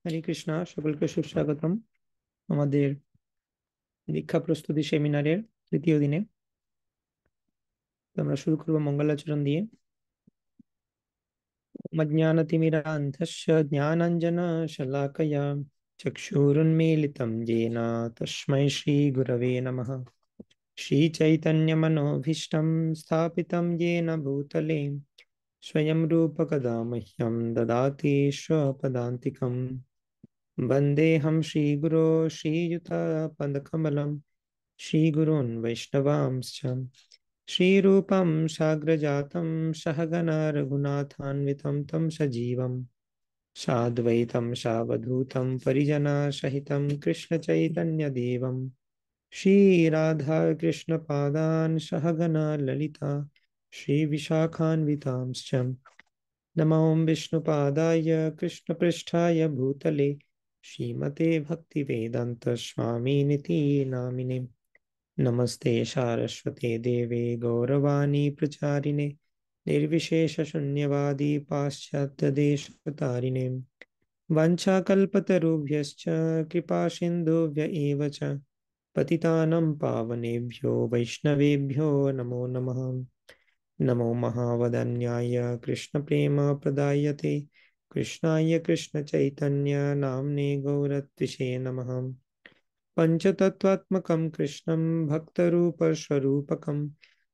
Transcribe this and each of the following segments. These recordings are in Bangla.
হরে কৃষ্ণা, সকলকে সুস্বাগতম আমাদের দীক্ষা প্রস্তুতি সেমিনারের তৃতীয় দিনে। তো আমরা শুরু করবো মঙ্গলাচরণ দিয়ে। অজ্ঞানতিমিরান্ধস্য জ্ঞানাঞ্জনশলাকয়া চক্ষুरुन्मीलितं येन तस्मै श्रीगुरवे नमः। श्रीचैतन्यमनोभीष्टं स्थापितं येन भूतले स्वयं रूपकदा मह्यं ददाति स्वपदान्तिकम्। वन्देऽहं श्रीगुरो श्रीयुतापदकमलं श्रीगुरून् वैष्णवांश्च श्रीरूपं साग्रजातं सहगणा रघुनाथान्वितं तं सजीवं साद्वैतं सावधूतं परिजनसहितं कृष्णचैतन्यदेवं श्रीराधाकृष्णपादान् सहगणा ललिता श्रीविशाखान्वितांश्च नमो विष्णुपादाय कृष्णपृष्ठाय भूतले श्रीमते भक्तिवेदान्त स्वामिनिति नामिने। नमस्ते सारस्वते देवे गौरवाणी प्रचारिणे निर्विशेषशून्यवादी पाश्चात्यदेशतारिणे। वंशाकल्पतरुभ्यश्च कृपासिन्धुभ्य एव च पतितानं पावनेभ्यो वैष्णवेभ्यो नमो नमः। नमो महावदन्याय कृष्णप्रेमप्रदायते कृष्णाय कृष्णचैतन्य नाम्ने गौरत्विषे नमः। पञ्चतत्त्वात्मकं कृष्णं भक्तरूपस्वरूपकं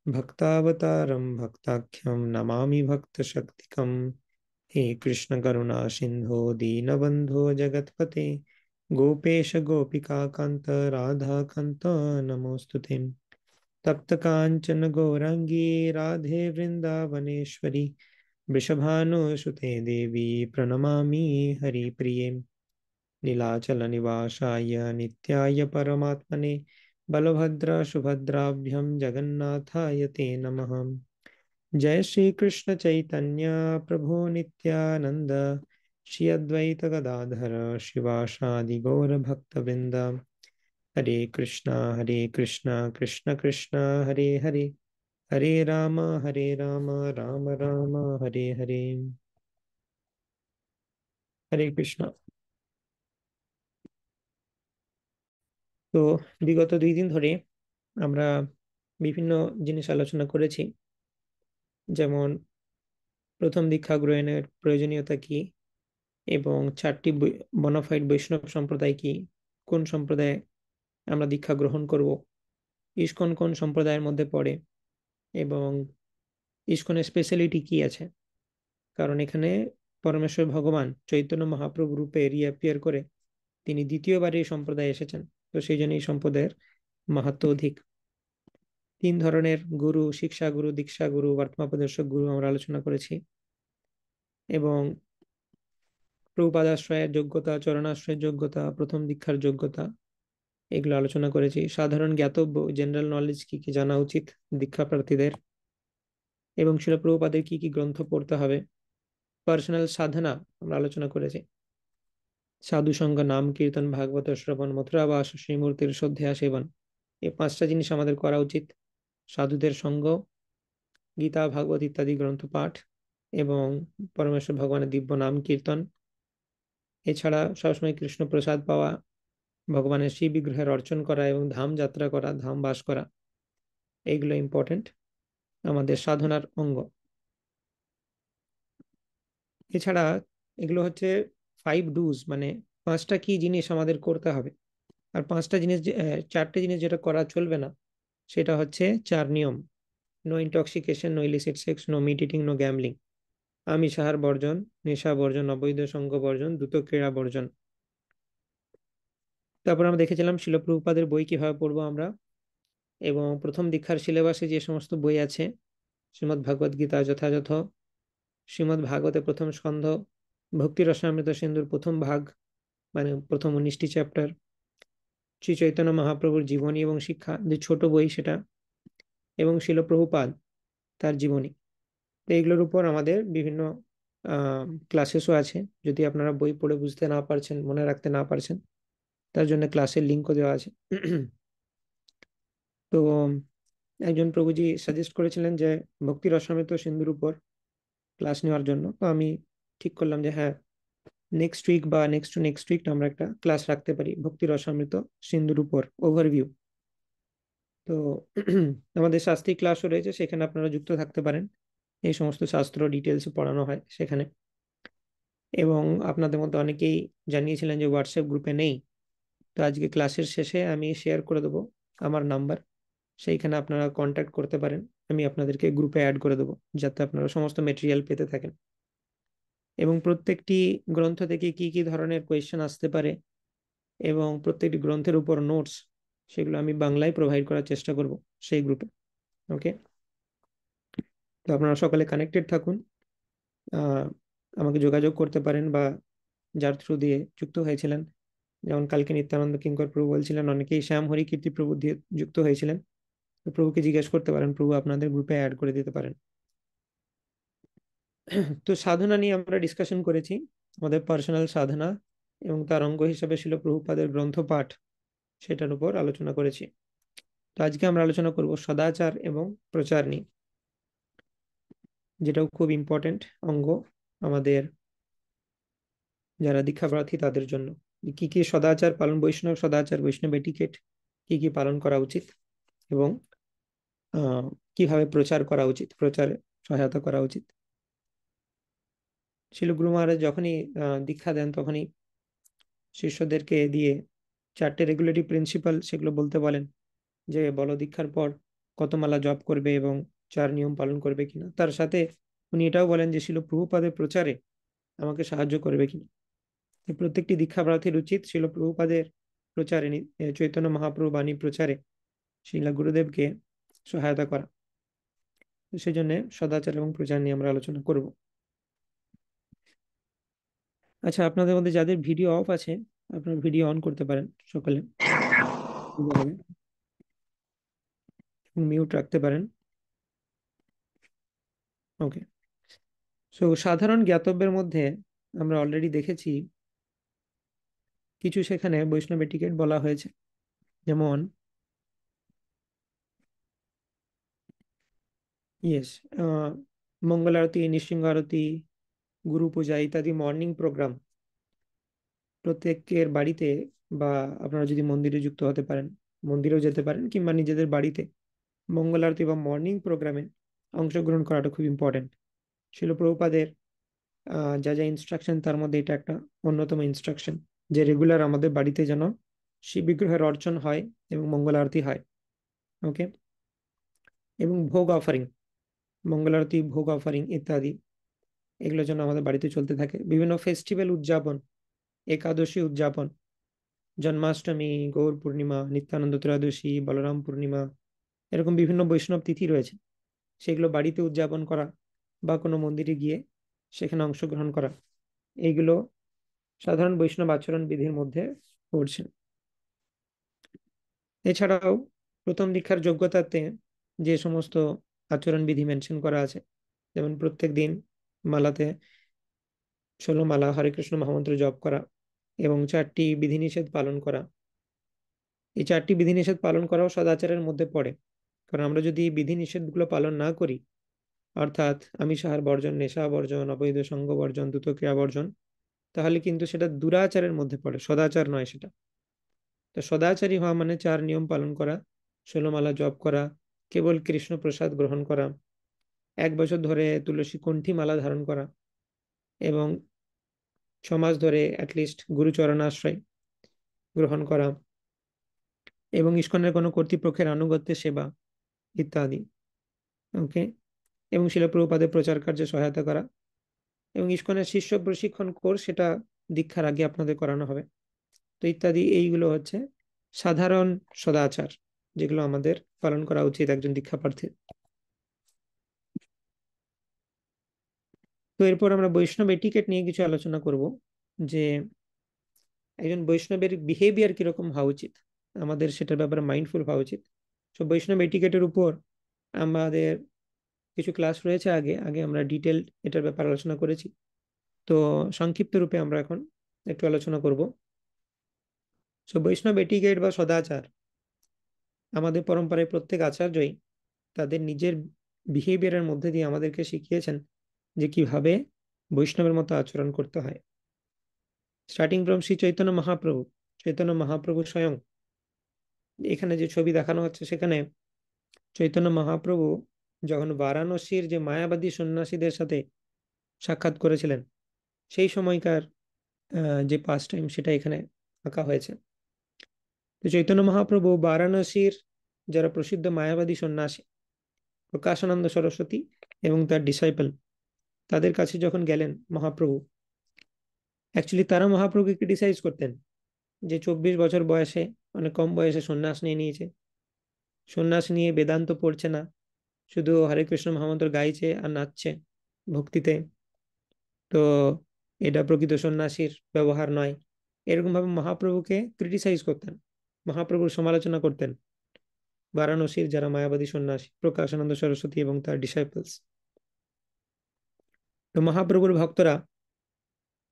भक्तावतारं भक्ताख्यं नमामि भक्तशक्तिकं। हे कृष्ण करुणा सिन्धो दीनबन्धो जगत्पते गोपेश गोपिकान्त राधाकान्त नमोऽस्तुते। तप्त कांचन गौरांगी राधे वृंदावनेश्वरी वृषभानुसुते देवी प्रणमामि हरिप्रिये। नीलाचल निवासाय नित्याय परमात्मने बलभद्र सुभद्राभ्यां जगन्नाथाय ते नमः। जय श्री कृष्ण चैतन्य प्रभु नित्यानंद श्री अद्वैत गदाधर शिवासादि गौर भक्तवृंद। हरे कृष्णा कृष्ण कृष्ण हरे हरे हरे राम राम राम हरे हरे। হরে কৃষ্ণ। তো বিগত 2 দিন ধরে আমরা বিভিন্ন জিনিস আলোচনা করেছি, যেমন প্রথম দীক্ষা গ্রহণের প্রয়োজনীয়তা কি, এবং 4টি বনাফাইড বৈষ্ণব সম্প্রদায় কি, কোন সম্প্রদায়ে আমরা দীক্ষা গ্রহণ করব, ইস্কন কোন সম্প্রদায়ের মধ্যে পড়ে, এবং ইস্কনের স্পেশালিটি কি আছে। কারণ এখানে পরমেশ্বর ভগবান চৈতন্য মহাপ্রভু রূপে রিঅ্যাপিয়ার করে তিনি দ্বিতীয়বার এই সম্প্রদায়ে এসেছেন। তো সেই জন্য এই সম্প্রদায়ের মাহাত্ম অধিক। 3 ধরনের গুরু, শিক্ষা গুরু, দীক্ষা গুরু, বর্তমাপদেশক গুরু আমরা আলোচনা করেছি, এবং প্রভুপাদাশ্রয়ের যোগ্যতা, চরণাশ্রয়ের যোগ্যতা, প্রথম দীক্ষার যোগ্যতা, এগুলো আলোচনা করেছি। সাধারণ জ্ঞাতব্য, জেনারেল নলেজ কি কি জানা উচিত দীক্ষা প্রার্থীদের, এবং শিল প্রভুপাদের কি কি গ্রন্থ পড়তে হবে। পার্সোনাল সাধনা আমরা আলোচনা করেছি। সাধু সঙ্গ, নাম কীর্তন, ভাগবত শ্রবণ, মথুরাবাস, শ্রীমূর্তির শ্রদ্ধেয়া সেবন, এই 5টা জিনিস আমাদের করা উচিত। সাধুদের সঙ্গ, গীতা ভাগবত ইত্যাদি গ্রন্থ পাঠ, এবং পরমেশ্বর ভগবানের দিব্য নাম কীর্তন। এছাড়া সবসময় কৃষ্ণ প্রসাদ পাওয়া, ভগবানের শিব বিগ্রহের অর্চন করা, এবং ধাম যাত্রা করা, ধাম বাস করা, এইগুলো ইম্পর্টেন্ট আমাদের সাধনার অঙ্গ। এছাড়া এগুলো হচ্ছে 5 ডুজ, মানে 5টা কি জিনিস আমাদের করতে হবে। আর 5টা জিনিস 4টে জিনিস যেটা করা চলবে না, সেটা হচ্ছে 4 নিয়ম। No intoxication, no illicit sex, no meat eating, no gambling. আমিষ আহার বর্জন, নেশা বর্জন, অবৈধ সঙ্গ বর্জন, দ্রুত ক্রীড়া বর্জন। তারপর আমরা দেখেছিলাম শিল প্রভুপাদের বই কিভাবে পড়বো আমরা, এবং প্রথম দীক্ষার সিলেবাসে যে সমস্ত বই আছে, শ্রীমদ্ ভাগবত গীতা যথাযথ, শ্রীমদ্ ভাগবতের প্রথম স্কন্ধ, ভক্তি রসামৃত সিন্ধুর প্রথম ভাগ, মানে প্রথম 19টি চ্যাপ্টার, শ্রী চৈতন্য মহাপ্রভুর জীবনী এবং শিক্ষা যে ছোট বই সেটা, এবং শিল প্রভুপাদ তার জীবনী। তো এইগুলোর উপর আমাদের বিভিন্ন ক্লাসেসও আছে। যদি আপনারা বই পড়ে বুঝতে না পারছেন, মনে রাখতে না পারছেন, তার জন্য ক্লাসের লিঙ্কও দেওয়া আছে। তো একজন প্রভুজি সাজেস্ট করেছিলেন যে ভক্তি রসামৃত সিন্ধুর উপর ক্লাস নেওয়ার জন্য। তো আমি ঠিক করলাম যে হ্যাঁ, নেক্সট উইক বা নেক্সট উইক আমরা একটা ক্লাস রাখতে পারি ভক্তি রসামৃত সিন্ধুর উপর ওভারভিউ। তো আমাদের শাস্ত্রী ক্লাসও রয়েছে, সেখানে আপনারা যুক্ত থাকতে পারেন। এই সমস্ত শাস্ত্র ডিটেলস পড়ানো হয় সেখানে। এবং আপনাদের মধ্যে অনেকেই জানিয়েছিলেন যে হোয়াটসঅ্যাপ গ্রুপে নেই। তো আজকে ক্লাসের শেষে আমি শেয়ার করে দেবো আমার নাম্বার, সেইখানে আপনারা কন্ট্যাক্ট করতে পারেন। আমি আপনাদেরকে গ্রুপে অ্যাড করে দেবো, যাতে আপনারা সমস্ত মেটেরিয়াল পেতে থাকেন। এবং প্রত্যেকটি গ্রন্থ থেকে কি কি ধরনের কোয়েশ্চেন আসতে পারে এবং প্রত্যেকটি গ্রন্থের উপর নোটস, সেগুলো আমি বাংলায় প্রোভাইড করার চেষ্টা করব সেই গ্রুপে। ওকে, তো আপনারা সকালে কানেক্টেড থাকুন। আহ, আমাকে যোগাযোগ করতে পারেন, বা যার থ্রু দিয়ে যুক্ত হয়েছিলেন, যেমন কালকে নিত্যানন্দ কিঙ্কর প্রভু বলছিলেন অনেকেই শ্যাম হরি কীর্তি প্রভু দিয়ে যুক্ত হয়েছিলেন। তো প্রভুকে জিজ্ঞেস করতে পারেন, প্রভু আপনাদের গ্রুপে অ্যাড করে দিতে পারেন। তো সাধনা নিয়ে আমরা ডিসকাশন করেছি, আমাদের পার্সোনাল সাধনা এবং তার অঙ্গ হিসেবে ছিল প্রভুপাদের গ্রন্থ পাঠ, সেটার উপর আলোচনা করেছি। তো আজকে আমরা আলোচনা করব সদাচার এবং প্রচার নিয়ে, যেটাও খুব ইম্পর্টেন্ট অঙ্গ আমাদের যারা দীক্ষা প্রার্থী তাদের জন্য। কি কি সদাচার পালন, বৈষ্ণব সদাচার, বৈষ্ণব এটিকেট কি কি পালন করা উচিত, এবং আহ কিভাবে প্রচার করা উচিত, প্রচারে সহায়তা করা উচিত। শিল গুরু মহারাজ যখনই দীক্ষা দেন, তখনই শিষ্যদেরকে দিয়ে 4টে রেগুলেটরি প্রিন্সিপাল সেগুলো বলতে বলেন, যে বলো দীক্ষার পর কত মালা জপ করবে এবং 4 নিয়ম পালন করবে কিনা। তার সাথে উনি এটাও বলেন যে শিল প্রভুপাদের প্রচারে আমাকে সাহায্য করবে কিনা। প্রত্যেকটি দীক্ষা প্রার্থীর উচিত শিল প্রভুপাদের প্রচারে, চৈতন্য মহাপ্রভু বাণী প্রচারে শিলা গুরুদেবকে সহায়তা করা। সেই জন্য সদাচার এবং প্রচার নিয়ে আমরা আলোচনা করব। আচ্ছা, আপনাদের মধ্যে যাদের ভিডিও অফ আছে, আপনার ভিডিও অন করতে পারেন সকলে, মিউট রাখতে পারেন। ওকে, সো সাধারণ জ্ঞাতব্যের মধ্যে আমরা অলরেডি দেখেছি কিছু, সেখানে বৈষ্ণব এটিকেট বলা হয়েছে। যেমন ইয়েস, মঙ্গল আরতি, নৃসিংহ আরতি, গুরু পূজা ইত্যাদি মর্নিং প্রোগ্রাম প্রত্যেকের বাড়িতে, বা আপনারা যদি মন্দিরে যুক্ত হতে পারেন মন্দিরেও যেতে পারেন, কিংবা নিজেদের বাড়িতে মঙ্গল আরতি বা মর্নিং প্রোগ্রামে অংশগ্রহণ করাটা খুব ইম্পর্টেন্ট। শিল প্রভুপাদের যা যা ইনস্ট্রাকশন, তার মধ্যে এটা একটা অন্যতম ইনস্ট্রাকশন, যে রেগুলার আমাদের বাড়িতে যেন শিব বিগ্রহের অর্চন হয় এবং মঙ্গল আরতি হয়। ওকে, এবং ভোগ অফারিং, মঙ্গল আরতি, ভোগ অফারিং ইত্যাদি, এগুলো যেন আমাদের বাড়িতে চলতে থাকে। বিভিন্ন ফেস্টিভ্যাল উদযাপন, একাদশী উদযাপন, জন্মাষ্টমী, গৌর পূর্ণিমা, নিত্যানন্দ ত্রয়োদশী, বলরাম পূর্ণিমা, এরকম বিভিন্ন বৈষ্ণব তিথি রয়েছে, সেগুলো বাড়িতে উদযাপন করা বা কোনো মন্দিরে গিয়ে সেখানে অংশগ্রহণ করা, এইগুলো সাধারণ বৈষ্ণব আচরণ বিধির মধ্যে পড়ছে। এছাড়াও প্রথম দীক্ষার যোগ্যতাতে যে সমস্ত আচরণ বিধি মেনশন করা আছে, যেমন প্রত্যেক দিন মালাতে 16 মালা হরে কৃষ্ণ মহামন্ত্র জপ করা, এবং 4টি বিধিনিষেধ পালন করা। এই 4টি বিধিনিষেধ পালন করাও সদাচারের মধ্যে পড়ে। কারণ আমরা যদি বিধিনিষেধগুলো পালন না করি, অর্থাৎ আমিষাহার বর্জন, নেশা বর্জন, অবৈধ সঙ্গ বর্জন, দ্রুত ক্রিয়া বর্জন, তাহলে কিন্তু সেটা দুরাচারের মধ্যে পড়ে, সদাচার নয় সেটা। তো সদাচারী হওয়া মানে 4 নিয়ম পালন করা, 16 মালা জপ করা, কেবল কৃষ্ণ প্রসাদ গ্রহণ করা, 1 বছর ধরে তুলসী কণ্ঠী মালা ধারণ করা, এবং 6 মাস ধরে অ্যাটলিস্ট গুরুচরণ আশ্রয় গ্রহণ করা, এবং ইস্কনের কোনো কর্তৃপক্ষের আনুগত্যে সেবা ইত্যাদি। ওকে, এবং শিল প্রভুপাদের প্রচার কার্যে সহায়তা করা, এবং ইস্কনের শিষ্য প্রশিক্ষণ কোর্স, সেটা দীক্ষার আগে আপনাদের করানো হবে। তো ইত্যাদি, এইগুলো হচ্ছে সাধারণ সদাচার, যেগুলো আমাদের পালন করা উচিত একজন দীক্ষা প্রার্থীর। তো এরপর আমরা বৈষ্ণব এটিকেট নিয়ে কিছু আলোচনা করব, যে একজন বৈষ্ণবের বিহেভিয়ার কিরকম হওয়া উচিত, আমাদের সেটার ব্যাপারে মাইন্ডফুল হওয়া উচিত। তো বৈষ্ণব এটিকেটের উপর আমাদের কিছু ক্লাস রয়েছে, আগে আগে আমরা ডিটেল এটার ব্যাপারে আলোচনা করেছি। তো সংক্ষিপ্ত রূপে আমরা এখন একটু আলোচনা করব। তো বৈষ্ণব এটিকেট বা সদাচার, আমাদের পরম্পরায় প্রত্যেক আচার্যই তাদের নিজের বিহেভিয়ারের মধ্যে দিয়ে আমাদেরকে শিখিয়েছেন যে কিভাবে বৈষ্ণবের মতো আচরণ করতে হয়। Starting from Shri Chaitanya Mahaprabhu. চৈতন্য মহাপ্রভু স্বয়ং, এখানে যে ছবি দেখানো হচ্ছে সেখানে চৈতন্য মহাপ্রভু যখন বারাণসীর যে মায়াবাদী সন্ন্যাসীদের সাথে সাক্ষাৎ করেছিলেন, সেই সময়কার যে পাস টাইম সেটা এখানে আঁকা হয়েছে। তো চৈতন্য মহাপ্রভু বারাণসীর যারা প্রসিদ্ধ মায়াবাদী সন্ন্যাসী প্রকাশানন্দ সরস্বতী এবং তার ডিসাইপল, তাদের কাছে যখন গেলেন মহাপ্রভু, অ্যাকচুয়ালি তারা মহাপ্রভুকে ক্রিটিসাইজ করতেন যে 24 বছর বয়সে, অনেক কম বয়সে সন্ন্যাস নিয়ে নিয়েছে, সন্ন্যাস নিয়ে বেদান্ত পড়ছে না, শুধু হরে কৃষ্ণ মহামন্ত্র গাইছে আর নাচছে ভক্তিতে। তো এটা প্রকৃত সন্ন্যাসীর ব্যবহার নয়। এরকম ভাবে মহাপ্রভুকে ক্রিটিসাইজ করতেন, মহাপ্রভুর সমালোচনা করতেন বারাণসীর যারা মায়াবাদী সন্ন্যাসী প্রকাশানন্দ সরস্বতী এবং তার ডিসাইপলস। তো মহাপ্রভুর ভক্তরা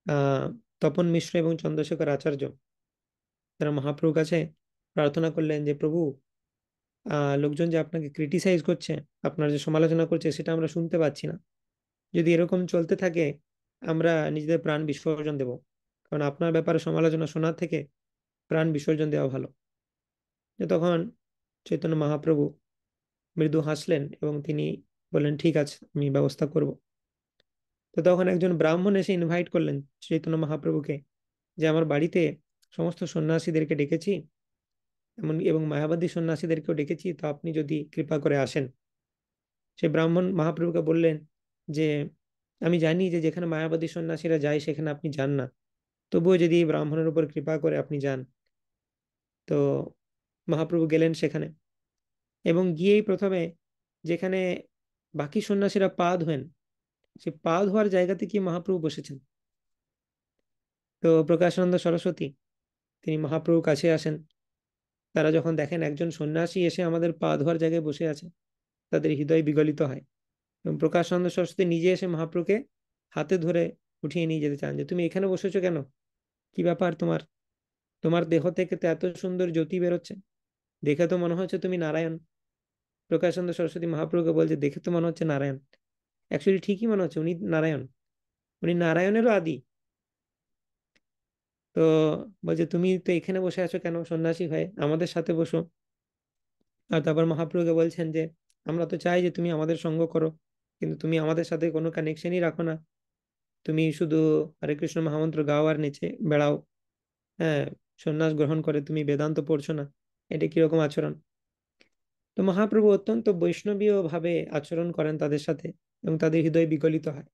আহ তপন মিশ্র এবং চন্দ্রশেখর আচার্য তারা মহাপ্রভুর কাছে প্রার্থনা করলেন যে প্রভু, লোকজন যে আপনাকে ক্রিটিসাইজ করছে, আপনার যে সমালোচনা করছে, সেটা আমরা শুনতে পাচ্ছি না। যদি এরকম চলতে থাকে আমরা নিজেদের প্রাণ বিসর্জন দেব, কারণ আপনার ব্যাপারে সমালোচনা শোনার থেকে প্রাণ বিসর্জন দেওয়া ভালো। যে তখন চৈতন্য মহাপ্রভু মৃদু হাসলেন এবং তিনি বললেন ঠিক আছে, আমি ব্যবস্থা করব। তো তখন একজন ব্রাহ্মণ এসে ইনভাইট করলেন চৈতন্য মহাপ্রভুকে যে আমার বাড়িতে সমস্ত সন্ন্যাসীদেরকে ডেকেছি, এমন এবং মায়াবাদী সন্ন্যাসীদেরকেও ডেকেছি, তো আপনি যদি কৃপা করে আসেন। সে ব্রাহ্মণ মহাপ্রভুকে বললেন যে আমি জানি যে যেখানে মায়াবাদী সন্ন্যাসীরা যায় সেখানে আপনি যান না, তবুও যদি এই ব্রাহ্মণের উপর কৃপা করে আপনি যান। তো মহাপ্রভু গেলেন সেখানে এবং গিয়েই প্রথমে যেখানে বাকি সন্ন্যাসীরা পা ধোয়েন, সে পা ধোয়ার জায়গাতে গিয়ে মহাপ্রভু বসেছেন। তো প্রকাশানন্দ সরস্বতী তিনি মহাপ্রভুর কাছে আসেন। তারা যখন দেখেন একজন সন্ন্যাসী এসে আমাদের পা ধোয়ার জায়গায় বসে আছে, তাদের হৃদয় বিগলিত হয় এবং প্রকাশানন্দ সরস্বতী নিজে এসে মহাপ্রভুকে হাতে ধরে উঠিয়ে নিয়ে যেতে চান যে তুমি এখানে বসেছো কেন, কি ব্যাপার তোমার, তোমার দেহ থেকে তো এত সুন্দর জ্যোতি বেরোচ্ছে, দেখে তো মনে হচ্ছে তুমি নারায়ণ। প্রকাশানন্দ সরস্বতী মহাপ্রভুকে বলছে দেখে তো মনে হচ্ছে নারায়ণ, অ্যাকচুয়ালি ঠিকই মনে হচ্ছে উনি নারায়ণ, উনি নারায়ণেরও আদি। তো বলছে তুমি তো এখানে বসে আছো কেন সন্ন্যাসী হয়ে, আমাদের সাথে বসো। আর তারপর মহাপ্রভুকে বলছেন যে আমরা তো চাই যে তুমি আমাদের সঙ্গ করো, কিন্তু তুমি আমাদের সাথে কোনো কানেকশনই রাখো না, তুমি শুধু হরে কৃষ্ণ মহামন্ত্র গাও আর নেচে বেড়াও। হ্যাঁ, সন্ন্যাস গ্রহণ করে তুমি বেদান্ত পড়ছো না, এটা কিরকম আচরণ। তো মহাপ্রভু অত্যন্ত বৈষ্ণবীয় ভাবে আচরণ করেন তাদের সাথে এবং তাদের হৃদয় বিগলিত হয়।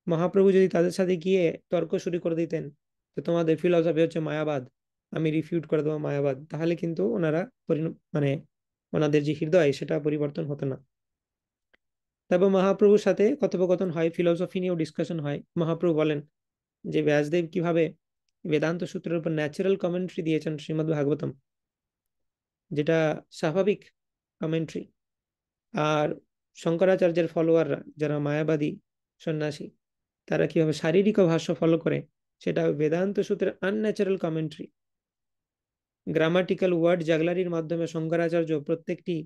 মহাপ্রভু যদি তাদের সাথে গিয়ে তর্ক শুরু করে দিতেন তো তোমাদের ফিলসফি হচ্ছে মায়াবাদ, আমি রিফিউট করে দেবো মায়াবাদ, তাহলে কিন্তু ওনারা মানে ওনাদের যে হৃদয় সেটা পরিবর্তন হতো না। তারপর মহাপ্রভুর সাথে কথোপকথন হয়, ফিলোসফি নিয়েও ডিসকাশন হয়। মহাপ্রভু বলেন যে ব্যাসদেব কিভাবে বেদান্ত সূত্রের উপর ন্যাচারাল কমেন্ট্রি দিয়েছেন শ্রীমদ্ ভাগবতম, যেটা স্বাভাবিক কমেন্ট্রি। আর শঙ্করাচার্যের ফলোয়াররা যারা মায়াবাদী সন্ন্যাসী, তারা কিভাবে শারীরিক ভাষ্য ফলো করে, সেটা বেদান্ত সূত্রের আনন্যাচারাল কমেন্ট্রি। গ্রামাটিক্যাল ওয়ার্ড জাগলারির মাধ্যমে শঙ্করাচার্য প্রত্যেকটি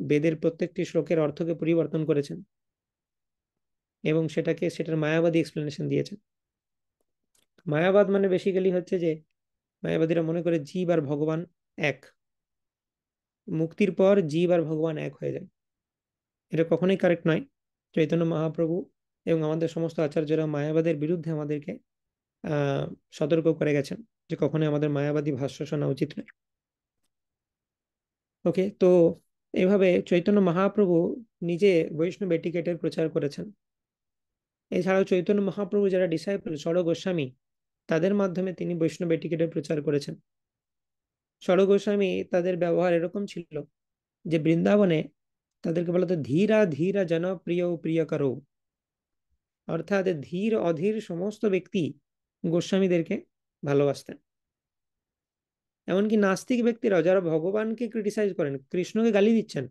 বেদের প্রত্যেকটি শ্লোকের অর্থকে পরিবর্তন করেছেন এবং সেটার মায়াবাদী এক্সপ্লেনেশন দিয়েছেন। মায়াবাদ মানে বেসিক্যালি হচ্ছে যে মায়াবাদীরা মনে করে জীব আর ভগবান এক, মুক্তির পর জীব আর ভগবান এক হয়ে যায়। এটা কখনোই কারেক্ট নয়। চৈতন্য মহাপ্রভু এবং আমাদের সমস্ত আচার্যরা মায়াবাদের বিরুদ্ধে আমাদেরকে আহ সতর্ক করে গেছেন যে কখনোই আমাদের মায়াবাদী ভাষ্য শোনা উচিত নয়। ওকে, তো এভাবে চৈতন্য মহাপ্রভু নিজে বৈষ্ণব এটিকেটের প্রচার করেছেন। এছাড়াও চৈতন্য মহাপ্রভু যারা ডিসাইপল ষড় গোস্বামী, তাদের মাধ্যমে তিনি বৈষ্ণব এটিকেটের প্রচার করেছেন। ষড় গোস্বামী তাদের ব্যবহার এরকম ছিল যে বৃন্দাবনে তাদেরকে বলা হতো ধীরা ধীরা জনপ্রিয় প্রিয় করো, অর্থাৎ ধীর অধীর সমস্ত ব্যক্তি গোস্বামীদেরকে ভালোবাসতেন। এমনকি নাস্তিক ব্যক্তিরাও যারা ভগবানকে ক্রিটিসাইজ করেন, কৃষ্ণকে গালি দিচ্ছেন,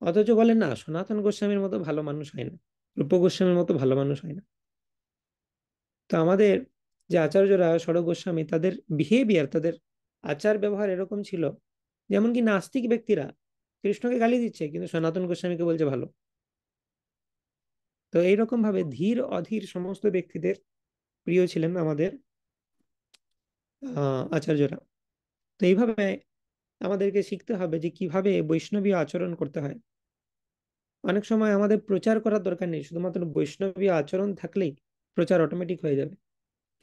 অথচ বলেন না সনাতন গোস্বামীর মতো ভালো মানুষ হয় না, রূপ গোস্বামীর মতো ভালো মানুষ হয় না। তো আমাদের যে আচার্যরা ষড় গোস্বামী, তাদের বিহেভিয়ার, তাদের আচার ব্যবহার এরকম ছিল যেমন কি নাস্তিক ব্যক্তিরা কৃষ্ণকে গালি দিচ্ছে কিন্তু সনাতন গোস্বামীকে বলছে ভালো। তো এইরকম ভাবে ধীর অধীর সমস্ত ব্যক্তিদের প্রিয় ছিলেন আমাদের আচার্যরা। তো এইভাবে আমাদেরকে শিখতে হবে যে কিভাবে বৈষ্ণবীয় আচরণ করতে হয়। অনেক সময় আমাদের প্রচার করার দরকার নেই, শুধুমাত্র বৈষ্ণবীয় আচরণ থাকলেই প্রচার অটোমেটিক হয়ে যাবে।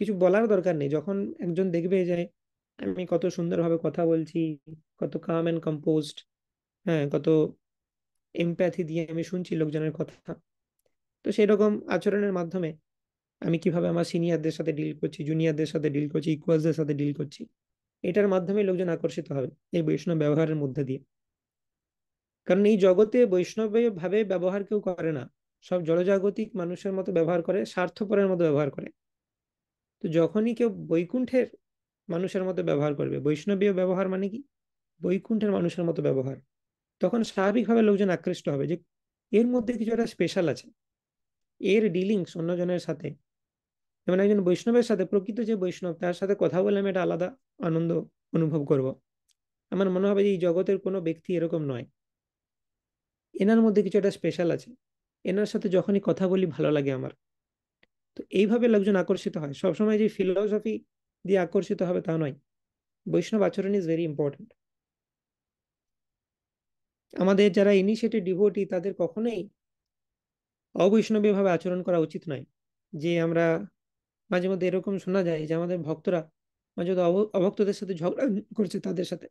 কিছু বলার দরকার নেই, যখন একজন দেখবে যে আমি কত সুন্দরভাবে কথা বলছি, কত কাম এন্ড কম্পোজড, হ্যাঁ, কত এমপ্যাথি দিয়ে আমি শুনছি লোকজনের কথা, তো সেই রকম আচরণের মাধ্যমে আমি কিভাবে আমার সিনিয়রদের সাথে ডিল করছি, জুনিয়রদের সাথে ডিল করছি, ইকুয়ালসদের সাথে ডিল করছি, এটার মাধ্যমে লোকজন আকর্ষিত হবে এই বৈষ্ণব ব্যবহারের মধ্যে দিয়ে। কারণ এই জগতে বৈষ্ণবীয় ভাবে ব্যবহার কেউ করে না, সব জড়জাগতিক মানুষের মতো ব্যবহার করে, স্বার্থপরের মতো ব্যবহার করে। তো যখনই কেউ বৈকুণ্ঠের মানুষের মতো ব্যবহার করবে, বৈষ্ণবীয় ব্যবহার মানে কি, বৈকুণ্ঠের মানুষের মতো ব্যবহার, তখন স্বাভাবিকভাবে লোকজন আকৃষ্ট হবে যে এর মধ্যে কিছু একটা স্পেশাল আছে, এর ডিলিংস অন্যজনের সাথে, যেমন একজন বৈষ্ণবের সাথে, প্রকৃত যে বৈষ্ণব তার সাথে কথা বলে আমি একটা আলাদা আনন্দ অনুভব করব। আমার মনে হবে যে এই জগতের কোনো ব্যক্তি এরকম নয়, এনার মধ্যে কিছু একটা স্পেশাল আছে, এনার সাথে যখনই কথা বলি ভালো লাগে আমার। তো এইভাবে লোকজন আকর্ষিত হয়, সবসময় যে ফিলোসফি দিয়ে আকর্ষিত হবে তা নয়। বৈষ্ণব আচরণ ইজ ভেরি ইম্পর্টেন্ট। আমাদের যারা ইনিশিয়েটেড ডিভোটি তাদের কখনোই অবৈষ্ণবীয় ভাবে আচরণ করা উচিত নয়। যে আমরা মাঝে মধ্যে এরকম শোনা যায় যে আমাদের ভক্তরা মাঝে মধ্যে অভক্তদের সাথে ঝগড়া করছে তাদের সাথে।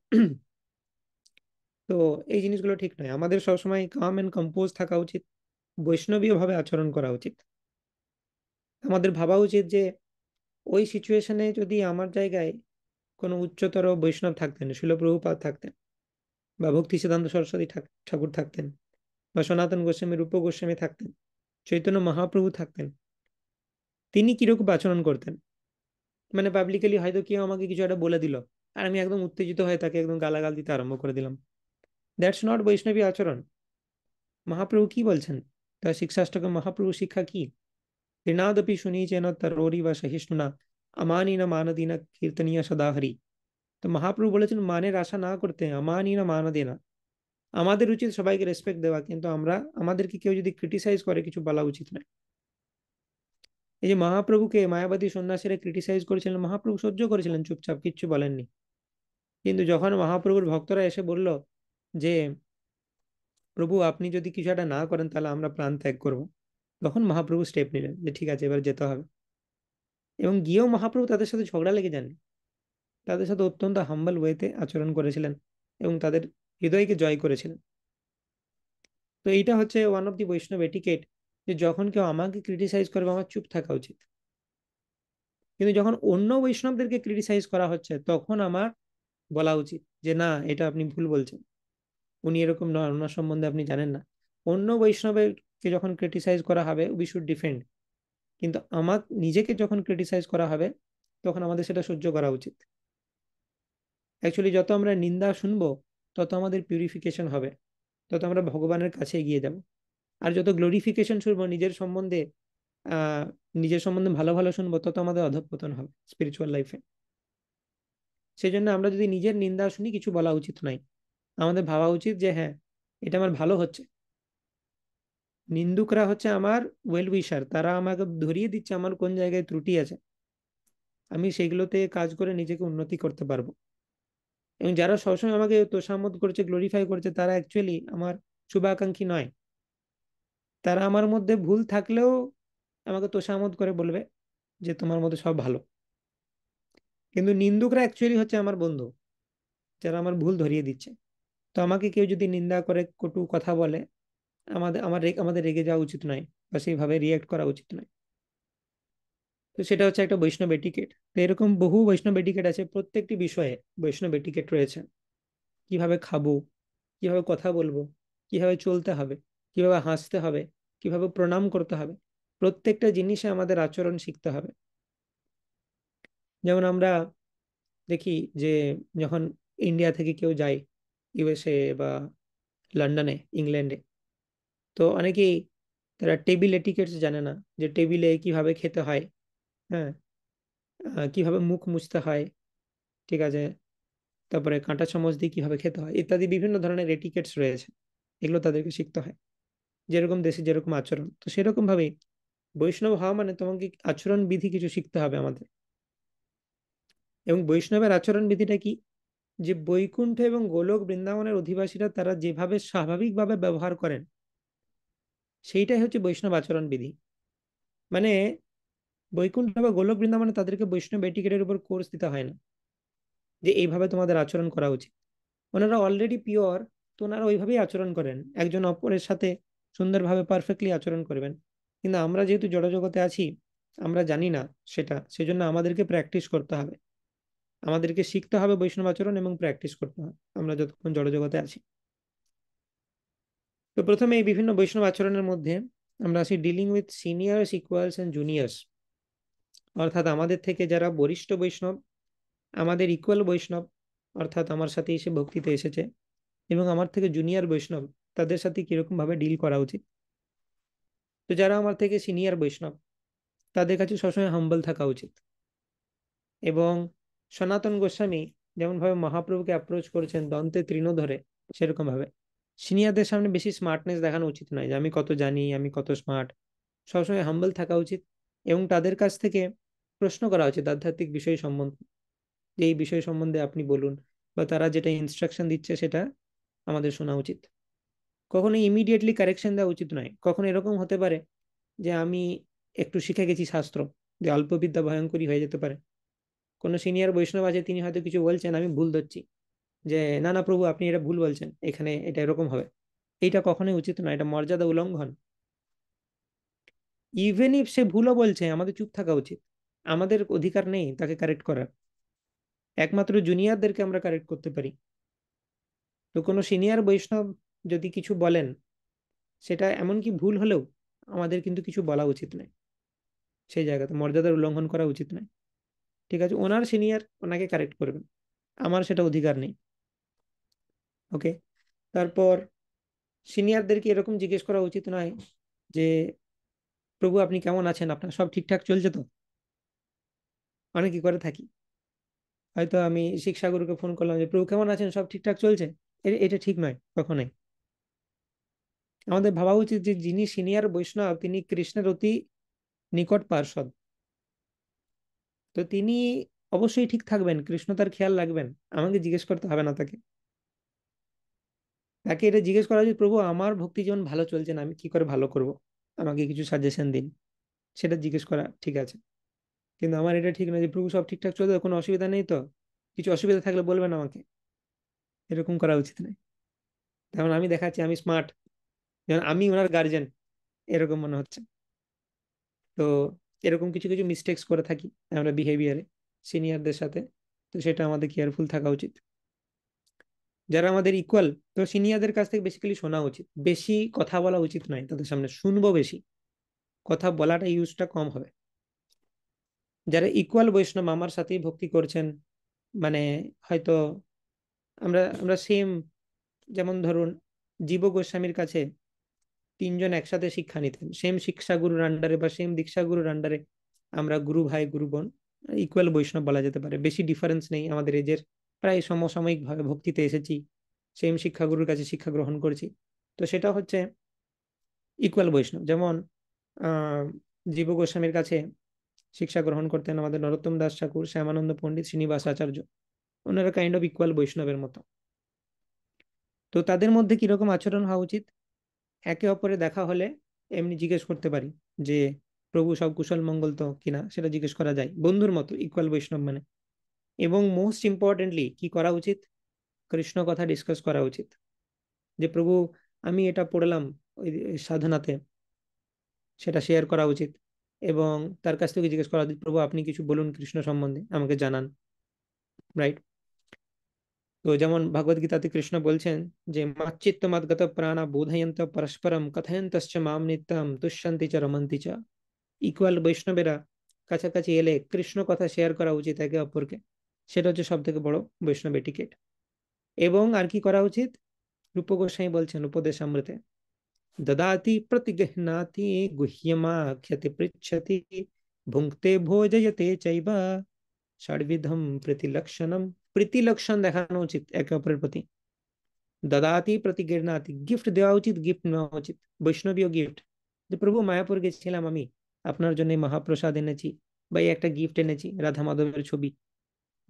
তো এই জিনিসগুলো ঠিক নয়, আমাদের সবসময় কাম এন্ড কম্পোজ থাকা উচিত, বৈষ্ণবীয় ভাবে আচরণ করা উচিত। আমাদের ভাবা উচিত যে ওই সিচুয়েশনে যদি আমার জায়গায় কোনো উচ্চতর বৈষ্ণব থাকতেন, শিল প্রভুপাদ থাকতেন, বা ভক্তি সিদ্ধান্ত সরস্বতী ঠাকুর থাকতেন, বা সনাতন গোস্বামী, রূপ গোস্বামী থাকতেন, চৈতন্য মহাপ্রভু থাকতেন, তিনি কিরকম আচরণ করতেন। মানে পাবলিকলি হয়তো কেউ আমাকে কিছু একটা বলে দিল, আর আমি একদম উত্তেজিত হয়ে তাকে একদম গালাগাল দিতে আরম্ভ করে দিলাম। দ্যাটস নট বৈষ্ণবী আচরণ। মহাপ্রভু কি বলছেন, তার শিক্ষাষ্টকে মহাপ্রভু শিক্ষা কি, ঋণাদপি শুনিচেন তরোরি বা সহিষ্ণুনা আমানি না মানদি না কীর্তনীয় সদাহরি। তো মহাপ্রভু বলেছেন মানের আশা না করতে, আমানি না মানদে না। আমাদের উচিত সবাইকে রেসপেক্ট দেওয়া, কিন্তু আমরা, আমাদেরকে কেউ যদি ক্রিটিসাইজ করে কিছু বলা উচিত নয়। এই যে মহাপ্রভুকে মায়াবাদী সন্ন্যাসীরা ক্রিটিসাইজ করেছিলেন, মহাপ্রভু সহ্য করেছিলেন চুপচাপ, কিচ্ছু বলেননি। কিন্তু যখন মহাপ্রভুর ভক্তরা এসে বলল যে প্রভু আপনি যদি কিছু একটা না করেন তাহলে আমরা প্রাণ ত্যাগ করবো, তখন মহাপ্রভু স্টেপ নিলেন যে ঠিক আছে এবার যেতে হবে। এবং গিয়েও মহাপ্রভু তাদের সাথে ঝগড়া লেগে যাননি, তাদের সাথে অত্যন্ত হাম্বল ওয়েতে আচরণ করেছিলেন এবং তাদের হৃদয়কে জয় করেছিলেন। তো এইটা হচ্ছে ওয়ান অফ দি বৈষ্ণব এটিকেট, যে যখন কেউ আমাকে ক্রিটিসাইজ করবে আমার চুপ থাকা উচিত। কিন্তু যখন অন্য বৈষ্ণবদেরকে ক্রিটিসাইজ করা হচ্ছে তখন আমার বলা উচিত যে না, এটা আপনি ভুল বলছেন, উনি এরকম নয়, ওনার সম্বন্ধে আপনি জানেন না। অন্য বৈষ্ণবেরকে যখন ক্রিটিসাইজ করা হবে উই শুড ডিফেন্ড, কিন্তু আমার নিজেকে যখন ক্রিটিসাইজ করা হবে তখন আমাদের সেটা সহ্য করা উচিত। অ্যাকচুয়ালি যত আমরা নিন্দা শুনবো তত আমাদের পিউরিফিকেশন হবে, তত আমরা ভগবানের কাছে এগিয়ে যাব। আর যত গ্লোরিফিকেশন শুনবো আহ নিজের সম্বন্ধে ভালো ভালো শুনবো, তত আমাদের অধঃপতন হবে স্পিরিচুয়াল লাইফে। সেই জন্য আমরা যদি নিজের নিন্দা শুনি কিছু বলা উচিত নয়, আমাদের ভাবা উচিত যে হ্যাঁ এটা আমার ভালো হচ্ছে। নিন্দুকরা হচ্ছে আমার ওয়েল উইশার, তারা আমাকে ধরিয়ে দিচ্ছে আমার কোন জায়গায় ত্রুটি আছে, আমি সেগুলোতে কাজ করে নিজেকে উন্নতি করতে পারবো। এবং যারা সবসময় আমাকে তোষামোদ করছে, গ্লোরিফাই করছে, তারা অ্যাকচুয়ালি আমার শুভাকাঙ্ক্ষী নয়। তারা আমার মধ্যে ভুল থাকলেও আমাকে তোষামোদ করে বলবে যে তোমার মধ্যে সব ভালো। কিন্তু নিন্দুকরা অ্যাকচুয়ালি হচ্ছে আমার বন্ধু, যারা আমার ভুল ধরিয়ে দিচ্ছে। তো আমাকে কেউ যদি নিন্দা করে, কটু কথা বলে, আমাদের রেগে যাওয়া উচিত নয়, বা সেইভাবে রিয়েক্ট করা উচিত নয়। তো সেটা হচ্ছে একটা বৈষ্ণব এটিকেট। তো এরকম বহু বৈষ্ণব এটিকেট আছে, প্রত্যেকটি বিষয়ে বৈষ্ণব এটিকেট রয়েছে। কিভাবে খাবো, কিভাবে কথা বলবো, কিভাবে চলতে হবে, কিভাবে হাসতে হবে, কিভাবে প্রণাম করতে হবে, প্রত্যেকটা জিনিসে আমাদের আচরণ শিখতে হবে। যেমন আমরা দেখি যে যখন ইন্ডিয়া থেকে কেউ যায় ইউএসএ বা লন্ডনে, ইংল্যান্ডে, তো অনেকেই তারা টেবিল এটিকেটস জানে না, যে টেবিলে কিভাবে খেতে হয়, হ্যাঁ, কিভাবে মুখ মুছতে হয়, ঠিক আছে, তারপরে কাঁটা চামচ দিয়ে কিভাবে খেতে হয় ইত্যাদি বিভিন্ন ধরনের এটিকেটস রয়েছে, এগুলো তাদেরকে শিখতে হয়। যেরকম দেশে যেরকম আচরণ, তো সেরকম ভাবেই বৈষ্ণব হওয়া মানে তোমাকে আচরণ বিধি কিছু শিখতে হবে আমাদের। এবং বৈষ্ণবের আচরণ বিধিটা কি? যে বৈকুণ্ঠ এবং গোলক বৃন্দাবনের অধিবাসীরা তারা যেভাবে স্বাভাবিকভাবে ব্যবহার করেন, সেইটাই হচ্ছে বৈষ্ণব আচরণ বিধি। মানে বৈকুণ্ঠ বা গোলক বৃন্দাবনে তাদেরকে বৈষ্ণব এটিকেটের উপর কোর্স দিতে হয় না যে এইভাবে তোমাদের আচরণ করা উচিত। ওনারা অলরেডি পিওর, তো ওনারা ওইভাবেই আচরণ করেন, একজন অপরের সাথে সুন্দরভাবে পারফেক্টলি আচরণ করবেন। কিন্তু আমরা যেহেতু জড়জগতে আছি, আমরা জানি না সেটা, সেজন্য আমাদেরকে প্র্যাকটিস করতে হবে, আমাদেরকে শিখতে হবে বৈষ্ণব আচরণ এবং প্র্যাকটিস করতে হবে আমরা যতক্ষণ জড়জগতে আছি। তো প্রথমে এই বিভিন্ন বৈষ্ণব আচরণের মধ্যে আমরা আসি dealing with seniors equals and juniors, অর্থাৎ আমাদের থেকে যারা বরিষ্ঠ বৈষ্ণব, আমাদের ইকুয়াল বৈষ্ণব, অর্থাৎ আমার সাথে এসে ভক্তিতে এসেছে, এবং আমার থেকে জুনিয়র বৈষ্ণব, তাদের সাথে কিরকম ভাবে ডিল করা উচিত। তো যারা আমার থেকে সিনিয়র বৈষ্ণব, তাদের কাছে সবসময় হাম্বল থাকা উচিত। এবং সনাতন গোস্বামী যেমন ভাবে মহাপ্রভুকে অ্যাপ্রোচ করেছেন দন্তে তৃণ ধরে, সেরকম ভাবে সিনিয়রদের সামনে বেশি স্মার্টনেস দেখানো উচিত নয়, যে আমি কত জানি, আমি কত স্মার্ট। সবসময় হাম্বল থাকা উচিত এবং তাদের কাছ থেকে প্রশ্ন করা উচিত আধ্যাত্মিক বিষয় সম্বন্ধে, যে এই বিষয় সম্বন্ধে আপনি বলুন, বা তারা যেটা ইনস্ট্রাকশন দিচ্ছে সেটা আমাদের শোনা উচিত। কখনো ইমিডিয়েটলি কারেকশন দেওয়া উচিত নয়। কখনো এরকম হতে পারে যে আমি একটু শিখে গেছি শাস্ত্র, যে অল্পবিদ্যা ভয়ঙ্করী হয়ে যেতে পারে। কোনো সিনিয়র বৈষ্ণব আছে, তিনি হয়তো কিছু বলছেন, আমি ভুল ধরছি, যে না না প্রভু আপনি এটা ভুল বলছেন, এখানে এটা এরকম হবে। এইটা কখনোই উচিত নয়, এটা মর্যাদা উল্লঙ্ঘন। ইভেন ইফ সে ভুলও বলছে, আমাদের চুপ থাকা উচিত, আমাদের অধিকার নেই তাকে কারেক্ট করার, একমাত্র জুনিয়রদেরকে আমরা কারেক্ট করতে পারি। তো কোনো সিনিয়র বৈষ্ণব যদি কিছু বলেন, সেটা এমনকি ভুল হলেও আমাদের কিন্তু কিছু বলা উচিত নয়, সেই জায়গাতে মর্যাদার উল্লঙ্ঘন করা উচিত নয়। ঠিক আছে, ওনার সিনিয়র, ওনাকে কারেক্ট করবেন, আমার সেটা অধিকার নেই। ওকে। তারপর সিনিয়রদেরকে এরকম জিজ্ঞেস করা উচিত নয় যে প্রভু আপনি কেমন আছেন, আপনার সব ঠিকঠাক চলছে তো। অনেকে করে থাকি, হয়তো আমি শিক্ষাগুরুকে ফোন করলাম যে প্রভু কেমন আছেন, সব ঠিকঠাক চলছে। এটা ঠিক নয় কখনোই। আমাদের ভাবা উচিত যে যিনি সিনিয়র বৈষ্ণব, তিনি কৃষ্ণের অতি নিকট পার্ষদ। তো তিনি অবশ্যই ঠিক থাকবেন, কৃষ্ণ তার খেয়াল রাখবেন, আমাকে জিজ্ঞেস করতে হবে না তাকে। তাকে এটা জিজ্ঞেস করা উচিত, প্রভু আমার ভক্তি জীবন ভালো চলছে না, আমি কি করে ভালো করব, আমাকে কিছু সাজেশন দিন। সেটা জিজ্ঞেস করা ঠিক আছে। কিন্তু আমার এটা ঠিক না যে প্রভু সব ঠিকঠাক চলছে, কোনো অসুবিধা নেই তো, কিছু অসুবিধা থাকলে বলবেন আমাকে, এরকম করা উচিত নয়। যেমন আমি দেখাচ্ছি আমি স্মার্ট, যেমন আমি ওনার গার্জেন, এরকম মনে হচ্ছে। তো এরকম কিছু কিছু মিস্টেক্স করে থাকি আমরা বিহেভিয়ারে সিনিয়রদের সাথে। তো সেটা আমাদের কেয়ারফুল থাকা উচিত। যারা আমাদের ইকুয়াল, তো সিনিয়রদের কাছ থেকে বেসিক্যালি শোনা উচিত, বেশি কথা বলা উচিত নয় তাদের সামনে, শুনবো বেশি, কথা বলাটা ইউজটা কম হবে। যারা ইকুয়াল বৈষ্ণব আমার সাথেই ভক্তি করছেন, মানে হয়তো আমরা আমরা সেম, যেমন ধরুন জীব গোস্বামীর কাছে তিনজন একসাথে শিক্ষা নিতেন, সেম শিক্ষা গুরুর আন্ডারে বা সেম দীক্ষা গুরুর আন্ডারে, আমরা গুরু ভাই গুরু বোন, ইকুয়াল বৈষ্ণব বলা যেতে পারে, বেশি ডিফারেন্স নেই আমাদের এজের, প্রায় সমসাময়িক ভাবে ভক্তিতে এসেছি, সেম শিক্ষাগুরুর কাছে শিক্ষা গ্রহণ করেছি। তো সেটা হচ্ছে ইকুয়াল বৈষ্ণব। যেমন আহ জীব গোস্বামীর কাছে শিক্ষা গ্রহণ করতেন আমাদের নরোত্তম দাস ঠাকুর, শ্যামানন্দ পণ্ডিত, শ্রীনিবাস আচার্য, ওনারা কাইন্ড অফ ইকুয়াল বৈষ্ণবের মতো। তো তাদের মধ্যে কিরকম আচরণ হওয়া উচিত? একে অপরে দেখা হলে এমনি জিজ্ঞেস করতে পারি যে প্রভু সব কুশল মঙ্গল তো কিনা, সেটা জিজ্ঞেস করা যায় বন্ধুর মতো, ইকুয়াল বৈষ্ণব মানে। এবং মোস্ট ইম্পর্টেন্টলি কি করা উচিত? কৃষ্ণ কথা ডিসকাস করা উচিত, যে প্রভু আমি এটা পড়লাম ওই সাধনাতে, সেটা শেয়ার করা উচিত। এবং তার কাছ থেকে জিজ্ঞেস করা উচিত, প্রভু আপনি কিছু বলুন কৃষ্ণ সম্বন্ধে, আমাকে জানান। রাইট। তো যেমন ভগবদ গীতাতে কৃষ্ণ বলছেন যে মাচ্চিত্ত মাদ্গত প্রাণা বোধয়ন্ত পরস্পরম কথয়ন্তশ্চ মাম নিত্যম তুষ্যন্তি চ রমন্তি চ। ইকুয়াল বৈষ্ণবেরা কাছাকাছি এলে কৃষ্ণ কথা শেয়ার করা উচিত একে অপরকে, সেটা হচ্ছে সব থেকে বড় বৈষ্ণব এটিকেট। এবং আর কি করা উচিত? রূপ গোস্বামী বলছেন উপদেশামৃতে, দদাতি প্রতিগৃহ্ণাতি গুহ্যমাখ্যতে পৃচ্ছতি ভুঙ্ক্তে ভোজয়তে চৈবা ষড়বিধম প্রীতিলক্ষণম। প্রীতিলক্ষণ দেখানো উচিত একে অপরের প্রতি। দদাতি প্রতিগৃহ্ণাতি, গিফট দেওয়া উচিত, গিফট নেওয়া উচিত, বৈষ্ণবীয় গিফট। যে প্রভু মায়াপুর গেছিলাম আমি, আপনার জন্য এই মহাপ্রসাদ এনেছি, বা এই একটা গিফট এনেছি, রাধা মাধবের ছবি।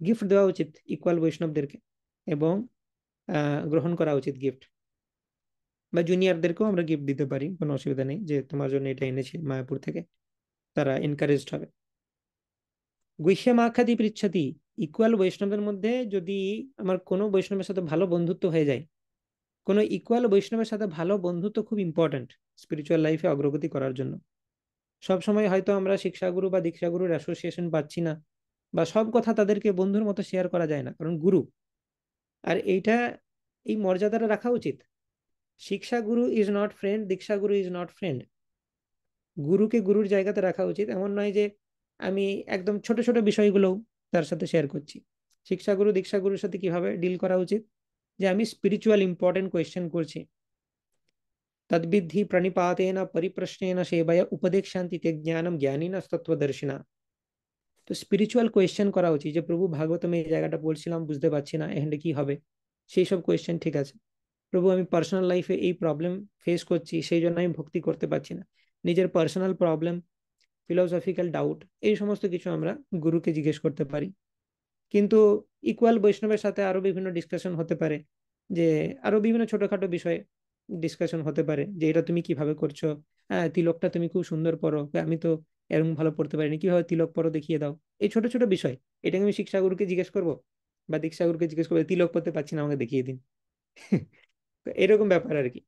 গিফট দেওয়া উচিত ইকুয়াল বৈষ্ণবদেরকে, এবং গ্রহণ করা উচিত গিফট। বা জুনিয়রদেরকেও আমরা গিফট দিতে পারি, কোনো অসুবিধা নেই, যে তোমার জন্য এটা এনেছি মায়াপুর থেকে, তারা এনকারেজড হবে। গুহ্যমাখাদি পৃচ্ছতি, ইকুয়াল বৈষ্ণবের মধ্যে যদি আমার কোনো বৈষ্ণবের সাথে ভালো বন্ধুত্ব হয়ে যায়, কোনো ইকুয়াল বৈষ্ণবের সাথে ভালো বন্ধুত্ব খুব ইম্পর্ট্যান্ট স্পিরিচুয়াল লাইফে অগ্রগতি করার জন্য। সব সময় হয়তো আমরা শিক্ষাগুরু বা দীক্ষাগুরুর অ্যাসোসিয়েশন পাচ্ছি না, বা সব কথা তাদেরকে বন্ধুর মতো শেয়ার করা যায় না, কারণ গুরু। আর এইটা, এই মর্যাদাটা রাখা উচিত। শিক্ষা গুরু ইজ নট ফ্রেন্ড, দীক্ষা গুরু ইজ নট ফ্রেন্ড। গুরুকে গুরুর জায়গাতে রাখা উচিত। এমন নয় যে আমি একদম ছোট ছোট বিষয়গুলো তার সাথে শেয়ার করছি। শিক্ষা গুরু দীক্ষা গুরুর সাথে কিভাবে ডিল করা উচিত, যে আমি স্পিরিচুয়াল ইম্পর্টেন্ট কোয়েশ্চেন করছি, তদ্বিদ্ধি প্রণিপাতেন পরিপ্রশ্নেন সেবয়া উপদেক্ষান্তি তে জ্ঞানম জ্ঞানীনা তত্ত্বদর্শিনা। তো স্পিরিচুয়াল কোয়েশ্চেন করা উচিত, যে প্রভু ভাগবতমে এই জায়গাটা বলছিলাম বুঝতে পারছি না, এখানে কি হবে, সেই সব কোয়েশ্চেন ঠিক আছে। প্রভু আমি পার্সোনাল লাইফে এই প্রবলেম ফেস করছি, সেই জন্য আমি ভক্তি করতে পারছি না। নিজের পার্সোনাল প্রবলেম, ফিলোসফিক্যাল ডাউট, এই সমস্ত কিছু আমরা গুরুকে জিজ্ঞেস করতে পারি। কিন্তু ইকুয়াল বৈষ্ণবের সাথে আরো বিভিন্ন ডিসকাশন হতে পারে, যে আরো বিভিন্ন ছোটখাটো বিষয়ে ডিসকাশন হতে পারে, যে এটা তুমি কিভাবে করছো, হ্যাঁ তিলকটা তুমি খুব সুন্দর পরো, আমি তো এরকম ভালো পড়তে পারিনি, কিভাবে তিলক পরো দেখিয়ে দাও। এই ছোট ছোট বিষয়, এটা আমি শিক্ষাগুরুকে জিজ্ঞেস করবো, বা দীক্ষাগুরুকে জিজ্ঞেস করবো, তিলক পড়তে পারছি না, আমাকে দেখিয়ে দিন। তো এরকম ব্যাপার আর কি।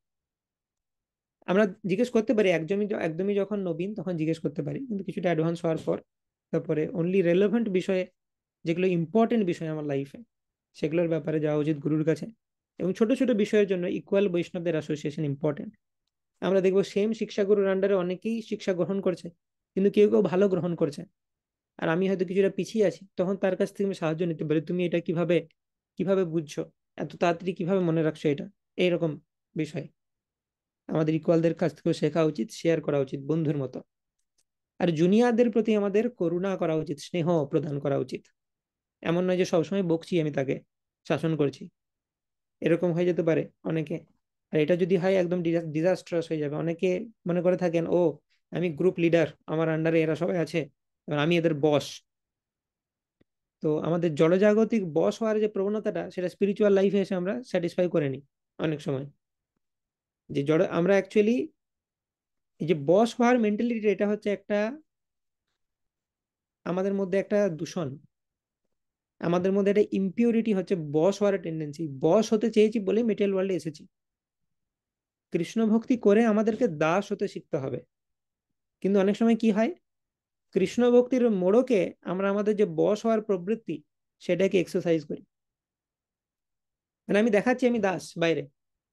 আমরা জিজ্ঞেস করতে পারি, একদমই একদমই যখন নবীন তখন জিজ্ঞেস করতে পারি, কিন্তু কিছুটা অ্যাডভান্স হওয়ার পর তারপরে অনলি রেলেভেন্ট বিষয়ে, যেগুলো ইম্পর্টেন্ট বিষয় আমার লাইফে, সেগুলোর ব্যাপারে যাওয়া উচিত গুরুর কাছে। এবং ছোট ছোট বিষয়ের জন্য ইকুয়াল বৈষ্ণবদের অ্যাসোসিয়েশন ইম্পর্টেন্ট। আমরা দেখবো সেম শিক্ষাগুরুর আন্ডারে অনেকেই শিক্ষা গ্রহণ করছে, কিন্তু কেউ কেউ ভালো গ্রহণ করছে, আর আমি হয়তো কিছুটা পিছিয়ে আছি, তখন তার কাছ থেকে আমি সাহায্য নিতে পারি, তুমি এটা কিভাবে কিভাবে বুঝছো, এত তাড়াতাড়ি কিভাবে মনে রাখছো এটা, এইরকম বিষয় আমাদের ইকুয়ালদের কাছ থেকেও শেখা উচিত, শেয়ার করা উচিত বন্ধুর মতো। আর জুনিয়রদের প্রতি আমাদের করুণা করা উচিত, স্নেহ প্রদান করা উচিত। এমন নয় যে সবসময় বকছি আমি তাকে, শাসন করছি, এরকম হয়ে যেতে পারে অনেকে। আর এটা যদি হয় একদম ডিজাস্ট্রাস হয়ে যাবে। অনেকে মনে করে থাকেন, ও আমি গ্রুপ লিডার, আমার আন্ডারে এরা সবাই আছে, এবার আমি এদের বস। তো আমাদের জড়জাগতিক বস হওয়ার যে প্রবণতাটা, সেটা স্পিরিচুয়াল লাইফে এসে আমরা স্যাটিসফাই করে নিই অনেক সময়। যে জড় আমরা অ্যাকচুয়ালি, এই যে বস হওয়ার মেন্টালিটি, এটা হচ্ছে একটা আমাদের মধ্যে একটা দূষণ, আমাদের মধ্যে একটা ইম্পিউরিটি হচ্ছে বস হওয়ার টেন্ডেন্সি। বস হতে চেয়েছি বলেই মেটেরিয়াল ওয়ার্ল্ডে এসেছি। কৃষ্ণ ভক্তি করে আমাদেরকে দাস হতে শিখতে হবে। কিন্তু অনেক সময় কি হয়, কৃষ্ণ ভক্তির মোড়কে আমরা আমাদের যে বস হওয়ার প্রবৃত্তি, সেটাকে এক্সারসাইজ করি। মানে আমি দেখাচ্ছি আমি দাস বাইরে,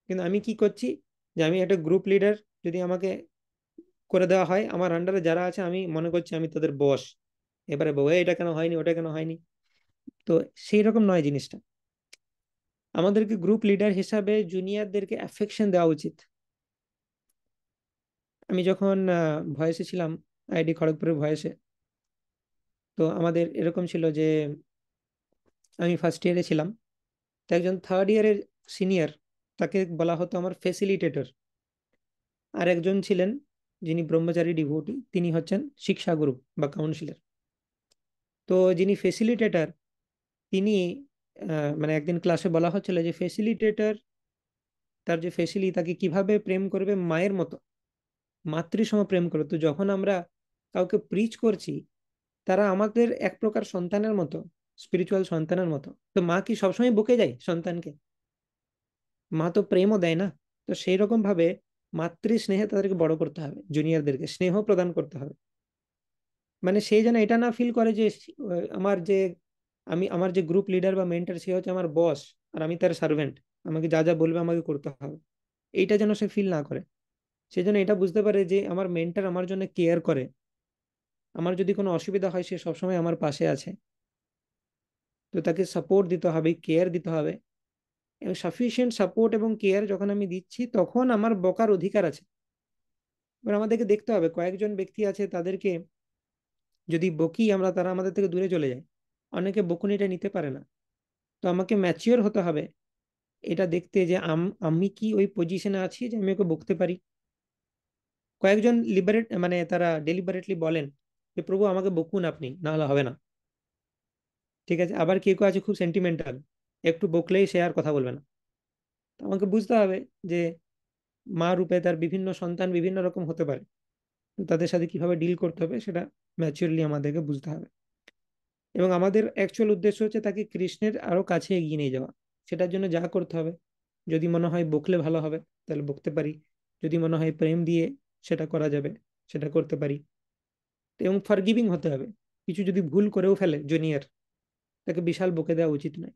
কিন্তু আমি কি করছি, যে আমি একটা গ্রুপ লিডার, যদি আমাকে করে দেওয়া হয়, আমার আন্ডারে যারা আছে আমি মনে করছি আমি তাদের বস। এবারে বউ, এটা কেন হয়নি, ওটা কেন হয়নি। তো সেই রকম নয় জিনিসটা। আমাদেরকে গ্রুপ লিডার হিসাবে জুনিয়রদেরকে অ্যাফেকশন দেওয়া উচিত। আমি যখন ভয়েসে ছিলাম, আইআইটি খড়গপুরের ভয়েসে, তো আমাদের এরকম ছিল যে আমি ফার্স্ট ইয়ারে ছিলাম, তো একজন থার্ড ইয়ারের সিনিয়র, তাকে বলা হতো আমার ফেসিলিটেটর। আর একজন ছিলেন যিনি ব্রহ্মচারী ডিভোটি, তিনি হচ্ছেন শিক্ষাগুরু বা কাউন্সিলর। তো যিনি ফেসিলিটেটর, তিনি মানে একদিন ক্লাসে বলা হচ্ছিল যে ফেসিলিটেটর, তার যে ফেসিলি, তাকে কিভাবে প্রেম করবে মায়ের মতো, মাতৃসম প্রেম করবে। তো যখন আমরা কাউকে প্রিচ করছি, তারা আমাদের এক প্রকার সন্তানের মতো, স্পিরিচুয়াল সন্তানের মতো। তো মা কি সবসময় বকে যায় সন্তানকে? মা তো প্রেমও দেয় না। তো সেই রকম ভাবে মাতৃ স্নেহে তাদেরকে বড় করতে হবে, জুনিয়রদেরকে স্নেহ প্রদান করতে হবে। মানে সেই যেন এটা না ফিল করে যে আমার যে, আমার যে গ্রুপ লিডার বা মেন্টর, সে হচ্ছে আমার বস, আর আমি তার সার্ভেন্ট, আমাকে যা যা বলবে আমাকে করতে হবে। এইটা যেন সে ফিল না করে। সে যেন এটা বুঝতে পারে যে আমার মেন্টর আমার জন্য কেয়ার করে, আমার যদি কোনো অসুবিধা হয় সে সবসময় আমার পাশে আছে। তো তাকে সাপোর্ট দিতে হবে, কেয়ার দিতে হবে। এবং সাফিসিয়েন্ট সাপোর্ট এবং কেয়ার যখন আমি দিচ্ছি, তখন আমার বকার অধিকার আছে। এবার আমাদেরকে দেখতে হবে, কয়েকজন ব্যক্তি আছে তাদেরকে যদি বকি আমরা, তারা আমাদের থেকে দূরে চলে যায়। অনেকে বকুনিটা নিতে পারে না। তো আমাকে ম্যাচিওর হতে হবে, এটা দেখতে যে আমি কি ওই পজিশনে আছি যে আমি ওকে বকতে পারি। কয়েকজন লিবারেট মানে তারা ডেলিবারেটলি বলেন যে প্রভু আমাকে বকুন আপনি, না হলে হবে না। ঠিক আছে, আবার কেউ কেউ আছে খুব সেন্টিমেন্টাল, একটু বকলেই সে আর কথা বলবে না। তো আমাকে বুঝতে হবে যে মা রূপে তার বিভিন্ন সন্তান বিভিন্ন রকম হতে পারে, তো তাদের সাথে কিভাবে ডিল করতে হবে সেটা ম্যাচিওরলি আমাদেরকে বুঝতে হবে। এবং আমাদের অ্যাকচুয়াল উদ্দেশ্য হচ্ছে তাকে কৃষ্ণের আরো কাছে এগিয়ে নিয়ে যাওয়া। সেটার জন্য যা করতে হবে, যদি মনে হয় বকলে ভালো হবে তাহলে বকতে পারি, যদি মনে হয় প্রেম দিয়ে সেটা করা যাবে সেটা করতে পারি। এবং ফরগিভিং হতে হবে। কিছু যদি ভুল করেও ফেলে জুনিয়র, তাকে বিশাল বকে দেওয়া উচিত নয়।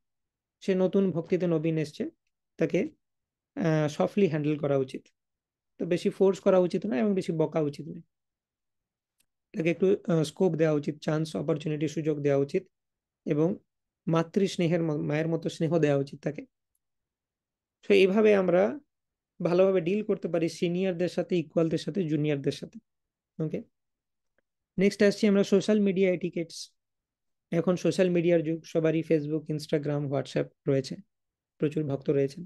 সে নতুন ভক্তিতে নবীন এসছে, তাকে সফটলি হ্যান্ডেল করা উচিত। তো বেশি ফোর্স করা উচিত নয় এবং বেশি বকা উচিত নয়। তাকে একটু স্কোপ দেওয়া উচিত, চান্স অপরচুনিটি সুযোগ দেওয়া উচিত। এবং মাতৃ স্নেহের মায়ের মতো স্নেহ দেওয়া উচিত তাকে। তো এইভাবে আমরা ভালোভাবে ডিল করতে পারি সিনিয়রদের সাথে, ইকুয়ালদের সাথে, জুনিয়রদের সাথে। ওকে, নেক্সট আসছি আমরা সোশ্যাল মিডিয়া এটিকেটস। এখন সোশ্যাল মিডিয়ার যুগ, সবারই ফেসবুক, ইনস্টাগ্রাম, হোয়াটসঅ্যাপ রয়েছে, প্রচুর ভক্ত রয়েছেন।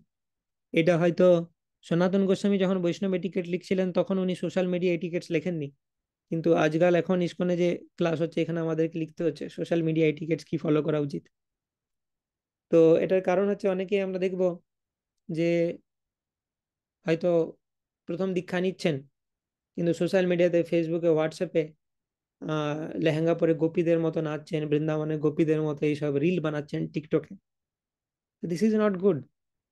এটা হয়তো সনাতন গোস্বামী যখন বৈষ্ণব এটিকেট লিখছিলেন তখন উনি সোশ্যাল মিডিয়া এটিকেটস লেখেননি, কিন্তু আজকাল এখন ইসকনে যে ক্লাস হচ্ছে এখানে আমাদেরকে লিখতে হচ্ছে সোশ্যাল মিডিয়া এটিকেটস কি ফলো করা উচিত। তো এটার কারণ হচ্ছে অনেকে আমরা দেখব যে হয়তো প্রথম দীক্ষা নিচ্ছেন, কিন্তু সোশ্যাল মিডিয়াতে, ফেসবুকে, হোয়াটসঅ্যাপে লেহেঙ্গা পরে গোপীদের মতো নাচছেন, বৃন্দাবনে গোপীদের মতো এইসব রিল বানাচ্ছেন টিকটকে। This is not good.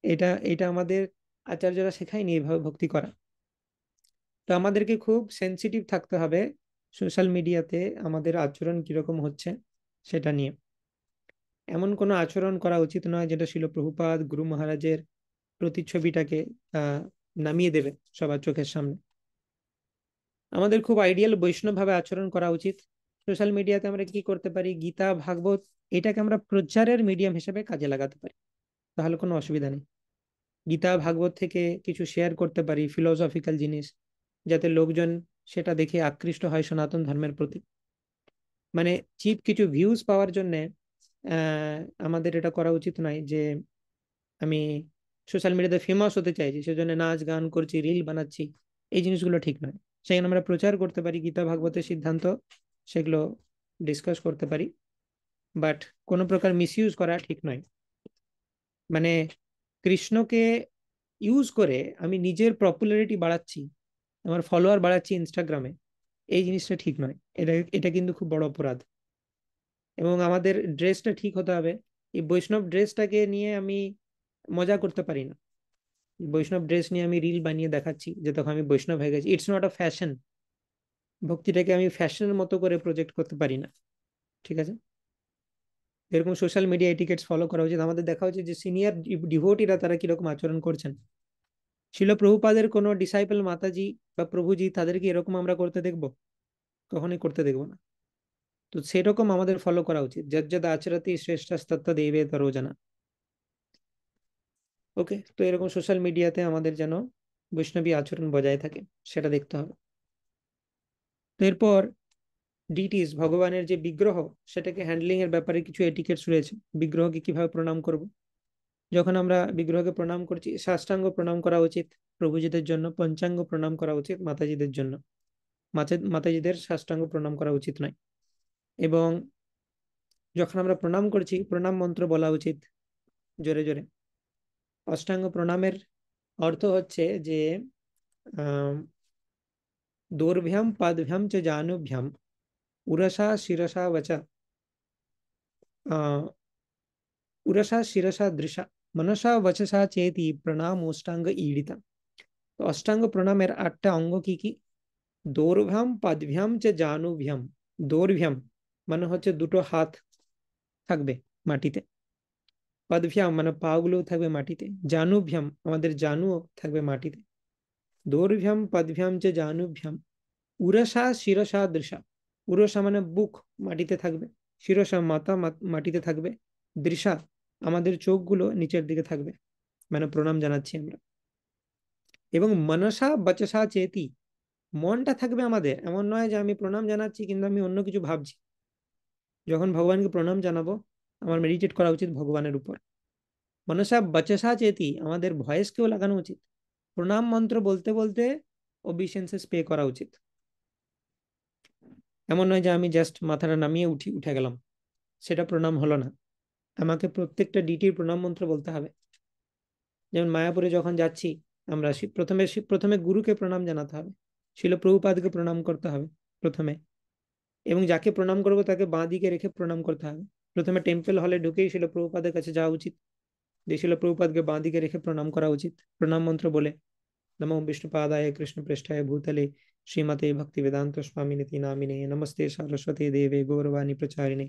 এটা এটা আমাদের আচার্যরা শেখায়নি এইভাবে ভক্তি করা। তো আমাদেরকে খুব সেন্সিটিভ থাকতে হবে সোশ্যাল মিডিয়াতে আমাদের আচরণ কিরকম হচ্ছে সেটা নিয়ে। এমন কোনো আচরণ করা উচিত নয় যেটা ছিল প্রভুপাদ গুরু মহারাজের প্রতিচ্ছবিটাকে আহ নামিয়ে দেবে সবার চোখের সামনে। আমাদের খুব আইডিয়াল বৈষ্ণব ভাবে আচরণ করা উচিত। সোশ্যাল মিডিয়াতে আমরা কি করতে পারি, গীতা ভাগবত এটাকে আমরা প্রচারের মিডিয়াম হিসেবে কাজে লাগাতে পারি, তাহলে কোনো অসুবিধা নেই। গীতা ভাগবত থেকে কিছু শেয়ার করতে পারি, ফিলোসফিক্যাল জিনিস, যাতে লোকজন সেটা দেখে আকৃষ্ট হয় সনাতন ধর্মের প্রতি। মানে চিপ কিছু ভিউজ পাওয়ার জন্য আমাদের এটা করা উচিত নয় যে আমি সোশ্যাল মিডিয়াতে ফেমাস হতে চাইছি সেজন্য নাচ গান করছি, রিল বানাচ্ছি। এই জিনিসগুলো ঠিক নয়। সেখানে আমরা প্রচার করতে পারি গীতা ভাগবতের সিদ্ধান্ত, সেগুলো ডিসকাস করতে পারি, বাট কোনো প্রকার মিসইউজ করা ঠিক নয়। মানে কৃষ্ণকে ইউজ করে আমি নিজের পপুলারিটি বাড়াচ্ছি, আমার ফলোয়ার বাড়াচ্ছি ইনস্টাগ্রামে, এই জিনিসটা ঠিক নয়। এটা এটা কিন্তু খুব বড় অপরাধ। এবং আমাদের ড্রেসটা ঠিক হতে হবে। এই বৈষ্ণব ড্রেসটাকে নিয়ে আমি মজা করতে পারি না। বৈষ্ণব ড্রেস নিয়ে আমি রিল বানিয়ে দেখাচ্ছি যে তখন আমি বৈষ্ণব হয়ে গেছি, ইটস নট আ ফ্যাশন। ভক্তিটাকে আমি ফ্যাশনের মতো করে প্রজেক্ট করতে পারি না। ঠিক আছে, এরকম সোশ্যাল মিডিয়া এটিকেটস ফলো করা উচিত। আমাদের দেখা উচিত যে সিনিয়র ডিভোটিরা তারা কিরকম আচরণ করছেন। শিল প্রভুপাদের কোনো ডিসাইপল মাতাজি বা প্রভুজি তাদেরকে এরকম আমরা করতে দেখবো? কখনোই করতে দেখবো না। তো সেরকম আমাদের ফলো করা উচিত, যদ যদ আচরতি শ্রেষ্ঠস্তত্ত্ব দেবে তরোজনা। ওকে, তো এরকম সোশ্যাল মিডিয়াতে আমাদের যেন বৈষ্ণবী আচরণ বজায় থাকে সেটা দেখতে হবে। তো এরপর ডিটিস, ভগবানের যে বিগ্রহ সেটাকে হ্যান্ডলিং এর ব্যাপারে কিছু এটিকেটস রয়েছে। বিগ্রহকে কিভাবে প্রণাম করব, যখন আমরা বিগ্রহকে প্রণাম করছি সাষ্টাঙ্গ প্রণাম করা উচিত প্রভুজিদের জন্য, পঞ্চাঙ্গ প্রণাম করা উচিত মাতাজিদের জন্য। মাতাজিদের সাষ্টাঙ্গ প্রণাম করা উচিত নয়। এবং যখন আমরা প্রণাম করছি প্রণাম মন্ত্র বলা উচিত জোরে জোরে। অষ্টাঙ্গ প্রণামের অর্থ হচ্ছে যে আহ দৌর্ভ্যাম পাদভ্যাম চ জানুভ্যাম উরসা শিরসা বচা আহ উরসা শিরসা দৃশা মনসা বচসা চেতি প্রণাম অষ্টাঙ্গ ঈড়িতা। তো অষ্টাঙ্গ প্রণামের 8টা অঙ্গ কি কি? দৌর্ভ্যাম পাদভ্যাম চ জানুভ্যাম। দৌর্ভ্যাম মানে হচ্ছে দুটো হাত থাকবে মাটিতে, পদভ্যাম মানে পাগুলো থাকবে মাটিতে, জানুভ্যাম আমাদের জানুও থাকবে মাটিতে। দৌর্ভ্যাম পদভ্যাম চ জানুভ্যাম উরসা শিরসা দৃশা। উরসা মানে বুক মাটিতে থাকবে, শিরসা মাথা মাটিতে থাকবে, দৃশা আমাদের চোখগুলো নিচের দিকে থাকবে, মানে প্রণাম জানাচ্ছি আমরা। এবং মনসা বচসা চেতি, মনটা থাকবে আমাদের, এমন নয় যে আমি প্রণাম জানাচ্ছি কিন্তু আমি অন্য কিছু ভাবছি। যখন ভগবানকে প্রণাম জানাবো আমার মেডিটেট করা উচিত ভগবানের উপর। মনসা বচসা চেতি, আমাদের ভয়েসকেও লাগানো উচিত। প্রণাম মন্ত্র বলতে বলতে ওবিসেন্সেস পে করা উচিত। এমন নয় যে আমি জাস্ট মাথাটা নামিয়ে উঠে গেলাম, সেটা প্রণাম হলো না। আমাকে প্রত্যেকটা ডিটির প্রণাম মন্ত্র বলতে হবে। যেমন মায়াপুরে যখন যাচ্ছি আমরা প্রথমে গুরুকে প্রণাম জানাতে হবে, শিল প্রভুপাদকে প্রণাম করতে হবে প্রথমে, এবং যাকে প্রণাম করবো তাকে বাঁ দিকে রেখে প্রণাম করতে হবে। প্রথমে টেম্পল হলে ঢুকেই শিল প্রভুপাদের কাছে যাওয়া উচিত, দিয়ে শিল প্রভুপাদকে বাঁ দিকে রেখে প্রণাম করা উচিত প্রণাম মন্ত্র বলে। नमो विष्णुपादाय कृष्णपृष्ठाय भूतले श्रीमते भक्तिवेदांत स्वामिनिति नामिने नमस्ते सरस्वती देवे गौरवाणी प्रचारिणे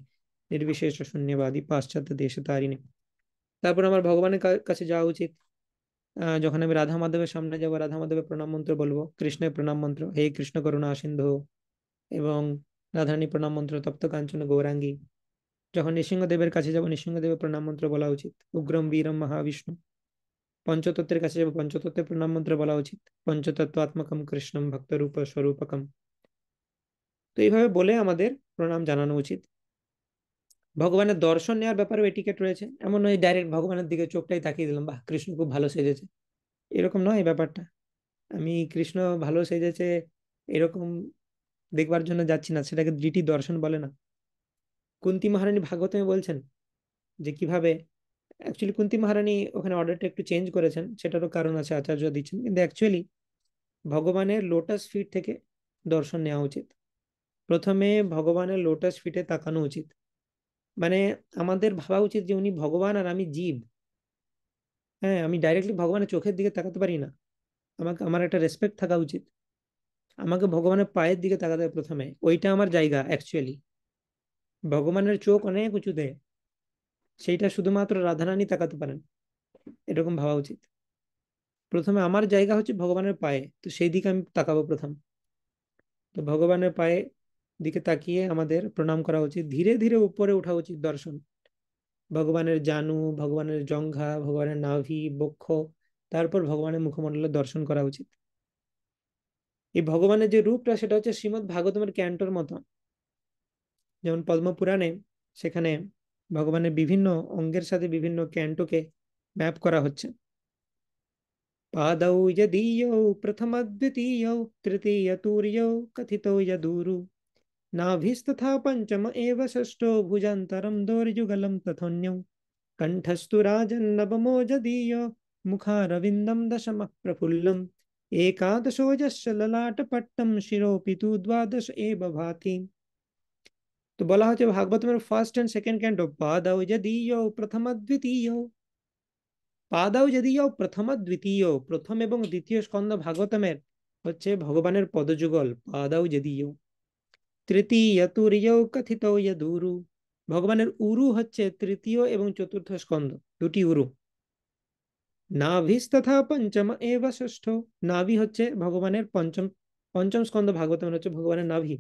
निर्विशेष शून्यवादी पाश्चात्य देशतारिणे। তারপর আমার ভগবানের কাছে যাওয়া উচিত। যখন আমি রাধা মাধবের সামনে যাব, রাধা মাধবের প্রণাম মন্ত্র বলবো, কৃষ্ণের প্রণাম মন্ত্র হে কৃষ্ণ করুণা সিন্ধু, এবং রাধারানী প্রণাম মন্ত্র তপ্ত কাঞ্চন গৌরাঙ্গী। যখন নৃসিংহদেবের কাছে যাব, নৃসিংহদেবের প্রণাম মন্ত্র বলা উচিত, উগ্রম বীরম মহাবিষ্ণু। পঞ্চতত্ত্বের কাছে যাবো, পঞ্চতত্ত্বের প্রণাম মন্ত্র বলা উচিত, পঞ্চতত্ত্বাত্মকম কৃষ্ণম ভক্তরূপ স্বরূপকম। তো এইভাবে বলে আমাদের প্রণাম জানানো উচিত। ভগবানের দর্শন নেওয়ার ব্যাপারেও এটিকেট রয়েছে। এমন নয় ডাইরেক্ট ভগবানের দিকে চোখটাই তাকিয়ে দিলাম, বাহ কৃষ্ণ খুব ভালো সেজেছে, এরকম নয় এই ব্যাপারটা। আমি কৃষ্ণ ভালো সেজেছে এরকম দেখবার জন্য যাচ্ছি না, সেটাকে দৃষ্টি দর্শন বলে না। কুন্তী মহারানী ভাগবতমে বলছেন যে কিভাবে, অ্যাকচুয়ালি কুন্তী মহারানী ওখানে অর্ডারটা একটু চেঞ্জ করেছেন, সেটারও কারণ আছে, আচার্য দিচ্ছেন, কিন্তু অ্যাকচুয়ালি ভগবানের লোটাস ফিট থেকে দর্শন নেওয়া উচিত। প্রথমে ভগবানের লোটাস ফিটে তাকানো উচিত। মানে আমাদের ভাবা উচিত যে উনি ভগবান আর আমি জীব। হ্যাঁ, আমি ডাইরেক্টলি ভগবানের চোখের দিকে তাকাতে পারি না, আমার একটা রেসপেক্ট থাকা উচিত। আমাকে ভগবানের পায়ের দিকে তাকাতে হবে প্রথমে, ওইটা আমার জায়গা অ্যাকচুয়ালি। ভগবানের চোখ অনেক উঁচুতে, সেইটা শুধুমাত্র রাধারানী তাকাতে পারেন, এরকম ভাবা উচিত। প্রথমে আমার জায়গা হচ্ছে ভগবানের পায়ে, তো সেই দিকে আমি তাকাবো প্রথম। তো ভগবানের পায়ে দিকে তাকিয়ে আমাদের প্রণাম করা উচিত, ধীরে ধীরে উপরে ওঠা উচিত দর্শন। ভগবানের জানু, ভগবানের জঙ্ঘা, ভগবানের নাভি, বক্ষ, তারপর ভগবানের মুখমণ্ডলের দর্শন করা উচিত। এই ভগবানের যে রূপটা সেটা হচ্ছে শ্রীমদ্ ভাগবতের ক্যান্টোর মতো। যেমন পদ্মপুরাণে, সেখানে ভগবানের বিভিন্ন অঙ্গের সাথে বিভিন্ন ক্যান্টোকে ম্যাপ করা হচ্ছে। पादौ यदीयौ प्रथमद्वितीयौ तृतीयतुर्यौ कथितो यदुरु नाभिस्तथा पञ्चम एव षष्ठो भुजान्तरं दोर्युगलं तथोऽन्यौ कण्ठस्तु राजन्नवमो यदीयो मुखारविन्दं दशमः प्रफुल्लम् एकादशो यस्य ललाटपट्टं शिरोऽपि तु द्वादश एव भाति। তো বলা হচ্ছে ভাগবতমের ফার্স্ট এন্ড সেকেন্ড ক্যান্টো, পাদাও যদিও প্রথম দ্বিতীয়, পাদাও যদিও প্রথম দ্বিতীয়, প্রথম এবং দ্বিতীয় স্কন্ধ ভাগবতমের হচ্ছে ভগবানের পদযুগল পাদাও যদিও। তৃতীয় তুরীয় কথিত যদুরু, ভগবানের উরু হচ্ছে তৃতীয় এবং চতুর্থ স্কন্ধ, দুটি উরু। নাভিস তথা পঞ্চম এব ষষ্ঠ, নাভি হচ্ছে ভগবানের পঞ্চম, পঞ্চম স্কন্ধ ভাগবতমের হচ্ছে ভগবানের নাভি।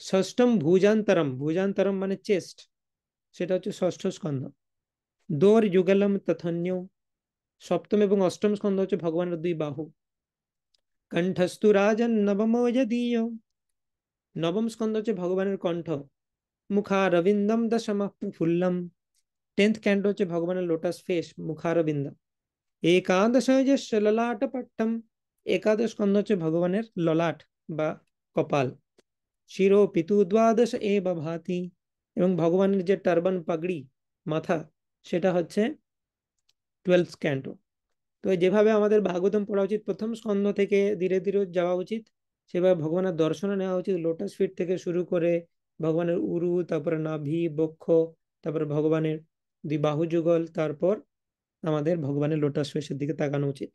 ষষ্ঠম ভুজান্তরম, ভুজান্তরম মানে চেস্ট, সেটা হচ্ছে ষষ্ঠ স্কন্ধ। দোর যুগলম তথন্য, সপ্তম এবং অষ্টম স্কন্ধ হচ্ছে ভগবানের দুই বাহু। কণ্ঠস্তু রাজন নবম যদীয়, নবম স্কন্ধ হচ্ছে ভগবানের কণ্ঠ। মুখারবিন্দম দশম ফুল্লম, টেন্থ ক্যান্টো হচ্ছে ভগবানের লোটাস ফেস, মুখারবিন্দ। একাদশ যস্য ললাট পট্টম, একাদশ স্কন্ধ হচ্ছে ভগবানের ললাট বা কপাল। শিরো পিতু দ্বাদশ এ ভাতি, এবং ভগবানের যে টার্বান পাগড়ি মাথা, সেটা হচ্ছে টুয়েলভ ক্যান্টো। তো যেভাবে আমাদের ভাগবতম পড়া উচিত, প্রথম স্কন্ধ থেকে ধীরে ধীরে যাওয়া উচিত, সেভাবে ভগবানের দর্শন নেওয়া উচিত, লোটাস ফিট থেকে শুরু করে ভগবানের উরু, তারপরে নাভি, বক্ষ, তারপর ভগবানের দুই বাহু যুগল, তারপর আমাদের ভগবানের লোটাস ফেসের দিকে তাকানো উচিত।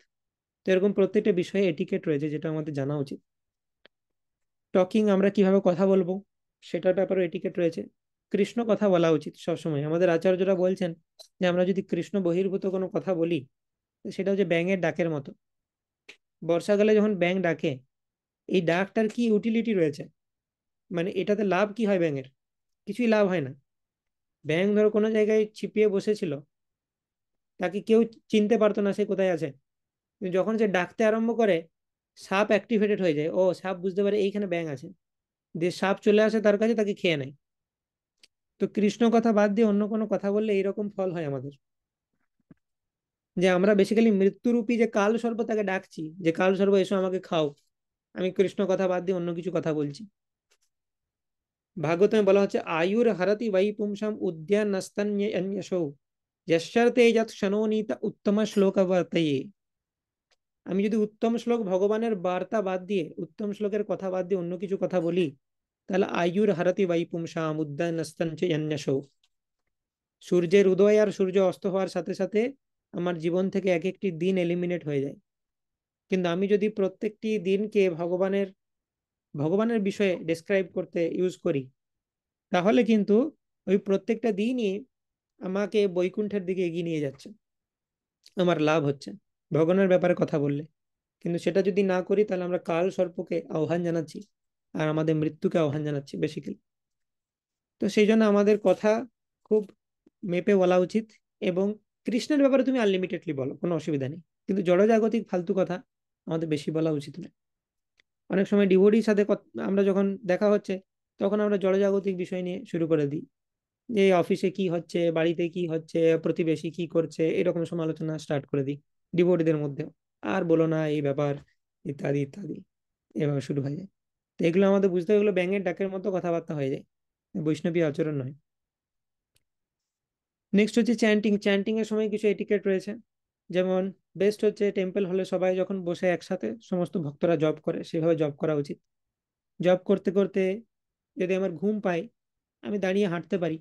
তো এরকম প্রত্যেকটা বিষয়ে এটিকেট রয়েছে যেটা আমাদের জানা উচিত। টকিং, আমরা কিভাবে কথা বলবো সেটার ব্যাপারে এটিকেট রয়েছে। কৃষ্ণ কথা বলা উচিত সবসময়। আমাদের আচার্যরা বলছেন যে আমরা যদি কৃষ্ণ বহির্ভূত কোনো কথা বলি, সেটা হচ্ছে ব্যাঙের ডাকের মতো। বর্ষাকালে যখন ব্যাঙ ডাকে, এই ডাকটার কি ইউটিলিটি রয়েছে, মানে এটাতে লাভ কি হয় ব্যাঙের? কিছুই লাভ হয় না। ব্যাঙ ধরো কোনো জায়গায় ছিপিয়ে বসেছিল, তাকে কেউ চিনতে পারতো না সে কোথায় আছে, কিন্তু যখন সে ডাকতে আরম্ভ করে, সাপ অ্যাক্টিভেটেড হয়ে যায়, ও সাপ বুঝতে পারে এইখানে ব্যাঙ আছে, দিয়ে সাপ চলে আসে তার কাছে, তাকে খেয়ে নেয়। তো কৃষ্ণ কথা বাদ দিয়ে অন্য কোনো কথা বললে এইরকম ফল হয় আমাদের। যে আমরা বেসিক্যালি মৃত্যুরূপী যে কাল সর্প তাকে ডাকছি, যে কাল সর্প এসো আমাকে খাও, আমি কৃষ্ণ কথা বাদ দিয়ে অন্য কিছু কথা বলছি। ভাগবতমে বলা হচ্ছে আয়ুর হারতি বৈ পুংসাম উদ্যান নস্তন্যসৌ যশর্তে যৎ শনোনীত উত্তম শ্লোক বর্তয়ে। আমি যদি উত্তম শ্লোক ভগবানের বার্তা বাদ দিয়ে, উত্তম শ্লোকের কথা বাদ দিয়ে অন্য কিছু কথা বলি, তাহলে আয়ুর হারতি বৈ পুংসাম উদ্যান নস্তন্যসৌ, সূর্যের উদয় আর সূর্য অস্ত হওয়ার সাথে সাথে আমার জীবন থেকে এক একটি দিন এলিমিনেট হয়ে যায়। কিন্তু আমি যদি প্রত্যেকটি দিনকে ভগবানের ভগবানের বিষয়ে ডেসক্রাইব করতে ইউজ করি, তাহলে কিন্তু ওই প্রত্যেকটা দিনই আমাকে বৈকুণ্ঠের দিকে এগিয়ে নিয়ে যাচ্ছে, আমার লাভ হচ্ছে ভগবানের ব্যাপারে কথা বললে। কিন্তু সেটা যদি না করি, তাহলে আমরা কাল সর্পকে আহ্বান জানাচ্ছি আর আমাদের মৃত্যুকে আহ্বান জানাচ্ছি বেসিক্যালি। তো সেই জন্য আমাদের কথা খুব মেপে বলা উচিত। এবং কৃষ্ণের ব্যাপারে তুমি আনলিমিটেডলি বলো, কোনো অসুবিধা নেই, কিন্তু জড়জাগতিক ফালতু কথা আমাদের বেশি বলা উচিত নয়। অনেক সময় ডিভোডির সাথে আমরা যখন দেখা হচ্ছে, তখন আমরা জড়জাগতিক বিষয় নিয়ে শুরু করে দিই, যে অফিসে কি হচ্ছে, বাড়িতে কি হচ্ছে, প্রতিবেশী কি করছে, এরকম সমালোচনা স্টার্ট করে দিই ডিভোটিদের মধ্যে। আর বলো না এই ব্যাপার, ইত্যাদি ইত্যাদি, এভাবে শুরু হয়ে যায়। তো এগুলো আমাদের বুঝতে হবে, এগুলো ব্যাঙের ডাকের মতো কথাবার্তা হয়ে যায়, বৈষ্ণবী আচরণ নয়। নেক্সট হচ্ছে চ্যান্টিং। চ্যান্টিং এর সময় কিছু এটিকেট রয়েছে। যেমন বেস্ট হচ্ছে টেম্পল হলে সবাই যখন বসে একসাথে সমস্ত ভক্তরা জব করে, সেভাবে জব করা উচিত। জব করতে করতে যদি আমার ঘুম পায়, আমি দাঁড়িয়ে হাঁটতে পারি,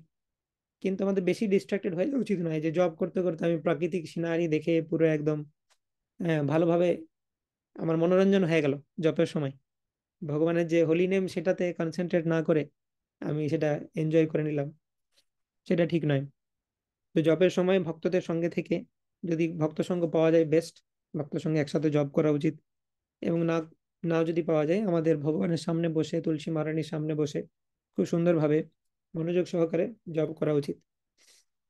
কিন্তু আমাদের বেশি ডিস্ট্রাক্টেড হয়ে যাওয়া উচিত নয় যে জব করতে করতে আমি প্রাকৃতিক সিনারি দেখে পুরো একদম ভালোভাবে আমার মনোরঞ্জন হয়ে গেল জবের সময়, ভগবানের যে হোলি নেম সেটাতে কনসেন্ট্রেট না করে আমি সেটা এনজয় করে নিলাম, সেটা ঠিক নয়। তো জবের সময় ভক্তদের সঙ্গে থেকে যদি ভক্ত সঙ্গ পাওয়া যায় বেস্ট, ভক্তের সঙ্গে একসাথে জব করা উচিত। এবং না নাও যদি পাওয়া যায়, আমাদের ভগবানের সামনে বসে, তুলসী মহারানীর সামনে বসে খুব সুন্দরভাবে মনোযোগ সহকারে জব করা উচিত।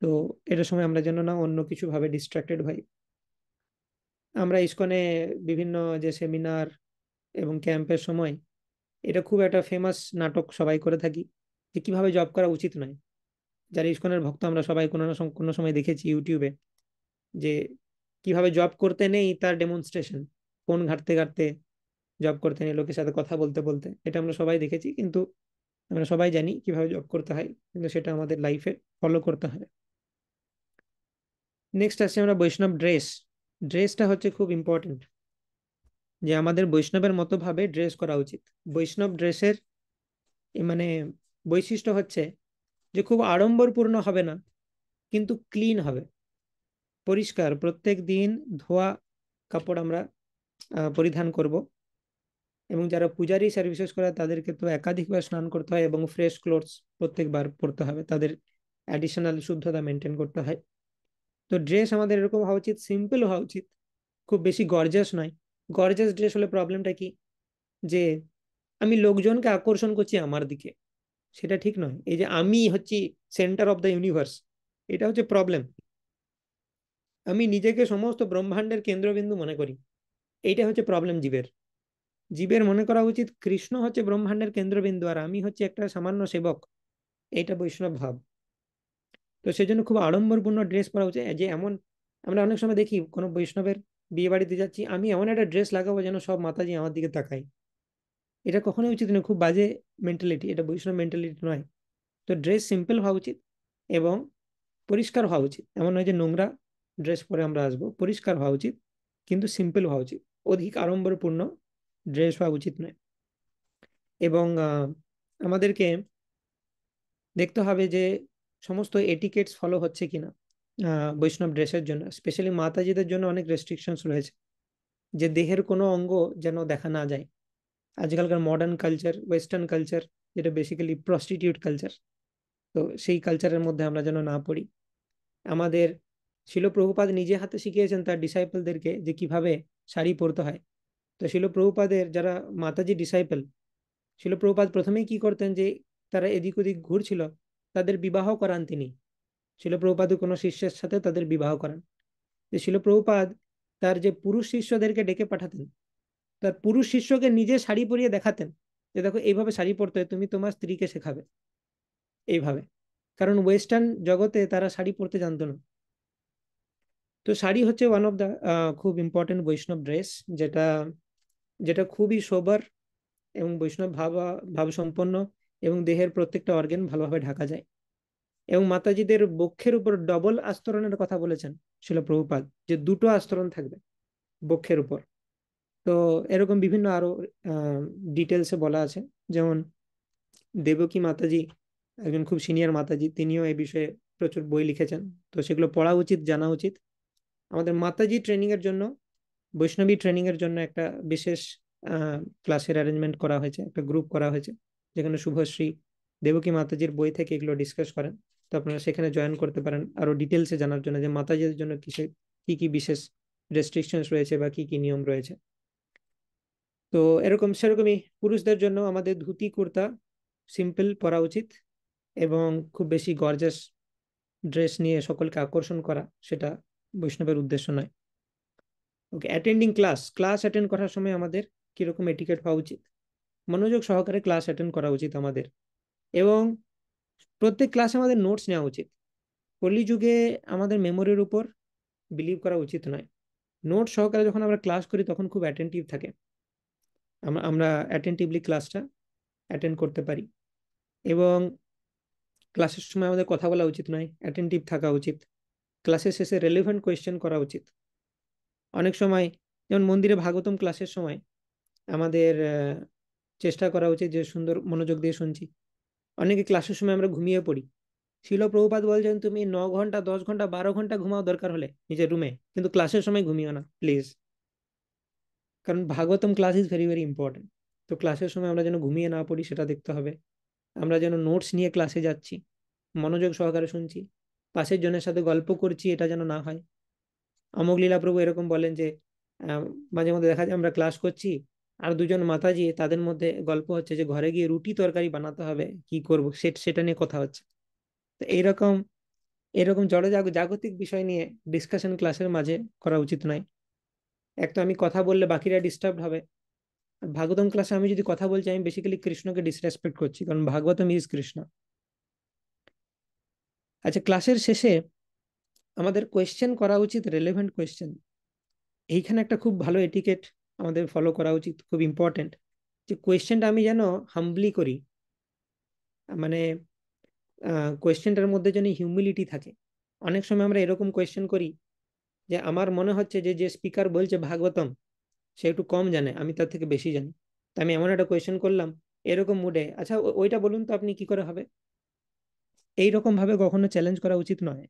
তো এটার সময় আমরা যেন না অন্য কিছু ভাবে ডিস্ট্রাক্টেড হই। আমরা ইসকনে বিভিন্ন যে সেমিনার এবং ক্যাম্পের সময় এটা খুব একটা ফেমাস নাটক সবাই করে থাকি, যে কিভাবে জব করা উচিত নয়। যারা ইসকনের ভক্ত আমরা সবাই কোনো না কোনো সময় দেখেছি ইউটিউবে, যে কিভাবে জব করতে নেই তার ডেমনস্ট্রেশন, ফোন ঘাঁটতে ঘাঁটতে জব করতে নেই, লোকের সাথে কথা বলতে বলতে, এটা আমরা সবাই দেখেছি। কিন্তু আমরা সবাই জানি কিভাবে জব করতে হয়, কিন্তু সেটা আমাদের লাইফে ফলো করতে হয়। নেক্সট আসছে আমরা বৈষ্ণব ড্রেস। ড্রেসটা হচ্ছে খুব ইম্পর্টেন্ট, যে আমাদের বৈষ্ণবের মতো ভাবে ড্রেস করা উচিত। বৈষ্ণব ড্রেসের মানে বৈশিষ্ট্য হচ্ছে যে খুব আড়ম্বরপূর্ণ হবে না, কিন্তু ক্লিন হবে, পরিষ্কার, প্রত্যেক দিন ধোয়া কাপড় আমরা পরিধান করব। এবং যারা পূজারী সার্ভিসেস করে তাদেরকে তো একাধিকবার স্নান করতে হয় এবং ফ্রেশ ক্লোথস প্রত্যেকবার পরতে হবে, তাদের অ্যাডিশনাল শুদ্ধতা মেনটেন করতে হয়। তো ড্রেস আমাদের এরকম হওয়া উচিত, সিম্পল হওয়া উচিত, খুব বেশি গর্জাস নয়। গর্জাস ড্রেস হলে প্রবলেমটা কি, যে আমি লোকজনকে আকর্ষণ করছি আমার দিকে, সেটা ঠিক নয়। এই যে আমি হচ্ছি সেন্টার অফ দ্য ইউনিভার্স, এটা হচ্ছে প্রবলেম। আমি নিজেকে সমস্ত ব্রহ্মাণ্ডের কেন্দ্রবিন্দু মনে করি, এইটা হচ্ছে প্রবলেম জীবের। জীবের মনে করা উচিত কৃষ্ণ হচ্ছে ব্রহ্মাণ্ডের কেন্দ্রবিন্দু আর আমি হচ্ছে একটা সামান্য সেবক, এইটা বৈষ্ণব ভাব। তো সেই জন্য খুব আড়ম্বরপূর্ণ ড্রেস পরা উচিত। যে এমন আমরা অনেক সময় দেখি কোনো বৈষ্ণবের বিয়ে বাড়িতে যাচ্ছি, আমি এমন একটা ড্রেস লাগাবো যেন সব মাতাজি আমার দিকে তাকায়, এটা কখনোই উচিত নয়, খুব বাজে মেন্টালিটি, এটা বৈষ্ণব মেন্টালিটি নয়। তো ড্রেস সিম্পল হওয়া উচিত এবং পরিষ্কার হওয়া উচিত। এমন নয় যে নোংরা ড্রেস পরে আমরা আসবো, পরিষ্কার হওয়া উচিত কিন্তু সিম্পল হওয়া উচিত, অধিক আড়ম্বরপূর্ণ ড্রেস হওয়া উচিত নয়। এবং আমাদেরকে দেখতে হবে যে সমস্ত এটিকেটস ফলো হচ্ছে কিনা বৈষ্ণব ড্রেসের জন্য। স্পেশালি মাতাজিদের জন্য অনেক রেস্ট্রিকশনস রয়েছে, যে দেহের কোনো অঙ্গ যেন দেখা না যায়। আজকালকার মডার্ন কালচার, ওয়েস্টার্ন কালচার, যেটা বেসিক্যালি প্রস্টিটিউট কালচার, তো সেই কালচারের মধ্যে আমরা যেন না পড়ি। আমাদের শিল প্রভুপাদ নিজে হাতে শিখিয়েছেন তার ডিসাইপলদেরকে যে কিভাবে শাড়ি পরতে হয়। তো শিল প্রভুপাদের যারা মাতাজি ডিসাইপল, শিল প্রভুপাদ প্রথমেই কি করতেন, যে তারা এদিক ওদিক ঘুরছিল, তাদের বিবাহ করান তিনি। শিল প্রভুপাদ কোনো শিষ্যের সাথে তাদের বিবাহ করান। যে শিল প্রভুপাদ তার যে পুরুষ শিষ্যদেরকে ডেকে পাঠাতেন, তার পুরুষ শিষ্যকে নিজে শাড়ি পরিয়ে দেখাতেন, যে দেখো এইভাবে শাড়ি পরতে হয়, তুমি তোমার স্ত্রীকে শেখাবে এইভাবে। কারণ ওয়েস্টার্ন জগতে তারা শাড়ি পরতে জানতো না। তো শাড়ি হচ্ছে ওয়ান অফ দা খুব ইম্পর্টেন্ট বৈষ্ণব ড্রেস, যেটা যেটা খুবই সোবার এবং বৈষ্ণব ভাব সম্পন্ন, এবং দেহের প্রত্যেকটা অর্গান ভালোভাবে ঢাকা যায়। এবং মাতাজিদের বক্ষের উপর ডবল আস্তরণের কথা বলেছেন শিল প্রভুপাদ, যে দুটো আস্তরণ থাকবে বক্ষের উপর। তো এরকম বিভিন্ন আরো ডিটেলসে বলা আছে। যেমন দেবকী মাতাজি একজন খুব সিনিয়র মাতাজি, তিনিও এই বিষয়ে প্রচুর বই লিখেছেন। তো সেগুলো পড়া উচিত, জানা উচিত। আমাদের মাতাজি ট্রেনিং এর জন্য, বৈষ্ণবী ট্রেনিং এর জন্য একটা বিশেষ ক্লাসের অ্যারেঞ্জমেন্ট করা হয়েছে, একটা গ্রুপ করা হয়েছে, যেখানে শুভশ্রী দেবকী মাতাজির বই থেকে এগুলো ডিসকাস করেন। তো আপনারা সেখানে জয়েন করতে পারেন আরো ডিটেলসে জানার জন্য, যে মাতাজিদের জন্য কি কি বিশেষ রেস্ট্রিকশনস রয়েছে বা কি কি নিয়ম রয়েছে। তো এরকম সেরকমই পুরুষদের জন্য আমাদের ধুতি কুর্তা সিম্পল পরা উচিত, এবং খুব বেশি গর্জাস ড্রেস নিয়ে সকলকে আকর্ষণ করা সেটা বৈষ্ণবের উদ্দেশ্য নয়। ওকে, অ্যাটেন্ডিং ক্লাস, ক্লাস অ্যাটেন্ড করার সময় আমাদের কিরকম এটিকেট হওয়া উচিত? মনোযোগ সহকারে ক্লাস অ্যাটেন্ড করা উচিত আমাদের, এবং প্রত্যেক ক্লাসে আমাদের নোটস নেওয়া উচিত। কলিযুগে আমাদের মেমোরির উপর বিলিভ করা উচিত নয়। নোট সহকারে যখন আমরা ক্লাস করি তখন খুব অ্যাটেন্টিভ থাকে, আমরা অ্যাটেন্টিভলি ক্লাসটা অ্যাটেন্ড করতে পারি। এবং ক্লাসের সময় আমাদের কথা বলা উচিত নয়, অ্যাটেন্টিভ থাকা উচিত। ক্লাসের শেষে রেলেভেন্ট কোয়েশ্চেন করা উচিত। অনেক সময় যেমন মন্দিরে ভাগবতম ক্লাসের সময় আমাদের চেষ্টা করা উচিত যে সুন্দর মনোযোগ দিয়ে শুনছি। অনেকে ক্লাসের সময় আমরা ঘুমিয়ে পড়ি। শিল প্রভুপাদ বলছেন তুমি 9 ঘন্টা 10 ঘন্টা 12 ঘন্টা ঘুমাও দরকার হলে নিজের রুমে, কিন্তু ক্লাসের সময় ঘুমিও না প্লিজ। কারণ Bhagavatam class is very very important. তো ক্লাসের সময় আমরা যেন ঘুমিয়ে না পড়ি সেটা দেখতে হবে। আমরা যেন নোটস নিয়ে ক্লাসে যাচ্ছি, মনোযোগ সহকারে শুনছি, পাশের জনের সাথে গল্প করছি, এটা যেন না হয়। অমোঘ লীলা প্রভু এরকম বলেন যে আহ, মাঝে মধ্যে দেখা যায় আমরা ক্লাস করছি, আর দুজন মাতাজি তাদের মধ্যে গল্প হচ্ছে যে ঘরে গিয়ে রুটি তরকারি বানাতে হবে, কি করব সেটা নিয়ে কথা হচ্ছে। তো এইরকম এরকম জাগতিক বিষয় নিয়ে ডিসকাশন ক্লাসের মাঝে করা উচিত নয়। এক তো আমি কথা বললে বাকিরা ডিস্টার্ব হবে, আর ভাগবতম ক্লাসে আমি যদি কথা বলছি আমি বেসিক্যালি কৃষ্ণকে ডিসরেসপেক্ট করছি, কারণ ভাগবতম ইজ কৃষ্ণ। আচ্ছা, ক্লাসের শেষে আমাদের কোয়েশ্চেন করা উচিত, রেলেভেন্ট কোয়েশ্চেন। এইখানে একটা খুব ভালো এটিকেট আমাদের ফলো করা উচিত, খুব ইম্পর্টেন্ট, যে কোয়েশ্চেনটা আমি যেন হাম্বলি করি। মানে কোয়েশ্চেনটার মধ্যে যেন হিউমিলিটি থাকে। অনেক সময় আমরা এরকম কোয়েশ্চেন করি যে আমার মনে হচ্ছে যে যে স্পিকার বলছে ভাগবতম সে একটু কম জানে, আমি তার থেকে বেশি জানি। তা আমি এমন একটা কোয়েশ্চেন করলাম এরকম মুডে, আচ্ছা ওইটা বলুন তো আপনি কি করে হবে। এইরকম ভাবে কখনো চ্যালেঞ্জ করা উচিত নয়।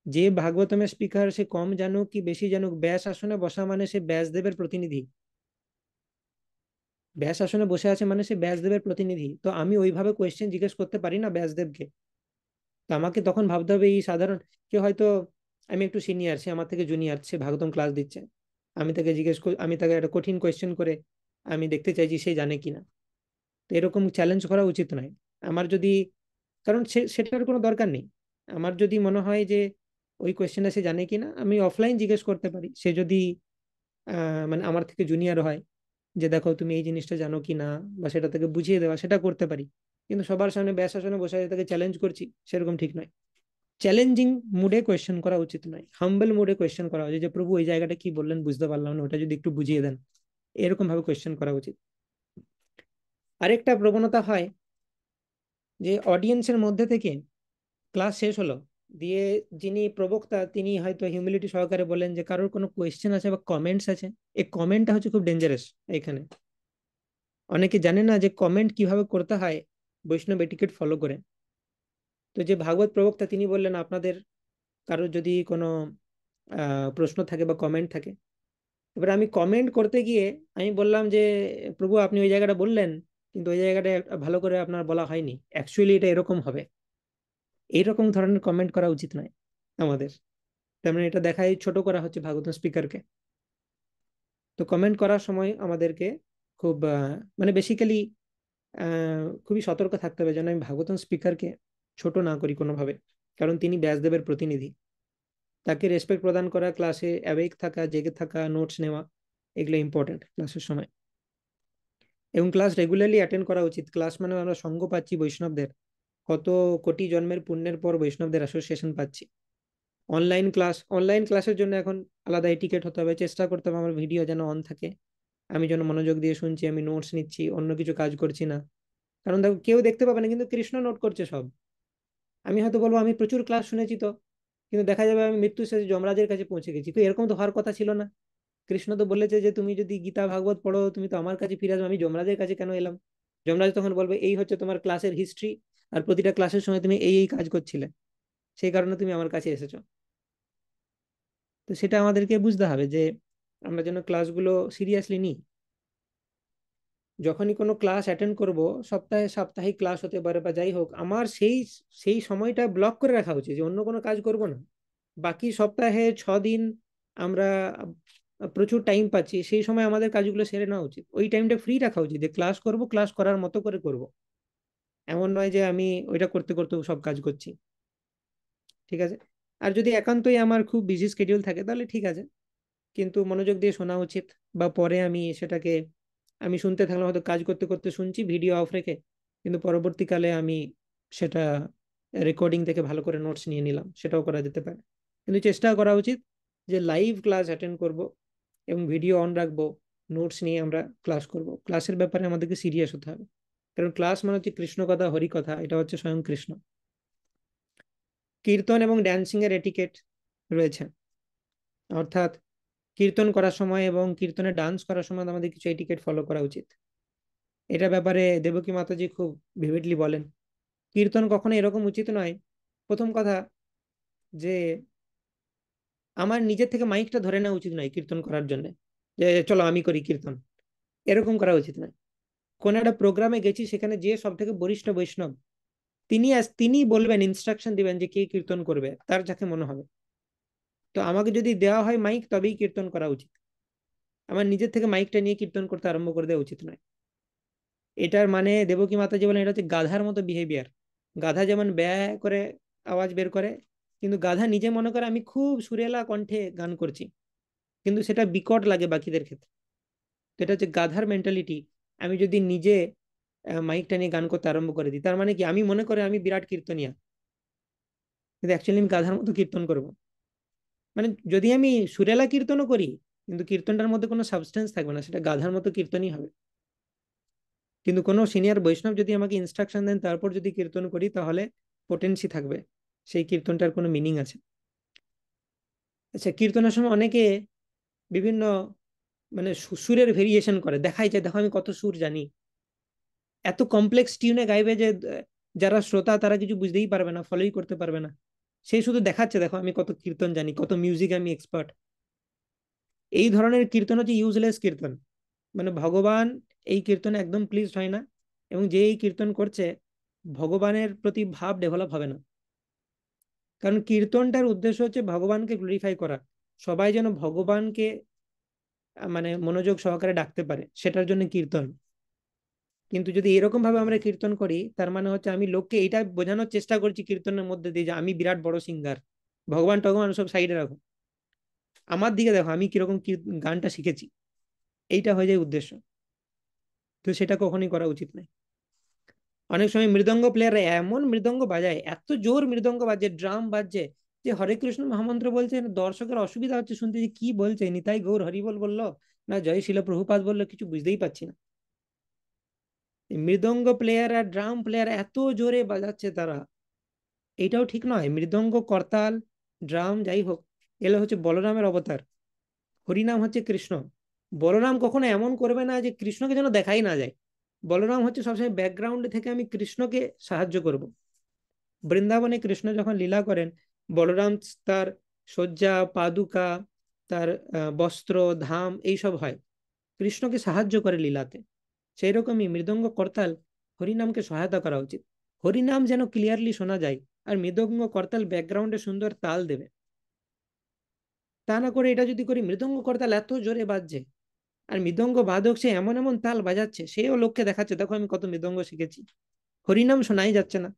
যে ভাগবতমের স্পিকার সে কম জানুক কি বেশি জানুক, ব্যাস আসনে বসা মানে সে ব্যাসদেবের প্রতিনিধি। ব্যাস আসনে বসে আছে মানে সে ব্যাসদেবের প্রতিনিধি। তো আমি ওইভাবে কোয়েশ্চেন জিজ্ঞেস করতে পারি না ব্যাসদেবকে। তো আমাকে তখন ভাবতে হবে এই সাধারণ কেউ হয়তো, আমি একটু সিনিয়র, সে আমার থেকে জুনিয়র, সে ভাগবতম ক্লাস দিচ্ছে, আমি তাকে একটা কঠিন কোয়েশ্চেন করে আমি দেখতে চাইছি সে জানে কিনা। তো এরকম চ্যালেঞ্জ করা উচিত নয়। আমার যদি, কারণ সেটার কোনো দরকার নেই। আমার যদি মনে হয় যে ওই কোয়েশ্চেনটা সে জানে কিনা, আমি অফলাইন জিজ্ঞেস করতে পারি। সে যদি মানে আমার থেকে জুনিয়র হয়, যে দেখো তুমি এই জিনিসটা জানো কি না, বা সেটা থেকে বুঝিয়ে দেওয়া, সেটা করতে পারি। কিন্তু সবার সামনে ব্যাস আসনে বসে আছে তাকে চ্যালেঞ্জ করছি, সেরকম ঠিক নয়। চ্যালেঞ্জিং মুডে কোয়েশ্চেন করা উচিত নয়, হাম্বল মুডে কোয়েশ্চেন করা উচিত, যে প্রভু এই জায়গাটা কি বললেন বুঝতে পারলাম না, ওটা যদি একটু বুঝিয়ে দেন। এরকম ভাবে কোয়েশ্চেন করা উচিত। আরেকটা প্রবণতা হয় যে অডিয়েন্সের মধ্যে থেকে ক্লাস শেষ হলো, দিয়ে যিনি প্রবক্তা তিনি হয়তো হিউমিলিটি সহকারে বলেন যে কারোর কোনো কোয়েশ্চেন আছে বা কমেন্টস আছে। এই কমেন্টটা হচ্ছে খুব ডেঞ্জারাস এখানে। অনেকে জানে না যে কমেন্ট কিভাবে করতে হয় বৈষ্ণব এটিকেট ফলো করে। তো যে ভাগবত প্রবক্তা তিনি বললেন আপনাদের কারোর যদি কোনো প্রশ্ন থাকে বা কমেন্ট থাকে, এবার আমি কমেন্ট করতে গিয়ে আমি বললাম যে প্রভু আপনি ওই জায়গাটা বললেন, কিন্তু ওই জায়গাটা ভালো করে আপনার বলা হয়নি, অ্যাকচুয়ালি এটা এরকম হবে। এইরকম ধরনের কমেন্ট করা উচিত নয় আমাদের। তার মানে এটা দেখাই ছোট করা হচ্ছে ভাগবত স্পিকারকে। তো কমেন্ট করার সময় আমাদেরকে খুব মানে বেসিক্যালি খুবই সতর্ক থাকতে হবে যেন আমি ভাগবতম স্পিকারকে ছোট না করি কোনোভাবে। কারণ তিনি ব্যাসদেবের প্রতিনিধি, তাকে রেসপেক্ট প্রদান করা, ক্লাসে অ্যাওয়েক থাকা, জেগে থাকা, নোটস নেওয়া, এগুলো ইম্পর্টেন্ট ক্লাসের সময়। এবং ক্লাস রেগুলারলি অ্যাটেন্ড করা উচিত। ক্লাস মানে আমরা সঙ্গ পাচ্ছি বৈষ্ণবদের, কত কোটি জন্মের পুণ্যের পর বৈষ্ণবদের অ্যাসোসিয়েশন পাচ্ছি। অনলাইন ক্লাসের জন্য এখন আলাদা টিকিট হতে হবে, চেষ্টা করতে হবে আমার ভিডিও যেন অন থাকে, আমি যেন মনোযোগ দিয়ে শুনছি, আমি নোটস নিচ্ছি, অন্য কিছু কাজ করছি না। কারণ দেখো কেউ দেখতে পাবে না, কিন্তু কৃষ্ণ নোট করছে সব। আমি হয়তো বলবো আমি প্রচুর ক্লাস শুনেছি তো, কিন্তু দেখা যাবে আমি মৃত্যুর শেষে যমরাজের কাছে পৌঁছে গেছি, তো এরকম তো হওয়ার কথা ছিল না। কৃষ্ণ তো বলেছে যে তুমি যদি গীতা ভাগবত পড়ো তুমি তো আমার কাছে ফিরে আসবে, আমি যমরাজের কাছে কেন এলাম? যমরাজ তখন বলবে এই হচ্ছে তোমার ক্লাসের হিস্ট্রি, আর প্রতিটা ক্লাসের সময় তুমি এই এই কাজ করছিলে, সেই কারণে তুমি আমার কাছে এসেছো। তো সেটা আমাদেরকে বুঝতে হবে যে আমরা যেন ক্লাসগুলো সিরিয়াসলি নিই। যখনই কোনো ক্লাস অ্যাটেন্ড করব, সপ্তাহে সাপ্তাহিক ক্লাস হতে পারে বা যাই হোক, আমার সেই সেই সময়টা ব্লক করে রাখা উচিত যে অন্য কোনো কাজ করব না। বাকি সপ্তাহে 6 দিন আমরা প্রচুর টাইম পাচ্ছি, সেই সময় আমাদের কাজগুলো সেরে নেওয়া উচিত, ওই টাইমটা ফ্রি রাখা উচিত যে ক্লাস করব, ক্লাস করার মতো করে করব। এমন নয় যে আমি ওইটা করতে করতে সব কাজ করছি। ঠিক আছে। আর যদি একান্তই আমার খুব বিজি স্কেডিউল থাকে তাহলে ঠিক আছে, কিন্তু মনোযোগ দিয়ে শোনা উচিত। বা পরে আমি সেটাকে আমি শুনতে থাকলাম, হয়তো কাজ করতে করতে শুনছি ভিডিও অফ রেখে, কিন্তু পরবর্তীকালে আমি সেটা রেকর্ডিং থেকে ভালো করে নোটস নিয়ে নিলাম, সেটাও করা যেতে পারে। কিন্তু চেষ্টা করা উচিত যে লাইভ ক্লাস অ্যাটেন্ড করব এবং ভিডিও অন রাখবো, নোটস নিয়ে আমরা ক্লাস করব। ক্লাসের ব্যাপারে আমাদেরকে সিরিয়াস হতে হবে, কারণ ক্লাস মানে হচ্ছে কৃষ্ণ কথা, হরি কথা, এটা হচ্ছে স্বয়ং কৃষ্ণ। কীর্তন এবং ড্যান্সিং এর এটিকেট রয়েছে, অর্থাৎ কীর্তন করার সময় এবং কীর্তনে ডান্স করার সময় আমাদের কিছু এটিকেট ফলো করা উচিত। এটা ব্যাপারে দেবকী মাতাজি খুব ভিভিডলি বলেন। কীর্তন কখনো এরকম উচিত নয়, প্রথম কথা, যে আমার নিজের থেকে মাইকটা ধরে নেওয়া উচিত নয় কীর্তন করার জন্য, যে চলো আমি করি কীর্তন, এরকম করা উচিত নয়। কোন একটা প্রোগ্রামে গেছি, সেখানে যে সব থেকে বরিষ্ঠ বৈষ্ণব, তিনি বলবেন, ইনস্ট্রাকশন দিবেন যে কে কীর্তন করবে, তার যাকে মনে হবে। তো আমাকে যদি দেওয়া হয় মাইক, তবেই কীর্তন করা উচিত। আমার নিজের থেকে মাইকটা নিয়ে কীর্তন করতে আরম্ভ করে দেওয়া উচিত নয়। এটার মানে দেবকী মাতাজি বলেন এটা হচ্ছে গাধার মতো বিহেভিয়ার। গাধা যেমন ব্যয় করে আওয়াজ বের করে, কিন্তু গাধা নিজে মনে করে আমি খুব সুরেলা কণ্ঠে গান করছি, কিন্তু সেটা বিকট লাগে বাকিদের ক্ষেত্রে। তো এটা হচ্ছে গাধার মেন্টালিটি। আমি যদি নিজে মাইকটা নিয়ে গান করতে আরম্ভ করে দিই, তার মানে কি আমি মনে করে আমি বিরাট কীর্তনিয়া, কিন্তু অ্যাকচুয়ালি আমি গাধার মতো কীর্তন করব। মানে যদি আমি সুরেলা কীর্তনও করি, কিন্তু কীর্তনটার মধ্যে কোনো সাবস্টেন্স থাকবে না, সেটা গাধার মতো কীর্তনই হবে। কিন্তু কোনো সিনিয়র বৈষ্ণব যদি আমাকে ইনস্ট্রাকশন দেন তারপর যদি কীর্তন করি, তাহলে পোটেন্সি থাকবে, সেই কীর্তনটার কোনো মিনিং আছে। আচ্ছা, কীর্তনের সময় অনেকে বিভিন্ন মানে সুরের ভেরিয়েশন করে, দেখাই যায় দেখো আমি কত সুর জানি, এত কমপ্লেক্স টিউনে গাইবে যে যারা শ্রোতা তারা কিছু বুঝতেই পারবে না, ফলোই করতে পারবে না। সেই শুধু দেখাচ্ছে দেখো আমি কত কীর্তন জানি, কত মিউজিক আমি এক্সপার্ট। এই ধরনের কীর্তন হচ্ছে ইউজলেস কীর্তন। মানে ভগবান এই কীর্তনে একদম প্লিজড হয় না, এবং যে এই কীর্তন করছে ভগবানের প্রতি ভাব ডেভেলপ হবে না। কারণ কীর্তনটার উদ্দেশ্য হচ্ছে ভগবানকে গ্লোরিফাই করা, সবাই যেন ভগবানকে মানে মনোযোগ সহকারে ডাকতে পারে, সেটার জন্য কীর্তন। কিন্তু যদি এরকম ভাবে আমরা কীর্তন করি, তার মানে হচ্ছে আমি লোককে এইটা বোঝানোর চেষ্টা করছি কীর্তনের মধ্যে দিয়ে যে আমি বিরাট বড় সিঙ্গার, ভগবান টগবান সব সাইডে রাখো, আমার দিকে দেখো আমি কিরকম গানটা শিখেছি, এইটা হয়ে যায় উদ্দেশ্য। তো সেটা কখনই করা উচিত নয়। অনেক সময় মৃদঙ্গ প্লেয়াররা এমন মৃদঙ্গ বাজায়, এত জোর মৃদঙ্গ বাজে, ড্রাম বাজছে, যে হরে কৃষ্ণ মহামন্ত্র বলছে, দর্শকের অসুবিধা হচ্ছে শুনতে, যে কি বলছে, নিতাই গৌর হরিবল বললো না জয় শিল প্রভুপাদ বললো, কিছু বুঝতেই পাচ্ছি না। এই মৃদঙ্গ প্লেয়ার আর ড্রাম প্লেয়ার এত জোরে বাজাচ্ছে তারা, এইটাও ঠিক নয়। মৃদঙ্গ, করতাল, ড্রাম যাই হোক, এগুলো হচ্ছে বলরামের অবতার, হরিনাম হচ্ছে কৃষ্ণ। বলরাম কখনো এমন করবে না যে কৃষ্ণকে যেন দেখাই না যায়। বলরাম হচ্ছে সবসময় ব্যাকগ্রাউন্ডে থেকে আমি কৃষ্ণকে সাহায্য করব। বৃন্দাবনে কৃষ্ণ যখন লীলা করেন, বলরাম তার শয্যা, পাদুকা, তার বস্ত্র, ধাম এইসব হয়, কৃষ্ণকে সাহায্য করে লীলাতে। সেই রকমই মৃদঙ্গ, করতাল, হরিনামকে সহায়তা করা উচিত। হরিনাম যেন ক্লিয়ারলি শোনা যায়, আর মৃদঙ্গ করতাল ব্যাকগ্রাউন্ডে সুন্দর তাল দেবে। তা না করে এটা যদি করি, মৃদঙ্গ করতাল এত জোরে বাজছে, আর মৃদঙ্গ বাদক সে এমন এমন তাল বাজাচ্ছে, সেও লোককে দেখাচ্ছে দেখো আমি কত মৃদঙ্গ শিখেছি, হরিনাম শোনাই যাচ্ছে না,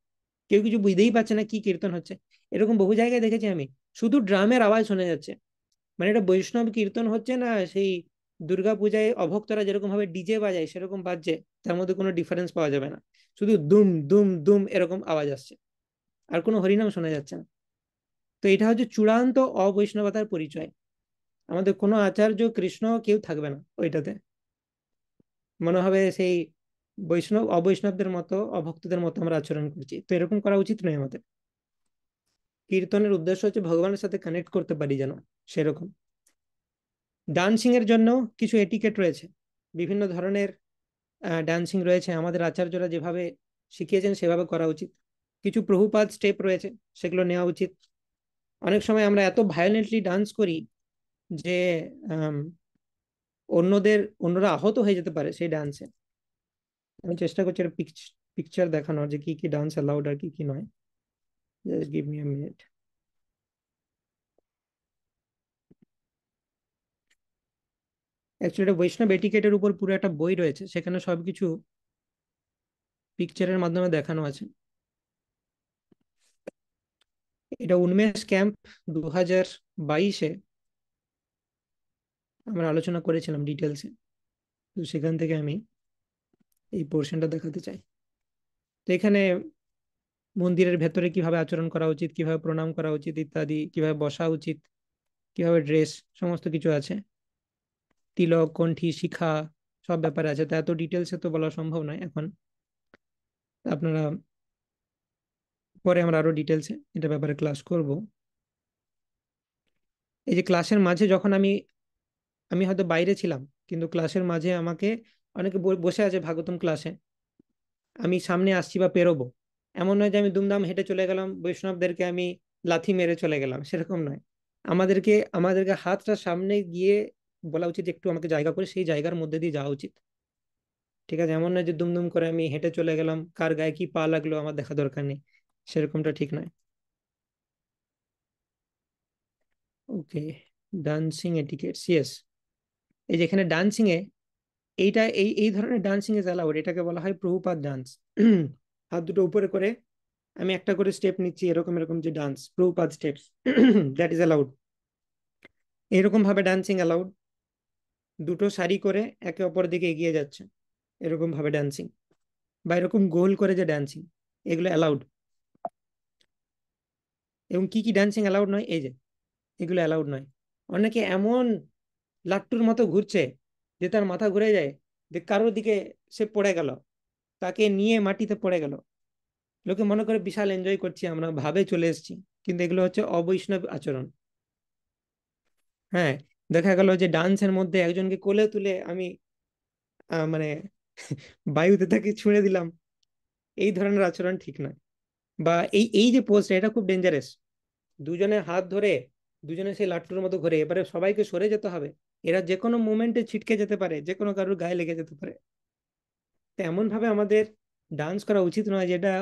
কেউ কিছু বুঝতেই পারছে না কি কীর্তন হচ্ছে। এরকম বহু জায়গায় দেখেছি আমি, শুধু ড্রামের আওয়াজ শোনা যাচ্ছে, মানে এটা বৈষ্ণব কীর্তন হচ্ছে না, সেই দুর্গাপূজায় অভক্তরা যেরকম ভাবে ডিজে বাজায় সেরকম বাজছে, তার মধ্যে কোনো ডিফারেন্স পাওয়া যাবে না, শুধু দুম দুম দুম এরকম আওয়াজ আসছে, আর কোনো হরিনাম শোনা যাচ্ছে না। তো এটা হচ্ছে চূড়ান্ত অবৈষ্ণবতার পরিচয়। আমাদের কোনো আচার্য কৃষ্ণ কেউ থাকবে না ওইটাতে। মনে হবে সেই বৈষ্ণব অবৈষ্ণবদের মতো অভক্তদের মতো আমরা আচরণ করছি, তো এরকম করা উচিত নয় আমাদের। কীর্তনের উদ্দেশ্য হচ্ছে ভগবানের সাথে কানেক্ট করতে পারি যেন, সেরকম। ডান্সিং এর জন্য কিছু এটিকেট রয়েছে, বিভিন্ন ধরনের ডান্সিং রয়েছে, আমাদের আচার্যরা যেভাবে শিখিয়েছেন সেভাবে করা উচিত। কিছু প্রভুপাদ স্টেপ রয়েছে, সেগুলো নেওয়া উচিত। অনেক সময় আমরা এত ভায়োলেন্টলি ডান্স করি যে আম, অন্যরা আহত হয়ে যেতে পারে সেই ডান্সে। আমি চেষ্টা করছি একটা পিকচার দেখানোর যে কি কি ডান্স অ্যালাউড আর কি কি নয়। Just give me a minute. Actually এটা বৈষ্ণব এটিকেটের উপর পুরো একটা বই রয়েছে, সেখানে সবকিছু পিকচারের মাধ্যমে দেখানো আছে। এটা উন্মেষ ক্যাম্প 2022-এ আমরা আলোচনা করেছিলাম ডিটেলসে, তো সেখান থেকে আমি এই পোর্শনটা দেখাতে চাই। তো এখানে মন্দিরের ভেতরে কিভাবে আচরণ করা উচিত, কিভাবে প্রণাম করা উচিত ইত্যাদি, কিভাবে বসা উচিত, কিভাবে ড্রেস, সমস্ত কিছু আছে। তিলক, কণ্ঠী, শিখা, সব ব্যাপারে আছে। তা এত ডিটেলসে তো বলা সম্ভব নয় এখন। আপনারা পরে আমরা আরো ডিটেলসে এটা ব্যাপারে ক্লাস করব। এই যে ক্লাসের মাঝে যখন আমি আমি হয়তো বাইরে ছিলাম, কিন্তু ক্লাসের মাঝে আমাকে অনেকে বসে আছে ভাগবতম ক্লাসে, আমি সামনে আসছি বা পেরোবো, এমন নয় যে আমি দুমদাম হেঁটে চলে গেলাম, বৈষ্ণবদেরকে আমি লাথি মেরে চলে গেলাম, সেরকম নয়। আমাদেরকে হাতটা সামনে গিয়ে বলা উচিত যে একটু আমাকে জায়গা করে সেই জায়গার মধ্যে দিয়ে যাওয়া উচিত। ঠিক আছে, এমন নয় যে দুমদুম করে আমি হেঁটে চলে গেলাম, কার গায়ে কি পা লাগলো আমার দেখা দরকার নেই, সেরকমটা ঠিক নয়। ওকে, ডান্সিং এটিকেটস, ইয়েস। এই যে এখানে ডান্সিং এ এইটা এই এই ধরনের ডান্সিং ইজ অ্যালাউড, এটাকে বলা হয় প্রভুপাদ ডান্স। হাত দুটো উপরে করে আমি একটা করে স্টেপ নিচ্ছি, এরকম এরকম যে dance Prabhupada steps, that is allowed. এরকম ভাবে ডান্সিং অ্যালাউড। দুটো সারি করে একে অপর দিকে এগিয়ে যাচ্ছে, এরকম ভাবে ডান্সিং, বা এরকম গোল করে যে ডান্সিং, এগুলো অ্যালাউড। এবং কি কি ডান্সিং অ্যালাউড নয়, এই যে এগুলো অ্যালাউড নয়। অনেকে এমন লাট্টুর মতো ঘুরছে যে তার মাথা ঘুরে যায়, যে কারোর দিকে সে পড়ে গেল, তাকে নিয়ে মাটিতে পড়ে গেল, লোকে মনে করে বিশাল এনজয় করছি আমরা, ভাবে চলে এসেছি, কিন্তু এগুলো হচ্ছে অবৈষ্ণব আচরণ। হ্যাঁ, দেখা গেল যে ডান্সের মধ্যে একজনকে কোলে তুলে আমি মানে বায়ুতে তাকে ছুঁড়ে দিলাম, এই ধরনের আচরণ ঠিক নয়। বা এই এই যে পোস্ট, এটা খুব ডেঞ্জারাস। দুজনে হাত ধরে দুজনে সেই লাট্টুর মতো ঘুরে, এবারে সবাইকে সরে যেতে হবে, এরা যে কোনো মুমেন্টে ছিটকে যেতে পারে, যে কোনো কারোর গায়ে লেগে যেতে পারে। তো এমন ভাবে আমাদের ডান্স করা উচিত নয় যেটা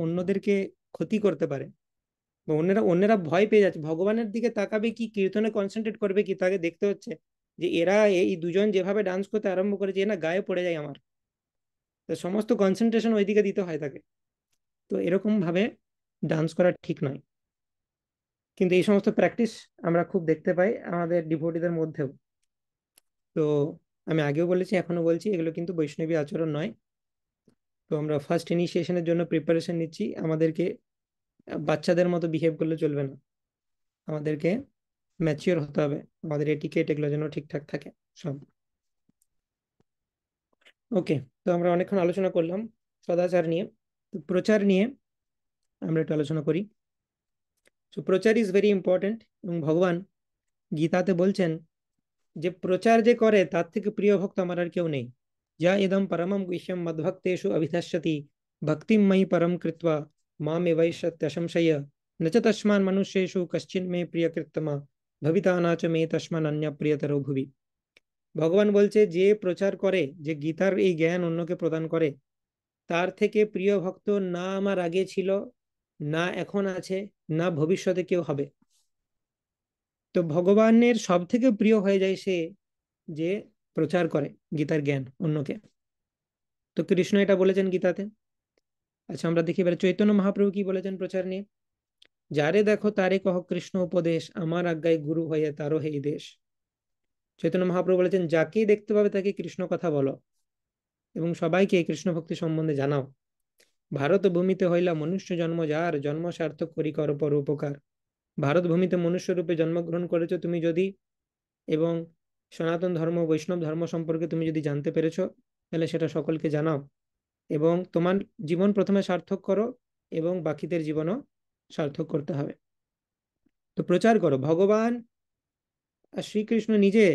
অন্যদেরকে ক্ষতি করতে পারে, বা অন্যরা অন্যরা ভয় পেয়ে যাচ্ছে, ভগবানের দিকে তাকাবে কি, কীর্তনে কনসেন্ট্রেট করবে কি, তাকে দেখতে হচ্ছে যে এরা এই দুজন যেভাবে ডান্স করতে আরম্ভ করেছে, এ না গায়ে পড়ে যায় আমার, তো সমস্ত কনসেন্ট্রেশন ওইদিকে দিতে হয় তাকে। তো এরকম ভাবে ডান্স করা ঠিক নয়। কিন্তু এই সমস্ত প্র্যাকটিস আমরা খুব দেখতে পাই আমাদের ডিভোটিদের মধ্যেও। তো আমি আগেও বলেছি, এখনো বলছি, এগুলো কিন্তু বৈষ্ণবী আচরণ নয়। তো আমরা ফার্স্ট ইনিশিয়েশনের জন্য প্রিপারেশন নিচ্ছি, আমাদেরকে বাচ্চাদের মতো বিহেভ করলে চলবে না, আমাদেরকে ম্যাচিওর হতে হবে, আমাদের এটিকেট এগুলো যেন ঠিকঠাক থাকে সব। ওকে, তো আমরা অনেকক্ষণ আলোচনা করলাম সদাচার নিয়ে। তো প্রচার নিয়ে আমরা একটু আলোচনা করি। তো প্রচার ইজ ভেরি ইম্পর্টেন্ট, এবং ভগবান গীতাতে বলছেন যে প্রচার যে করে তার থেকে প্রিয় ভক্ত আমার আর কেউ নেই। যা ইদম পরমম গুহ্যম মদ্ভক্তেষু অভিধাস্যতি ভক্তিম ময়ি পরম কৃত্বা মামেবৈষ্যত্যসংশয় ন চ তস্মান মনুষ্যেষু কশ্চিন মে প্রিয়কৃত্তমা ভবিতা না চ মে তস্মান অন্য প্রিয়তরো ভুবি। ভগবান বলছে যে প্রচার করে, যে গীতার এই জ্ঞান অন্যকে প্রদান করে, তার থেকে প্রিয় ভক্ত না আমার আগে ছিল, না এখন আছে, না ভবিষ্যতে কেউ হবে। তো ভগবানের সব থেকে প্রিয় হয়ে যায় সে যে প্রচার করে গীতার জ্ঞান অন্যকে। তো কৃষ্ণ এটা বলেছেন গীতাতে। আচ্ছা, আমরা দেখি এবারে চৈতন্য মহাপ্রভু কি বলেছেন প্রচার নিয়ে। যারে দেখো তারে কহ কৃষ্ণ উপদেশ, আমার আজ্ঞায় গুরু হয়ে তারও হেই দেশ। চৈতন্য মহাপ্রভু বলেছেন যাকেই দেখতে পাবে তাকে কৃষ্ণ কথা বলো, এবং সবাইকে কৃষ্ণ ভক্তি সম্বন্ধে জানাও। ভারত ভূমিতে হইলা মনুষ্য জন্ম, যার জন্ম সার্থক করি কর পর উপকার। ভারত ভূমিতে মনুষ্য রূপে জন্মগ্রহণ করেছো তুমি যদি, এবং সনাতন ধর্ম বৈষ্ণব ধর্ম সম্পর্কে তুমি যদি জানতে পেরেছো, তাহলে সেটা সকলকে জানাও এবং তোমার জীবন প্রথমে সার্থক করো এবং বাকিদের জীবনও সার্থক করতে হবে। তো প্রচার করো। ভগবান শ্রীকৃষ্ণ নিজে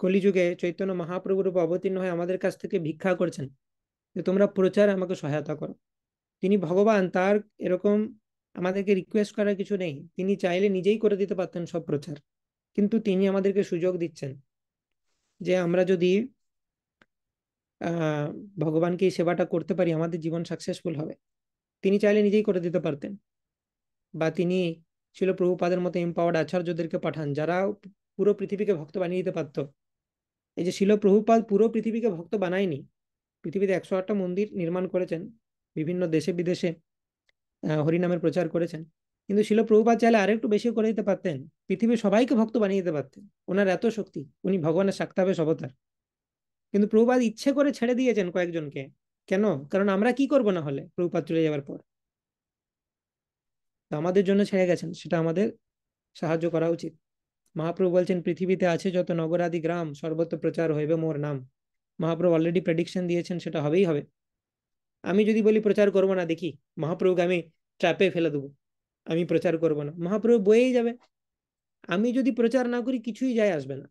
কলিযুগে চৈতন্য মহাপ্রভুর উপর অবতীর্ণ হয়ে আমাদের কাছ থেকে ভিক্ষা করছেন যে তোমরা প্রচার আমাকে সহায়তা করো। তিনি ভগবান, তার এরকম আমাদেরকে রিকোয়েস্ট করার কিছু নেই, তিনি চাইলে নিজেই করে দিতে পারতেন সব প্রচার, কিন্তু তিনি আমাদেরকে সুযোগ দিচ্ছেন যে আমরা যদি আহ ভগবানকে এই সেবাটা করতে পারি আমাদের জীবন সাকসেসফুল হবে। তিনি চাইলে নিজেই করে দিতে পারতেন, বা তিনি ছিল প্রভুপাদের মতো এম্পাওয়ার্ড আচার্যদেরকে পাঠান যারা পুরো পৃথিবীকে ভক্ত বানিয়ে দিতে পারতো। এই যে শিল প্রভুপাদ পুরো পৃথিবীকে ভক্ত বানায়নি, পৃথিবীতে 108টা মন্দির নির্মাণ করেছেন, বিভিন্ন দেশে বিদেশে হরিনামের প্রচার করেছেন, কিন্তু শিল প্রভুপাদ চাইলে আরেকটু বেশি করে দিতে পারতেন, পৃথিবীর সবাইকে ভক্ত বানিয়ে দিতে পারতেন। ওনার এত শক্তি, উনি ভগবানের সাক্তাবেশ অবতার। কিন্তু প্রভুপাদ ইচ্ছে করে ছেড়ে দিয়েছেন কয়েকজনকে। কেন? কারণ আমরা কি করব না হলে প্রভুপাদ চলে যাওয়ার পর? তো আমাদের জন্য ছেড়ে গেছেন, সেটা আমাদের সাহায্য করা উচিত। মহাপ্রভু বলছেন পৃথিবীতে আছে যত নগরাদি গ্রাম সর্বত্র প্রচার হইবে মোর নাম। মহাপ্রভু অলরেডি প্রেডিকশন দিয়েছেন, সেটা হবেই হবে। আমি যদি বলি প্রচার করব না, দেখি মহাপ্রভুকে আমি ট্র্যাপে ফেলে দেবো, আমি প্রচার করব না, মহাপ্রভু বয়েই যাবে। আমি যদি প্রচার না করি কিছুই যায় আসবে না,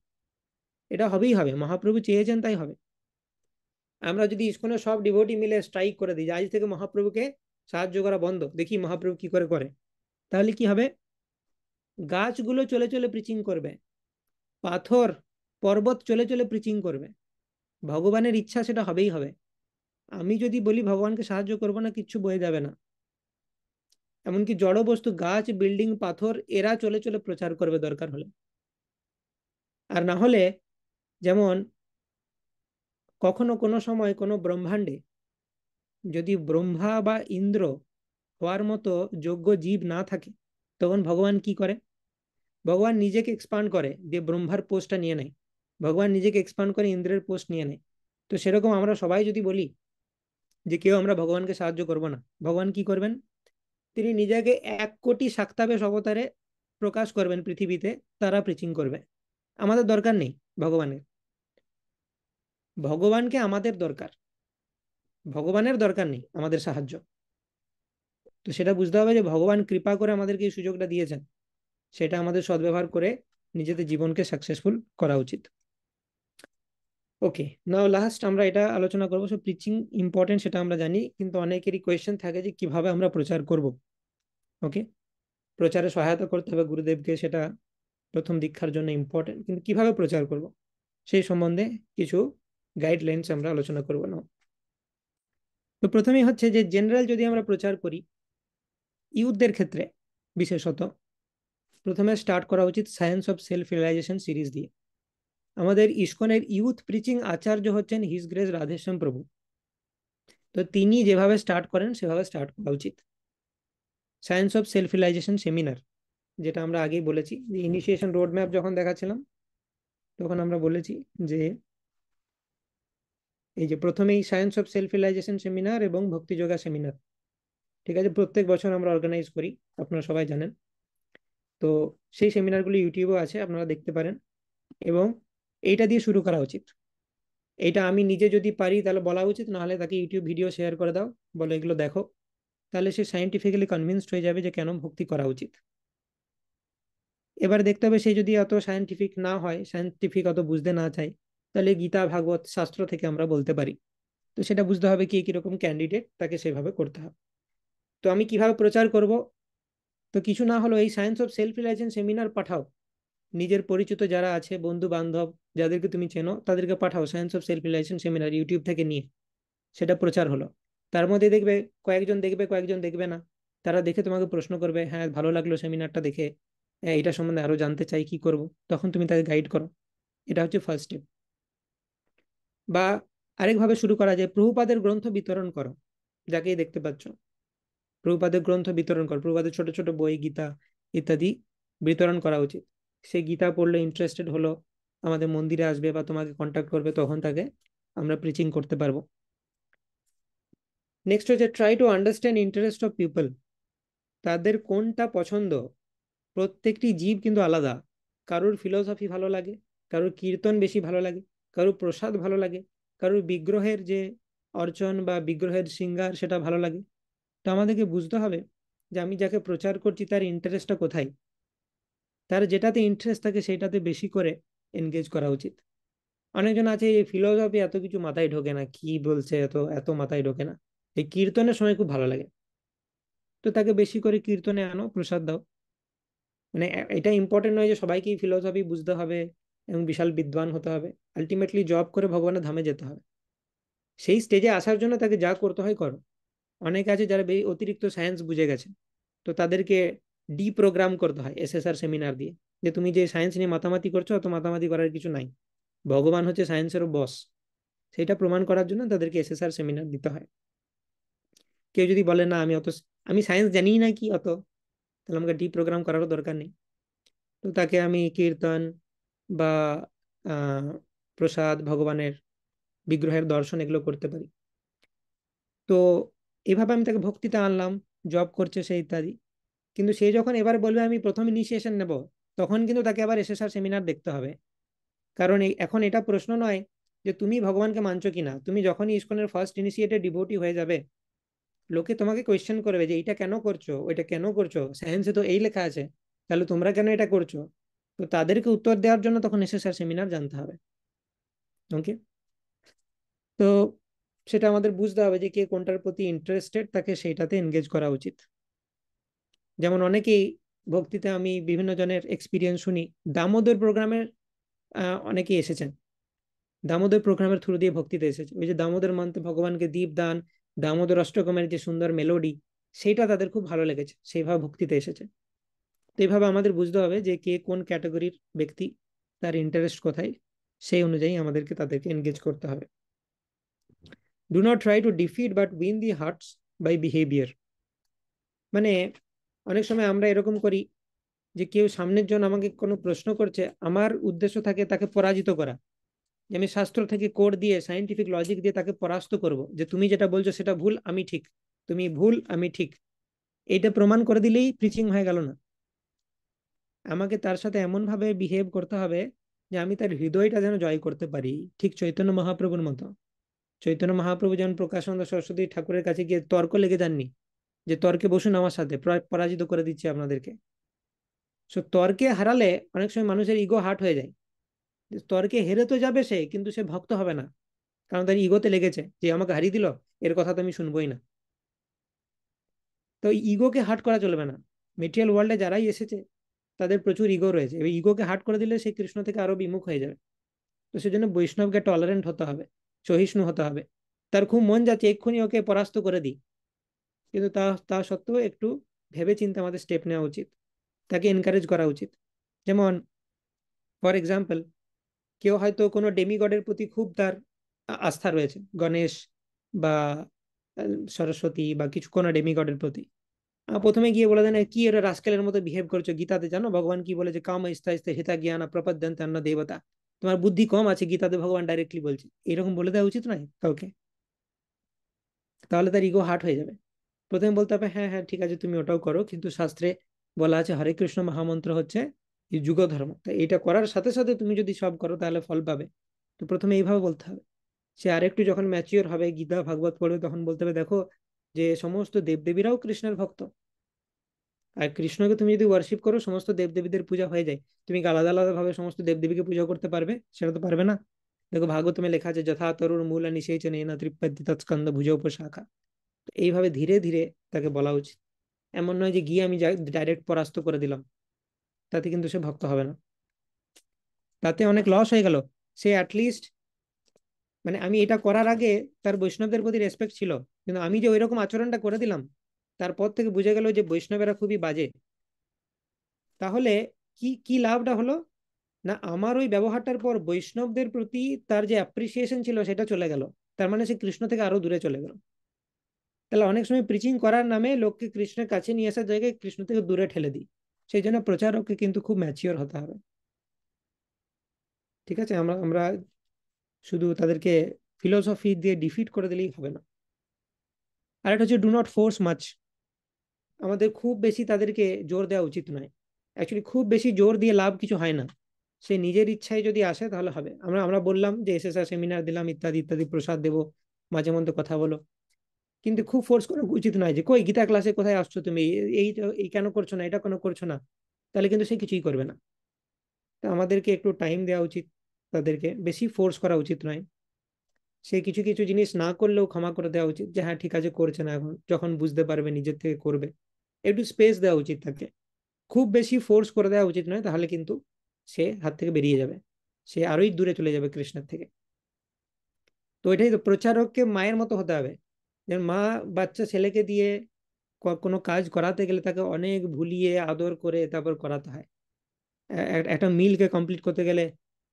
এটা হবেই হবে, মহাপ্রভু চেয়েছেন তাই হবে। আমরা যদি ইসকনের সব ডিভোটি মিলে স্ট্রাইক করে দিই যে আজ থেকে মহাপ্রভুকে সাহায্য করা বন্ধ, দেখি মহাপ্রভু কি করে করে, তাহলে কি হবে? গাছগুলো চলে চলে প্রিচিং করবে, পাথর পর্বত চলে চলে প্রিচিং করবে। ভগবানের ইচ্ছা সেটা হবেই হবে। আমি যদি বলি ভগবানকে সাহায্য করব না, কিচ্ছু বয়ে যাবে না। এমনকি জড় বস্তু গাছ বিল্ডিং পাথর এরা চলে চলে প্রচার করবে দরকার হলে। আর না হলে, যেমন কখনো কোনো সময় কোনো ব্রহ্মাণ্ডে যদি ব্রহ্মা বা ইন্দ্র হওয়ার মতো যোগ্য জীব না থাকে, তখন ভগবান কি করে? ভগবান নিজেকে এক্সপান্ড করে দিয়ে ব্রহ্মার পোস্টটা নিয়ে নেয়, ভগবান নিজেকে এক্সপান্ড করে ইন্দ্রের পোস্ট নিয়ে নেয়। তো সেরকম আমরা সবাই যদি বলি যে কেউ আমরা ভগবানকে সাহায্য করব না, ভগবান কি করবেন? তিনি নিজেকে 1 কোটি শাক্তাবেশ অবতারে প্রকাশ করবেন পৃথিবীতে, তারা প্রিচিং করবে। আমাদের দরকার নেই ভগবানের, ভগবানকে আমাদের দরকার, ভগবানের দরকার নেই আমাদের সাহায্য। তো সেটা বুঝতে হবে যে ভগবান কৃপা করে আমাদেরকে এই সুযোগটা দিয়েছেন, সেটা আমাদের সদ্ব্যবহার করে নিজেদের জীবনকে সাকসেসফুল করা উচিত। ওকে, নাও লাস্ট আমরা এটা আলোচনা করবো। সো প্রিচিং ইম্পর্টেন্ট সেটা আমরা জানি, কিন্তু অনেকেরই কোয়েশ্চেন থাকে যে কিভাবে আমরা প্রচার করব। ওকে, প্রচারে সহায়তা করতে হবে গুরুদেবকে, সেটা প্রথম দীক্ষার জন্য ইম্পর্টেন্ট, কিন্তু কিভাবে প্রচার করব সেই সম্বন্ধে কিছু গাইডলাইন্স আমরা আলোচনা করব না। তো প্রথমেই হচ্ছে যে জেনারেল যদি আমরা প্রচার করি ইউথদের ক্ষেত্রে বিশেষত, প্রথমে স্টার্ট করা উচিত science of self realization series দিয়ে। আমাদের ইসকনের ইউথ প্রিচিং আচার্য হচ্ছেন হিজ গ্রেস রাধেশ্যাম প্রভু। তো তিনি যেভাবে স্টার্ট করেন সেভাবে স্টার্ট করা উচিত। Science of self realization seminar, যেটা আমরা আগেই বলেছি যে ইনিশিয়েশন রোড ম্যাপ যখন দেখাচ্ছিলাম তখন আমরা বলেছি যে এই যে প্রথমেই science of self realization seminar এবং ভক্তি যোগা সেমিনার, ঠিক আছে, প্রত্যেক বছর আমরা অর্গানাইজ করি, আপনারা সবাই জানেন। তো সেই সেমিনারগুলো ইউটিউবেও আছে, আপনারা দেখতে পারেন। এবং এইটা দিয়ে শুরু করা উচিত। এইটা আমি নিজে যদি পারি তাহলে বলা উচিত, না হলে তাকে ইউটিউব ভিডিও শেয়ার করে দাও, বলো এগুলো দেখো, তাহলে সে সায়েন্টিফিক্যালি কনভিন্সড হয়ে যাবে যে কেন ভক্তি করা উচিত। এবার দেখতে হবে সে যদি অত সায়েন্টিফিক না হয়, সায়েন্টিফিক অত বুঝতে না চায়, তাহলে গীতা ভাগবত শাস্ত্র থেকে আমরা বলতে পারি। তো সেটা বুঝতে হবে কি কিরকম ক্যান্ডিডেট, তাকে সেভাবে করতে হবে। তো আমি কিভাবে প্রচার করব? তো কিছু না হলো এই science of self realization seminar পাঠাও, নিজের পরিচিত যারা আছে বন্ধু বান্ধব যাদেরকে তুমি চেনো তাদেরকে পাঠাও science of self realization seminar YouTube থেকে নিয়ে, সেটা প্রচার হলো। তার মধ্যে দেখবে কয়েকজন দেখবে কয়েকজন দেখবে না, তারা দেখে তোমাকে প্রশ্ন করবে, হ্যাঁ ভালো লাগলো সেমিনারটা দেখে, হ্যাঁ এটা সম্বন্ধে আরো জানতে চাই, কি করব? তখন তুমি তাকে গাইড করো। এটা হচ্ছে ফার্স্ট স্টেপ। বা আরেকভাবে শুরু করা যায়, প্রভুপাদের গ্রন্থ বিতরণ করো, যাকেই দেখতে পাচ্ছ প্রভুপাদের গ্রন্থ বিতরণ করো, প্রভুপাদের ছোট ছোট বই গীতা ইত্যাদি বিতরণ করা উচিত। সে গীতা পড়লে ইন্টারেস্টেড হলো, আমাদের মন্দিরে আসবে বা তোমাকে কন্ট্যাক্ট করবে, তখন তাকে আমরা প্রিচিং করতে পারবো। নেক্সট হচ্ছে try to understand interest of people, তাদের কোনটা পছন্দ প্রত্যেকটি জীব কিন্তু আলাদা। কারোর ফিলোসফি ভালো লাগে, কারোর কীর্তন বেশি ভালো লাগে, কারোর প্রসাদ ভালো লাগে, কারোর বিগ্রহের যে অর্চন বা বিগ্রহের শৃঙ্গার সেটা ভালো লাগে। তো আমাদেরকে বুঝতে হবে যে আমি যাকে প্রচার করছি তার ইন্টারেস্টটা কোথায়। তার যেটাতে ইন্টারেস্ট থাকে সেটাতে বেশি করে এনগেজ করা উচিত। অনেকজন আছে এই ফিলোসফি এত কিছু মাথায় ঢোকে না, কি বলছে এত এত মাথায় ঢোকে না, এই কীর্তনের সময় খুব ভালো লাগে, তো তাকে বেশি করে কীর্তনে আনো, প্রসাদ দাও। মানে এটা ইম্পর্টেন্ট নয় যে সবাইকেই ফিলোসফি বুঝতে হবে এবং বিশাল বিদ্বান হতে হবে। আলটিমেটলি জব করে ভগবানের ধামে যেতে হবে। সেই স্টেজে আসার জন্য তাকে যা করতে হয় করো। অনেক আছে যারা অতিরিক্ত সায়েন্স বুঝে গেছে, তো তাদেরকে ডিপ্রোগ্রাম করতে হয় এসএসআর সেমিনার দিয়ে, যে তুমি যে সায়েন্স নিয়ে মাতামাতি করছো অত মাতামাতি করার কিছু নাই, ভগবান হচ্ছে সায়েন্সেরও বস। সেটা প্রমাণ করার জন্য তাদেরকে এসএসআর সেমিনার দিতে হয়। কেউ যদি বলে না আমি সায়েন্স জানি না কি অত, তাহলে আমাকে ডিপ্রোগ্রাম করারও দরকার নেই। তো তাকে আমি কীর্তন বা আহ প্রসাদ, ভগবানের বিগ্রহের দর্শন এগুলো করতে পারি। তো এভাবে আমি তাকে ভক্তিতে আনলাম, জব করছে সে ইত্যাদি। কিন্তু সে যখন এবার বলবে আমি প্রথম ইনিশিয়েশন নেব, তখন কিন্তু তাকে আবার এসএসআর সেমিনার দেখতে হবে। কারণ এখন এটা প্রশ্ন নয় যে তুমি ভগবানকে মানছো কিনা, তুমি যখনই ইসকনের ফার্স্ট ইনিশিয়েটেড ডিভোটি হয়ে যাবে, লোকে তোমাকে কোয়েশ্চেন করবে যে এইটা কেন করছো, ওইটা কেন করছো, সায়েন্সে তো এই লেখা আছে, তাহলে তোমরা কেন এটা করছো। তো তাদেরকে উত্তর দেওয়ার জন্য তখন এসএসআর সেমিনার জানতে হবে। ওকে। তো সেটা আমাদের বুঝতে হবে যে কে কোনটার প্রতি ইন্টারেস্টেড, তাকে সেইটাতে এনগেজ করা উচিত। যেমন অনেকেই ভক্তিতে আমি বিভিন্ন জনের এক্সপিরিয়েন্স শুনি, দামোদর প্রোগ্রামের অনেকেই এসেছেন, দামোদর প্রোগ্রামের থ্রু দিয়ে ভক্তিতে এসেছে। ওই যে দামোদর মান্তে ভগবানকে দীপদান, দামোদর অষ্টকমের যে সুন্দর মেলোডি, সেইটা তাদের খুব ভালো লেগেছে, সেইভাবে ভক্তিতে এসেছে। তো এইভাবে আমাদের বুঝতে হবে যে কে কোন ক্যাটাগরির ব্যক্তি, তার ইন্টারেস্ট কোথায়, সেই অনুযায়ী আমাদেরকে তাদেরকে এনগেজ করতে হবে। Do not try to defeat but win the hearts by behaviour. মানে অনেক সময় আমরা এরকম করি যে কেউ সামনের জন আমাকে কোনো প্রশ্ন করছে, আমার উদ্দেশ্য থাকে তাকে পরাজিত করা, যে আমি শাস্ত্র থেকে কোড দিয়ে সাইন্টিফিক লজিক দিয়ে তাকে পরাস্ত করব, যে তুমি যেটা বলছো সেটা ভুল, আমি ঠিক, তুমি ভুল আমি ঠিক। এইটা প্রমাণ করে দিলেই প্রিচিং হয়ে গেল না। আমাকে তার সাথে এমন ভাবে বিহেভ করতে হবে যে আমি তার হৃদয়টা যেন জয় করতে পারি, ঠিক চৈতন্য মহাপ্রভুর মতো। চৈতন্য মহাপ্রভু যেমন প্রকাশানন্দ সরস্বতী ঠাকুরের কাছে গিয়ে তর্ক লেগে যাননি, যে তর্কে বসুন আমার সাথে, পরাজিত করে দিচ্ছে আপনাদেরকে। সো তর্কে হারালে অনেক সময় মানুষের ইগো হার্ট হয়ে যায়। তর্কে হেরে তো যাবে সে, কিন্তু সে ভক্ত হবে না, কারণ তার ইগোতে লেগেছে যে আমাকে হারিয়ে দিল, এর কথা তো আমি শুনবোই না। তো ইগোকে হার্ট করা চলবে না। মেটেরিয়াল ওয়ার্ল্ডে যারাই এসেছে তাদের প্রচুর ইগো রয়েছে, এবার ইগোকে হার্ট করে দিলে সেই কৃষ্ণ থেকে আরো বিমুখ হয়ে যাবে। তো সেজন্য বৈষ্ণবকে টলারেন্ট হতে হবে, সহিষ্ণু হতে হবে। তার খুব মন যাচ্ছে এক্ষুনি ওকে পরাস্ত করে দিই, কিন্তু তা সত্ত্বেও একটু ভেবে চিন্তে আমাদের স্টেপ নেওয়া উচিত, তাকে এনকারেজ করা উচিত। যেমন ফর এক্সাম্পল, কেউ হয়তো কোনো ডেমিগডের প্রতি খুব তার আস্থা রয়েছে, গণেশ বা সরস্বতী বা কিছু কোনো ডেমিগডের প্রতি। প্রথমে গিয়ে বলে দেন কি এরা রাস্কেলের মতো বিহেভ করছো, গীতাতে জানো ভগবান কি বলেছে, কাম ইস্তা ইস্তা হিতা জ্ঞান প্রপদ্যন্তে অন্য দেবতা, তোমার বুদ্ধি কম আছে, গীতাতে ভগবান ডাইরেক্টলি বলছে, এরকম বলে দেওয়া উচিত নয় কাউকে। তাহলে তার ইগো হার্ট হয়ে যাবে। প্রথমে বলতে হবে হ্যাঁ হ্যাঁ ঠিক আছে তুমি ওটাও করো, কিন্তু শাস্ত্রে বলা আছে হরে কৃষ্ণ মহামন্ত্র হচ্ছে এই যুগ ধর্ম, তাই এটা করার সাথে সাথে তুমি যদি সব করো তাহলে ফল পাবে। তো প্রথমে এইভাবে বলতে হবে। সে আরেকটু যখন ম্যাচিওর হবে, গীতা ভাগবত পড়বে, তখন বলতে হবে দেখো যে সমস্ত দেবদেবীরাও কৃষ্ণের ভক্ত, আর কৃষ্ণকে তুমি যদি ওয়ার্শিপ করো সমস্ত দেবদেবীদের পূজা হয়ে যায়। তুমি কি আলাদা আলাদা ভাবে সমস্ত দেবদেবীকে পূজা করতে পারবে? সেটা তো পারবে না। দেখো ভাগবতমে লেখা আছে যথা তরুর মূল নিষেচনে না তৃপ্যতি তৎস্কন্দ ভুজ উপশাখা। তো এইভাবে ধীরে ধীরে তাকে বলা উচিত। এমন নয় যে গিয়ে আমি ডাইরেক্ট পরাস্ত করে দিলাম, তাতে কিন্তু সে ভক্ত হবে না, তাতে অনেক লস হয়ে গেল। সে অ্যাটলিস্ট, মানে আমি এটা করার আগে তার বৈষ্ণবদের প্রতি রেসপেক্ট ছিল, কিন্তু আমি যে ওইরকম আচরণটা করে দিলাম, তারপর থেকে বুঝে গেল যে বৈষ্ণবেরা খুবই বাজে। তাহলে কি কি লাভটা হলো? না আমার ওই ব্যবহারটার পর বৈষ্ণবদের প্রতি তার যে অ্যাপ্রিসিয়েশন ছিল সেটা চলে গেল, তার মানে সে কৃষ্ণ থেকে আরো দূরে চলে গেল। তাহলে অনেক সময় প্রিচিং করার নামে লোককে কৃষ্ণের কাছে নিয়ে আসার জায়গায় কৃষ্ণ থেকে দূরে ঠেলে দিই। সেই জন্য প্রচারককে কিন্তু খুব ম্যাচিওর হতে হবে। ঠিক আছে, আমরা আমরা শুধু তাদেরকে ফিলোসফি দিয়ে ডিফিট করে দিলেই হবে না। আর একটা হচ্ছে ডু নট ফোর্স মাচ। আমাদের খুব বেশি তাদেরকে জোর দেওয়া উচিত নয়। অ্যাকচুয়ালি খুব বেশি জোর দিয়ে লাভ কিছু হয় না। সে নিজের ইচ্ছায় যদি আসে তাহলে হবে। আমরা আমরা বললাম যে এসএসআর সেমিনার দিলাম, ইত্যাদি ইত্যাদি, প্রসাদ দেবো, মাঝে মধ্যে কথা বলো, কিন্তু খুব ফোর্স করা উচিত নয় যে কই গীতা ক্লাসে কোথায় আসছো তুমি, এই এই কেন করছো না, এটা কেন করছো না, তাহলে কিন্তু সে কিছুই করবে না। তো আমাদেরকে একটু টাইম দেওয়া উচিত, তাদেরকে বেশি ফোর্স করা উচিত নয়। সে কিছু কিছু জিনিস না করলেও ক্ষমা করে দেওয়া উচিত, যে হ্যাঁ ঠিক আছে করছে না, এখন যখন বুঝতে পারবে নিজের থেকে করবে। একটু স্পেস দেওয়া উচিত তাকে, খুব বেশি ফোর্স করে দেওয়া উচিত নয়, তাহলে কিন্তু সে হাত থেকে বেরিয়ে যাবে, সে আরোই দূরে চলে যাবে কৃষ্ণের থেকে। তো এটাই তো, প্রচারককে মায়ের মতো হতে হবে। যেমন মা বাচ্চা ছেলেকে দিয়ে কোনো কাজ করাতে গেলে তাকে অনেক ভুলিয়ে আদর করে তারপর করাতে হয়। একটা মিলকে কমপ্লিট করতে গেলে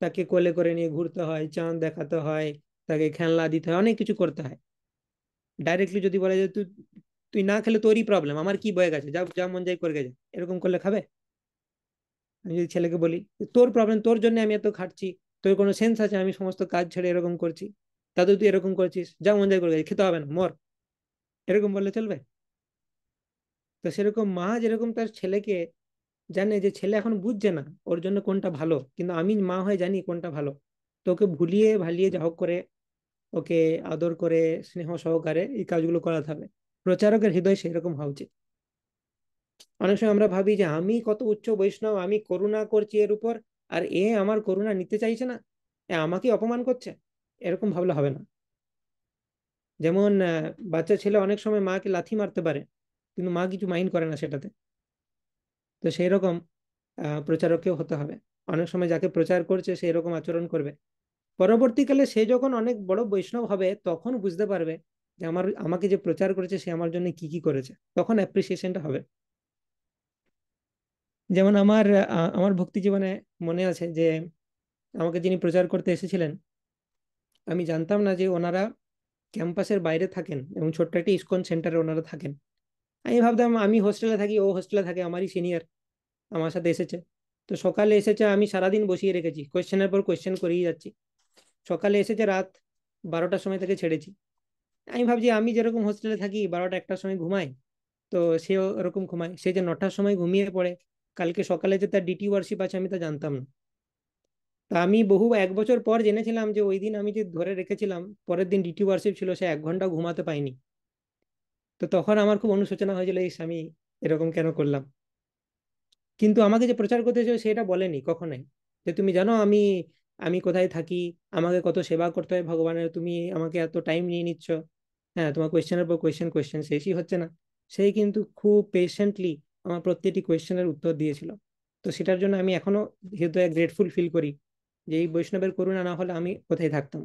তাকে কোলে করে নিয়ে ঘুরতে হয়, চাঁদ দেখাতে হয়, তাকে খেলনা দিতে হয়, অনেক কিছু করতে হয়। ডাইরেক্টলি যদি বলে যে তুই তুই না খেলে তোরই প্রবলেম, আমার কি বয়ে গেছে, যা যা মন যাই করে গেছে, এরকম করলে খাবে? আমি যদি ছেলেকে বলি তোর প্রবলেম, তোর জন্য আমি এত খাটছি, তোর কোনো সেন্স আছে আমি সমস্ত কাজ ছেড়ে এরকম করছি, তাতে তুই এরকম করছিস, যা মন যাই করে গেছে, খেতে হবে না, মর, এরকম বললে চলবে? তো সেরকম মা যেরকম তার ছেলেকে জানে যে ছেলে এখন বুঝছে না ওর জন্য কোনটা ভালো, কিন্তু আমি মা হয়ে জানি কোনটা ভালো, তো ওকে ভুলিয়ে ভালিয়ে যা হোক করে ওকে আদর করে স্নেহ সহকারে এই কাজগুলো করাতে হবে। প্রচারকের হৃদয় সেরকম হওয়া উচিত। অনেক সময় আমরা ভাবি যে আমি কত উচ্চ বৈষ্ণব, আমি করুণা করছি এর উপর, আর এ আমার করুণা নিতে চাইছে না, এ আমাকে অপমান করছে, এরকম ভাবলে হবে না। যেমন বাচ্চা ছেলে অনেক সময় মাকে লাথি মারতে পারে, কিন্তু মা কিছু মাইন্ড করে না সেটাতে। তো সেই রকম প্রচারকেও হতে হবে। অনেক সময় যাকে প্রচার করছে সেই রকম আচরণ করবে, পরবর্তীকালে সে যখন অনেক বড় বৈষ্ণব হবে তখন বুঝতে পারবে যে আমাকে যে প্রচার করেছে সে আমার জন্য কি কি করেছে, তখন অ্যাপ্রিসিয়েশনটা হবে। যেমন আমার ভক্তি জীবনে মনে আছে যে আমাকে যিনি প্রচার করতে এসেছিলেন, আমি জানতাম না যে ওনারা ক্যাম্পাসের বাইরে থাকেন এবং ছোট্ট একটা ইসকন সেন্টারে ওনারা থাকেন। আমি ভাবতাম আমি হোস্টেলে থাকি, ও হোস্টেলে থাকে, আমারই সিনিয়র আমার সাথে এসেছে। তো সকালে এসেছে, আমি সারাদিন বসিয়ে রেখেছি, কোয়েশ্চেনের পর কোয়েশ্চেন করেই যাচ্ছি। সকালে এসেছে, রাত 12টার সময় থেকে ছেড়েছি। আমি ভাবছি আমি যেরকম হোস্টেলে থাকি 12টা 1টার সময় ঘুমাই, তো সেও ওরকম ঘুমায়, সে যে 9টার সময় ঘুমিয়ে পড়ে, কালকে সকালে যে তার ডিটি ওয়ার্শিপ আছে আমি তা জানতাম না। তা আমি বহু 1 বছর পর জেনেছিলাম যে ওই দিন আমি যে ধরে রেখেছিলাম পরের দিন ডিটি ওয়ার্শিপ ছিল, সে 1 ঘন্টা ঘুমাতে পাইনি। তো তখন আমার খুব অনুশোচনা হয়েছিল, এই আমি এরকম কেন করলাম। কিন্তু আমাকে যে প্রচার করতে চাই সেটা বলেনি কখনোই, যে তুমি জানো আমি আমি কোথায় থাকি, আমাকে কত সেবা করতে হয় ভগবানের, তুমি আমাকে এত টাইম নিয়ে নিচ্ছ, হ্যাঁ তোমার কোয়েশ্চেনের পর কোয়েশ্চেন, কোয়েশ্চেন শেষই হচ্ছে না। সেই কিন্তু খুব পেশেন্টলি আমার প্রত্যেকটি কোয়েশ্চেনের উত্তর দিয়েছিল। তো সেটার জন্য আমি এখনো হৃদয়ে গ্রেটফুল ফিল করি, যে এই বৈষ্ণবের করুণা না হলে আমি কোথায় থাকতাম।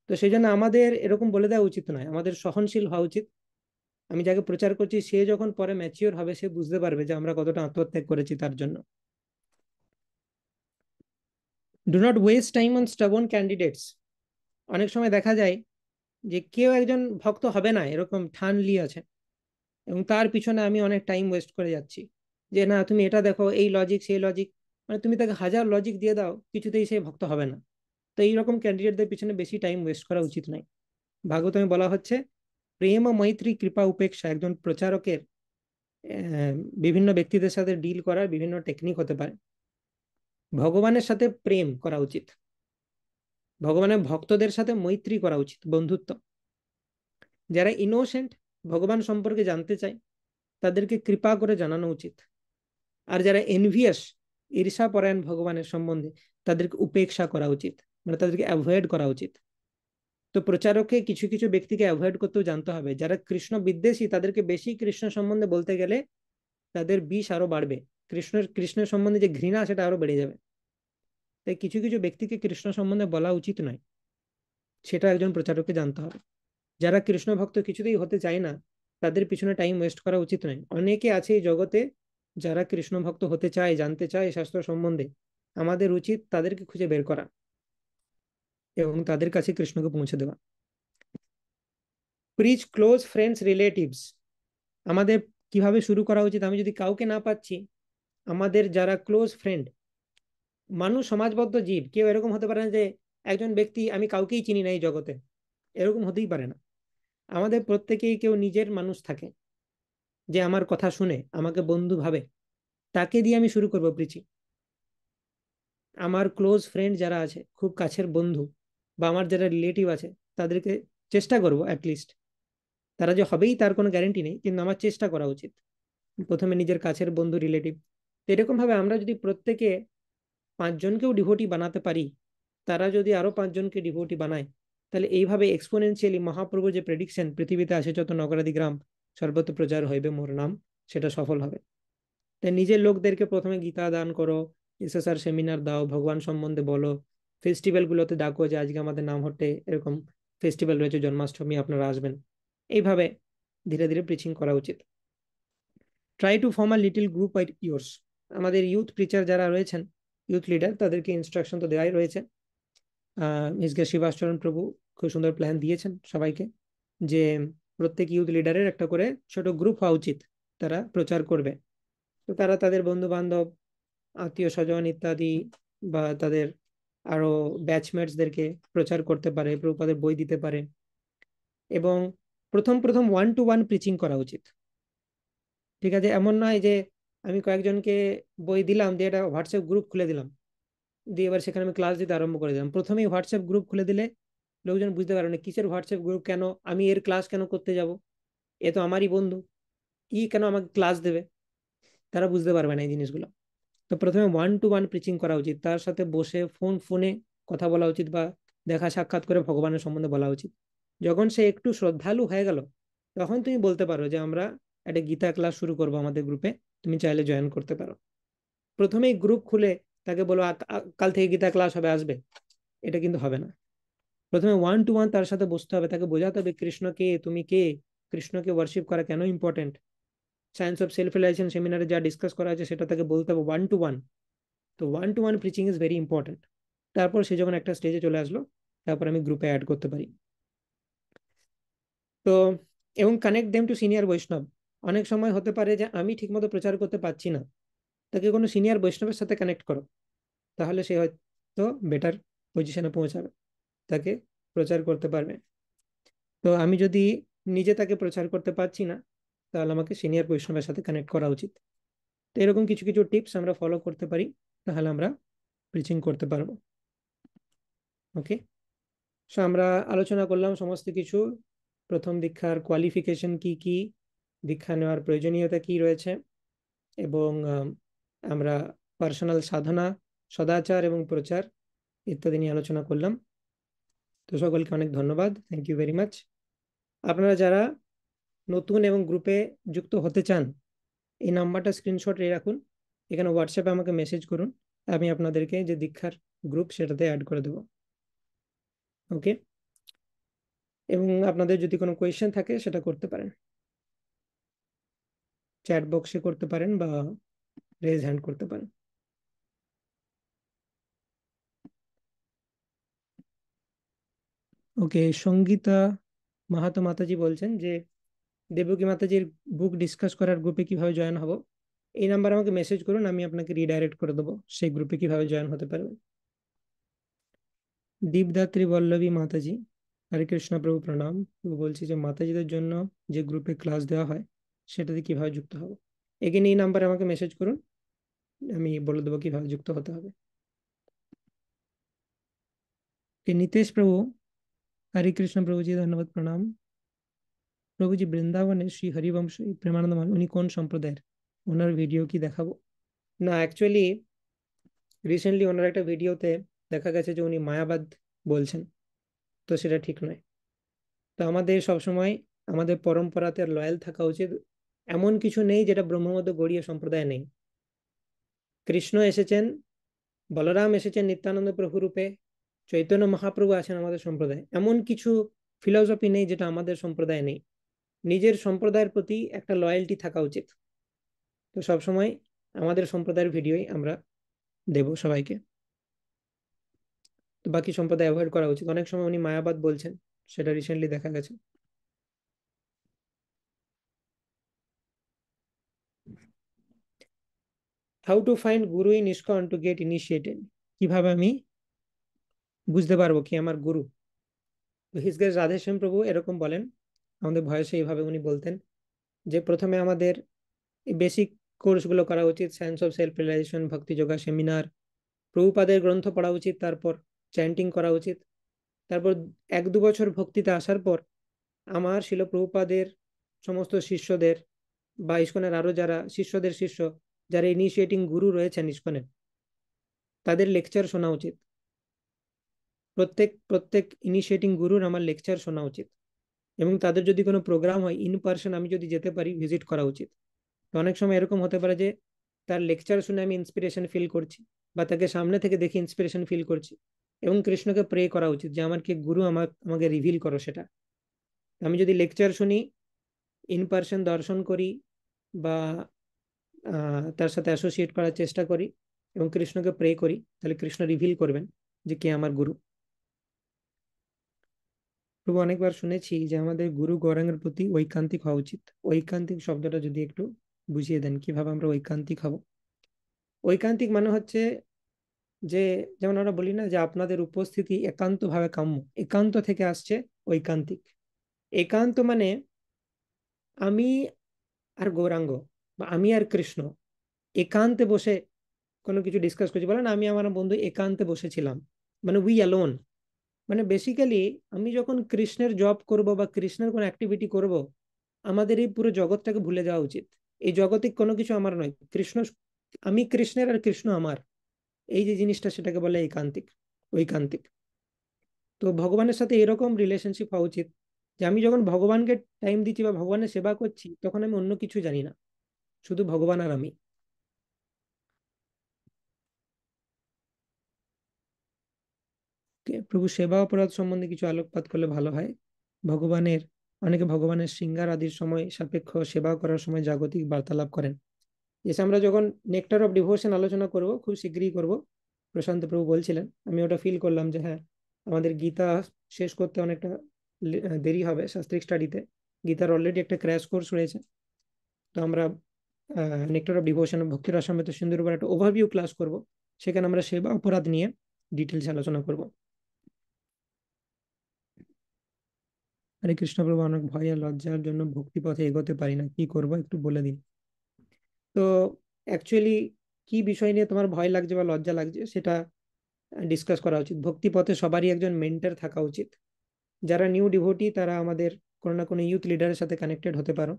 তো সেই জন্য আমাদের এরকম বলে দেওয়া উচিত নয়, আমাদের সহনশীল হওয়া উচিত। আমি যাকে প্রচার করছি সে যখন পরে ম্যাচিওর হবে সে বুঝতে পারবে যে আমরা কতটা আত্মত্যাগ করেছি তার জন্য। Do not waste time on স্টাবন candidates. অনেক সময় দেখা যায় যে কেউ একজন ভক্ত হবে না এরকম ঠান লিয়ে আছে, এবং তার পিছনে আমি অনেক টাইম ওয়েস্ট করে যাচ্ছি, যে না তুমি এটা দেখো, এই লজিক সেই লজিক, মানে তুমি তাকে হাজার লজিক দিয়ে দাও কিছুতেই সে ভক্ত হবে না। তো এইরকম ক্যান্ডিডেটদের পিছনে বেশি টাইম ওয়েস্ট করা উচিত নয়। ভাগবতমে বলা হচ্ছে প্রেম ও মৈত্রী কৃপা উপেক্ষা একজন প্রচারকের আহ, বিভিন্ন ব্যক্তিদের সাথে ডিল করার বিভিন্ন টেকনিক হতে পারে। ভগবানের সাথে প্রেম করা উচিত, ভগবানের ভক্তদের সাথে মৈত্রী করা উচিত, বন্ধুত্ব। যারা ইনোসেন্ট, ভগবান সম্পর্কে জানতে চায়, তাদেরকে কৃপা করে জানানো উচিত। আর যারা এনভিয়াস, ঈর্ষাপরায়ণ ভগবানের সম্বন্ধে, তাদেরকে উপেক্ষা করা উচিত, মানে তাদেরকে অ্যাভয়েড করা উচিত। তো প্রচারককে কিছু কিছু ব্যক্তিকে অ্যাভয়েড করতেও জানতে হবে, যারা কৃষ্ণ বিদ্বেষী তাদেরকে বেশি কৃষ্ণ সম্বন্ধে বলতে গেলে তাদের বিষ আরো বাড়বে, কৃষ্ণের সম্বন্ধে যে ঘৃণা সেটা আরো বেড়ে যাবে। তাই কিছু কিছু ব্যক্তিকে কৃষ্ণ সম্বন্ধে বলা উচিত নয়, সেটা একজন প্রচারককে জানতে হবে। যারা কৃষ্ণ ভক্ত কিছুতেই হতে চায় না, তাদের পিছনে টাইম ওয়েস্ট করা উচিত নয়। অনেকে আছে এই জগতে যারা কৃষ্ণ ভক্ত হতে চায়, জানতে চায় শাস্ত্র সম্বন্ধে, আমাদের উচিত তাদেরকে খুঁজে বের করা এবং তাদের কাছে কৃষ্ণকে পৌঁছে দেওয়া। Preach close friends relatives. আমাদের কিভাবে শুরু করা উচিত, আমি যদি কাউকে না পাচ্ছি, আমাদের যারা ক্লোজ ফ্রেন্ড, মানুষ সমাজবদ্ধ জীব, কেউ এরকম হতে পারে না যে একজন ব্যক্তি আমি কাউকেই চিনি না এই জগতে, এরকম হতেই পারে না। আমাদের প্রত্যেকেই কেউ নিজের মানুষ থাকে যে আমার কথা শুনে আমাকে বন্ধু ভাবে, তাকে দিয়ে আমি শুরু করবো প্রিচিং। আমার ক্লোজ ফ্রেন্ড যারা আছে, খুব কাছের বন্ধু বা আমার যারা রিলেটিভ আছে, তাদেরকে চেষ্টা করবো অ্যাটলিস্ট। তারা যে হবেই তার কোনো গ্যারেন্টি নেই, কিন্তু আমার চেষ্টা করা উচিত। প্রথমে নিজের কাছের বন্ধু রিলেটিভ। তো এরকম ভাবে আমরা যদি প্রত্যেকে 5 জনকেও ডিভোটি বানাতে পারি, তারা যদি আরো 5 জনকে ডিভোটি বানায়, তাহলে এইভাবে এক্সপোনেনশিয়ালি মহাপ্রভুর যে প্রেডিকশন, পৃথিবীতে আসে যত নগরাদি গ্রাম সর্বত্র প্রচার হইবে মোর নাম, সেটা সফল হবে। তাই নিজের লোকদেরকে প্রথমে গীতা দান করো, এসএসআর সেমিনার দাও, ভগবান সম্বন্ধে বলো, ফেস্টিভ্যাল গুলোতে ডাকো যে আজকে আমাদের নাম হটে এরকম ফেস্টিভ্যাল রয়েছে, জন্মাষ্টমী, আপনারা আসবেন। এইভাবে ধীরে ধীরে প্রিচিং করা উচিত। Try to form a little group with yours. আমাদের ইউথ প্রিচার যারা রয়েছেন, ইউথ লিডার, তাদেরকে ইনস্ট্রাকশন তো দেওয়াই রয়েছে। মিসকে শিবাচরণ প্রভু খুব সুন্দর প্ল্যান দিয়েছেন সবাইকে, যে প্রত্যেক ইউথ লিডারের একটা করে ছোট গ্রুপ হওয়া উচিত, তারা প্রচার করবে। তো তারা তাদের বন্ধু বান্ধব, আত্মীয় স্বজন ইত্যাদি, বা তাদের আরো ব্যাচমেটসদেরকে প্রচার করতে পারে, প্রভুপাদের বই দিতে পারে। এবং প্রথম প্রথম 1-to-1 প্রিচিং করা উচিত। ঠিক আছে, এমন নয় যে আমি কয়েকজনকে বই দিলাম দিয়ে একটা হোয়াটসঅ্যাপ গ্রুপ খুলে দিলাম, দিয়ে এবার সেখানে আমি ক্লাস দিতে আরম্ভ করে দিলাম। প্রথমেই হোয়াটসঅ্যাপ গ্রুপ খুলে দিলে লোকজন বুঝতে পারবে না কিসের হোয়াটসঅ্যাপ গ্রুপ, কেন আমি এর ক্লাস কেন করতে যাব, এ তো আমারই বন্ধু, ই কেন আমাকে ক্লাস দেবে। তারা বুঝতে পারবে না এই জিনিসগুলো। তো প্রথমে 1-to-1 প্রিচিং করা উচিত, তার সাথে বসে ফোনে কথা বলা উচিত, বা দেখা সাক্ষাৎ করে ভগবানের সম্বন্ধে বলা উচিত। যখন সে একটু শ্রদ্ধালু হয়ে গেল, তখন তুমি বলতে পারো যে আমরা একটা গীতা ক্লাস শুরু করবো আমাদের গ্রুপে, তুমি চাইলে জয়েন করতে পারো। প্রথমেই গ্রুপ খুলে তাকে বলো কাল থেকে গীতা ক্লাস হবে, আসবে, এটা কিন্তু হবে না। প্রথমে 1-to-1 তার সাথে বসতে হবে, তাকে বোঝাতে হবে কৃষ্ণ কে, তুমি কে, কৃষ্ণকে ওয়ার্শিপ করা কেন important. Science of self realization সেমিনারে যা ডিসকাস করা আছে সেটা তাকে বলতে হবে 1-to-1। তো 1-to-1 preaching is very important. তারপর সে যখন একটা স্টেজে চলে আসলো, তারপর আমি গ্রুপে অ্যাড করতে পারি। তো এবং কানেক্ট দেম টু সিনিয়র বৈষ্ণব। অনেক সময় হতে পারে যে আমি ঠিকমতো প্রচার করতে পারছি না, তাকে কোনো সিনিয়র বৈষ্ণবের সাথে কানেক্ট করো, তাহলে সে হয়তো বেটার পজিশনে পৌঁছাবে, তাকে প্রচার করতে পারবে। তো আমি যদি নিজে তাকে প্রচার করতে পারছি না, তাহলে আমাকে সিনিয়র বৈষ্ণবের সাথে কানেক্ট করা উচিত। তো এরকম কিছু কিছু টিপস আমরা ফলো করতে পারি, তাহলে আমরা প্রিচিং করতে পারবো। ওকে, সো আমরা আলোচনা করলাম সমস্ত কিছু, প্রথম দীক্ষার কোয়ালিফিকেশন কি কি, দীক্ষা নেওয়ার প্রয়োজনীয়তা কি রয়েছে, এবং আমরা পার্সোনাল সাধনা, সদাচার এবং প্রচার ইত্যাদি নিয়ে আলোচনা করলাম। তো সকলকে অনেক ধন্যবাদ, থ্যাংক ইউ ভেরি মাচ। আপনারা যারা নতুন এবং গ্রুপে যুক্ত হতে চান, এই নাম্বারটা স্ক্রিনশট নিয়ে রাখুন, এখানে হোয়াটসঅ্যাপে আমাকে মেসেজ করুন, আমি আপনাদেরকে যে দীক্ষার গ্রুপ সেটাতে অ্যাড করে দেবো। ওকে, এবং আপনাদের যদি কোনো কোয়েশ্চেন থাকে সেটা করতে পারেন, চ্যাট বক্সে করতে পারেন বা রেজ হ্যান্ড করতে পারেন। ওকে, সঙ্গীতা মাহাতো মাতাজি বলছেন যে দেবকী মাতাজির বুক ডিসকাস করার গ্রুপে কিভাবে জয়েন হব। এই নাম্বার আমাকে মেসেজ করুন, আমি আপনাকে রিডাইরেক্ট করে দেবো সেই গ্রুপে কিভাবে জয়েন হতে পারবেন। দীপদাত্রী বল্লভী মাতাজি, হরে কৃষ্ণ প্রভু প্রণাম। প্রভু বলছি যে মাতাজিদের জন্য যে গ্রুপে ক্লাস দেওয়া হয় সেটাতে কিভাবে যুক্ত হবো। এগেন এই নাম্বারে আমাকে মেসেজ করুন, আমি বলে দেবো কিভাবে যুক্ত হতে হবে। নিতেশ প্রভু, हरे कृष्ण प्रभु जी, धन्यवाद प्रणाम। প্রভু জি, বৃন্দাবনে শ্রী হরিবংশ প্রেমানন্দ মান উনি কোন সম্প্রদায়ের, ওনার ভিডিও কি দেখাবো? না, অ্যাকচুয়ালি রিসেন্টলি ওনার একটা ভিডিওতে দেখা গেছে যে উনি মায়াবাদ বলছেন, তো সেটা ঠিক নয়। তো আমাদের সবসময় আমাদের পরম্পরাতে লয়াল থাকা উচিত। এমন কিছু নেই যেটা ব্রহ্মমত গড়ীয় সম্প্রদায় নেই। কৃষ্ণ এসেছেন, বলরাম এসেছেন নিত্যানন্দ প্রভু রূপে, চৈতন্য মহাপ্রভু আছেন আমাদের সম্প্রদায়। এমন কিছু ফিলসফি নেই যেটা আমাদের সম্প্রদায় নেই। নিজের সম্প্রদায়ের প্রতি একটা লয়্যালটি থাকা উচিত। তো সবসময় আমাদের সম্প্রদায়ের ভিডিওই আমরা দেব সবাইকে। তো বাকি সম্প্রদায় অ্যাভয়েড করা উচিত। অনেক সময় উনি মায়াবাদ বলছেন, সেটা রিসেন্টলি দেখা গেছে। How to find Guru in ISKCON to get initiated. কিভাবে আমি বুঝতে পারবো কি আমার গুরু? তো হিস গ্রেস রাধেশ্যাম প্রভু এরকম বলেন, আমাদের ভয়েসে এইভাবে উনি বলতেন যে প্রথমে আমাদের বেসিক কোর্সগুলো করা উচিত, সায়েন্স অফ সেলফ রিয়েলাইজেশন, ভক্তি যোগা সেমিনার, প্রভুপাদের গ্রন্থ পড়া উচিত, তারপর চ্যান্টিং করা উচিত। তারপর 1-2 বছর ভক্তিতে আসার পর আমার শিল প্রভুপাদের সমস্ত শিষ্যদের বা ইস্কনের আরো যারা শিষ্যদের শিষ্য, যারা ইনিশিয়েটিং গুরু রয়েছেন ইস্কনের, তাদের লেকচার শোনা উচিত। প্রত্যেক প্রত্যেক ইনিশিয়েটিং গুরুর আমার লেকচার শোনা উচিত, এবং তাদের যদি কোনো প্রোগ্রাম হয় ইন পার্সন আমি যদি যেতে পারি ভিজিট করা উচিত। তো অনেক সময় এরকম হতে পারে যে তার লেকচার শুনে আমি ইন্সপিরেশন ফিল করছি, বা তাকে সামনে থেকে দেখে ইন্সপিরেশন ফিল করছি, এবং কৃষ্ণকে প্রে করা উচিত যে আমার কি গুরু আমাকে রিভিল করো সেটা। আমি যদি লেকচার শুনি, ইন পার্সন দর্শন করি, বা তার সাথে অ্যাসোসিয়েট করার চেষ্টা করি এবং কৃষ্ণকে প্রে করি, তাহলে কৃষ্ণ রিভিল করবেন যে কে আমার গুরু। প্রভু অনেকবার শুনেছি যে আমাদের গুরু গৌরাঙ্গের প্রতি ঐকান্তিক হওয়া উচিত। ঐকান্তিক শব্দটা যদি একটু বুঝিয়ে দেন, কিভাবে আমরা ঐকান্তিক হব? ঐকান্তিক মানে হচ্ছে যে, যেমন আমরা বলি না যে আপনাদের উপস্থিতি একান্ত ভাবে কাম্য, একান্ত থেকে আসছে ঐকান্তিক। একান্ত মানে আমি আর গৌরাঙ্গ, বা আমি আর কৃষ্ণ একান্তে বসে কোনো কিছু ডিসকাস করছি, বলে না আমি আমার বন্ধু একান্তে বসেছিলাম, মানে উই অ্যালোন। মানে বেসিক্যালি আমি যখন কৃষ্ণের জব করব বা কৃষ্ণের কোনো অ্যাক্টিভিটি করব, আমাদের এই পুরো জগৎটাকে ভুলে যাওয়া উচিত। এই জগতে কোনো কিছু আমার নয়, কৃষ্ণ, আমি কৃষ্ণের আর কৃষ্ণ আমার, এই যে জিনিসটা সেটাকে বলে একান্তিক, ঐকান্তিক। তো ভগবানের সাথে এরকম রিলেশনশিপ হওয়া উচিত যে আমি যখন ভগবানকে টাইম দিচ্ছি বা ভগবানের সেবা করছি, তখন আমি অন্য কিছু জানি না, শুধু ভগবান আর আমি। প্রভু সেবা অপরাধ সম্বন্ধে কিছু আলোকপাত করলে ভালো হয়। ভগবানের অনেকে ভগবানের শৃঙ্গার আদির সময় সাপেক্ষ সেবা করার সময় জাগতিক বার্তালাপ করেন। এসে আমরা যখন নেকটার অফ ডিভোশন আলোচনা করব, খুব শীঘ্রই করব, প্রশান্ত প্রভু বলছিলেন, আমি ওটা ফিল করলাম যে হ্যাঁ, আমাদের গীতা শেষ করতে অনেকটা দেরি হবে শাস্ত্রিক স্টাডিতে। গীতার অলরেডি একটা ক্র্যাশ কোর্স রয়েছে। তো আমরা নেকটার অফ ডিভোশন ভক্তি রসামৃত সিন্ধুর উপর একটা ওভারভিউ ক্লাস করব, সেখানে আমরা সেবা অপরাধ নিয়ে ডিটেলস আলোচনা করব। হরে কৃষ্ণ প্রভু, অনেক ভয় আর লজ্জার জন্য ভক্তি পথে এগোতে পারি না, কি করব একটু বলে দিন। তো অ্যাকচুয়ালি কি বিষয় নিয়ে তোমার ভয় লাগছে বা লজ্জা লাগছে সেটা ডিসকাস করা উচিত। ভক্তি পথে সবারই একজন মেন্টর থাকা উচিত। যারা নিউ ডিভোটি তারা আমাদের কোনো না কোনো ইউথ লিডারের সাথে কানেক্টেড হতে পারো,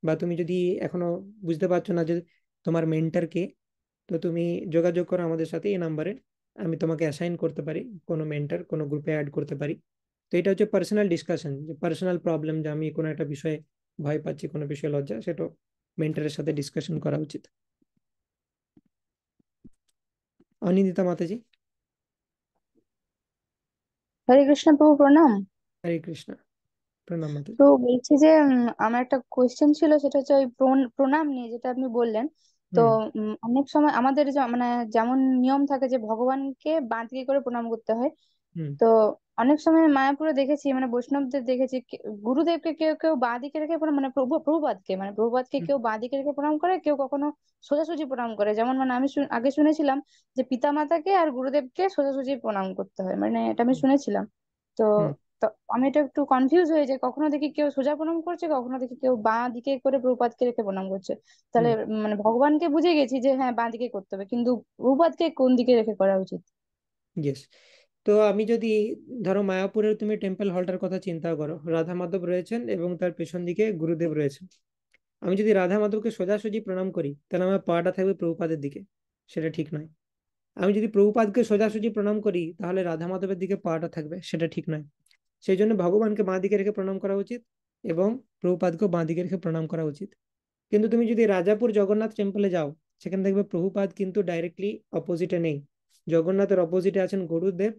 বা তুমি যদি এখনো বুঝতে পারছো না যে তোমার মেন্টর কে, তো তুমি যোগাযোগ করো আমাদের সাথে এই নাম্বারে, আমি তোমাকে অ্যাসাইন করতে পারি কোনো মেন্টর, কোনো গ্রুপে অ্যাড করতে পারি। তো এটা হচ্ছে পার্সোনাল ডিসকাশন, যে পার্সোনাল প্রবলেম, যে আমি কোনো একটা বিষয়ে ভয় পাচ্ছি, কোনো বিষয়ে লজ্জা, সেটা মেন্টরের সাথে ডিসকাশন করা উচিত। অনিন্দিতা মাতাজি। হরে কৃষ্ণ প্রভু, প্রণাম। হরে কৃষ্ণ। প্রণাম মাতাজি। তো বলছি যে আমার একটা কোয়েশ্চেন ছিল, সেটা হচ্ছে ওই প্রণাম নিয়ে যেটা আপনি বললেন। তো হুম। অনেক সময় আমাদের মানে যেমন নিয়ম থাকে যে ভগবানকে বাঁ দিকে করে প্রণাম করতে হয়। হুম। তো অনেক সময় মায়াপুরে দেখেছি, মানে বৈষ্ণবদের দেখেছি, গুরুদেবকে কেউ কেউ বাঁ দিকে রেখে প্রণাম, মানে প্রভুপাদকে হুম। কেউ বাঁ দিকে রেখে প্রণাম করে, কেউ কখনো সোজাসুজি প্রণাম করে। যেমন মানে আমি আগে শুনেছিলাম যে পিতা মাতাকে আর গুরুদেবকে সোজাসুজি প্রণাম করতে হয়, মানে এটা আমি শুনেছিলাম। তো হুম। তো আমি এটা একটু কনফিউজ হয়ে যাই, কখনো দেখি কেউ সোজা প্রণাম করছে, কখনো দেখি কেউ বাঁ দিকে করে প্রভুপাদকে রেখে প্রণাম করছে। তাহলে হুম। মানে ভগবানকে বুঝে গেছি যে হ্যাঁ বাঁ দিকে করতে হবে, কিন্তু প্রভুপাদকে কোন দিকে রেখে করা উচিত? ইয়েস। তো আমি যদি, ধরো মায়াপুরের তুমি টেম্পল হলটার কথা চিন্তা করো, রাধা মাধব রয়েছেন এবং তার পেছন দিকে গুরুদেব রয়েছেন। আমি যদি রাধা মাধবকে সোজাসুজি প্রণাম করি, তাহলে আমার পাটা থাকবে প্রভুপাদের দিকে, সেটা ঠিক নয়। আমি যদি প্রভুপাদকে সোজাসুজি প্রণাম করি, তাহলে রাধা মাধবের দিকে পাটা থাকবে, সেটা ঠিক নয়। সেই জন্য ভগবানকে বাঁ দিকে রেখে প্রণাম করা উচিত, এবং প্রভুপাদকেও বাঁ দিকে রেখে প্রণাম করা উচিত। কিন্তু তুমি যদি রাজাপুর জগন্নাথ টেম্পলে যাও, সেখানে দেখবে প্রভুপাদ কিন্তু ডাইরেক্টলি অপোজিটে নেই। জগন্নাথের অপোজিটে আছেন গুরুদেব,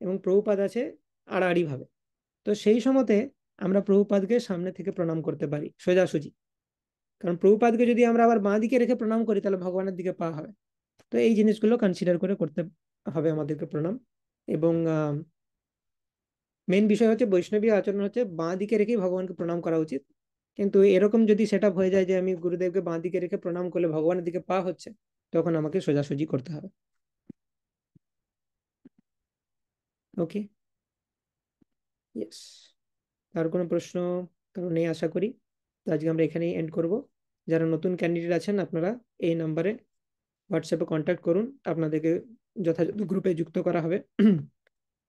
এবং প্রভুপাদ আছে আড়াআড়ি ভাবে। তো সেই সময়তে আমরা প্রভুপাদকে সামনে থেকে প্রণাম করতে পারি সোজাসুজি। কারণ প্রভুপাদকে যদি আমরা আবার বাঁ দিকে রেখে প্রণাম করি, তাহলে ভগবানের দিকে পা হবে। তো এই জিনিসগুলো কনসিডার করে করতে হবে আমাদেরকে প্রণাম। এবং মেন বিষয় হচ্ছে বৈষ্ণবী আচরণ হচ্ছে বাঁ দিকে রেখেই ভগবানকে প্রণাম করা উচিত। কিন্তু এরকম যদি সেট আপ হয়ে যায় যে আমি গুরুদেবকে বাঁ দিকে রেখে প্রণাম করলে ভগবানের দিকে পা হচ্ছে, তখন আমাকে সোজাসুজি করতে হবে। ওকে। ইয়েস। আর কোনো প্রশ্ন কারণ নেই আশা করি। তো আজকে আমরা এখানেই এন্ড করব। যারা নতুন ক্যান্ডিডেট আছেন আপনারা এই নাম্বারে হোয়াটসঅ্যাপে কন্ট্যাক্ট করুন, আপনাদেরকে যথাযথ গ্রুপে যুক্ত করা হবে।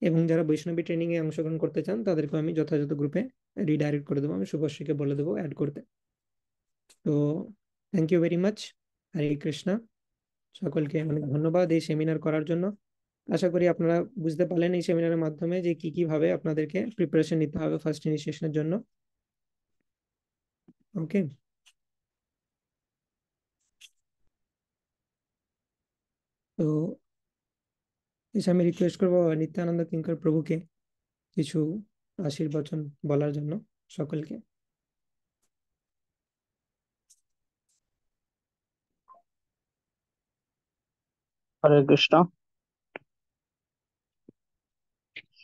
এবং যারা বৈষ্ণবী ট্রেনিং এ অংশগ্রহণ করতে চান তাদেরকে আমি যথাযথ গ্রুপে রিডাইরেক্ট করে দেবো, আমি শুভশ্রীকে বলে দেবো অ্যাড করতে। তো থ্যাংক ইউ ভেরি মাচ। হরে কৃষ্ণা। সকলকে অনেক ধন্যবাদ এই সেমিনার করার জন্য। আশা করি আপনারা বুঝতে পারলেন এই সেমিনারের মাধ্যমে যে কি কি ভাবে আপনাদেরকে প্রিপারেশন নিতে হবে ফার্স্ট ইনিশিয়েশনের জন্য। ওকে। তো এসে আমি রিকোয়েস্ট করবো নিত্যানন্দ কিঙ্কর প্রভুকে কিছু আশীর্বচন বলার জন্য সকলকে। হরে কৃষ্ণ।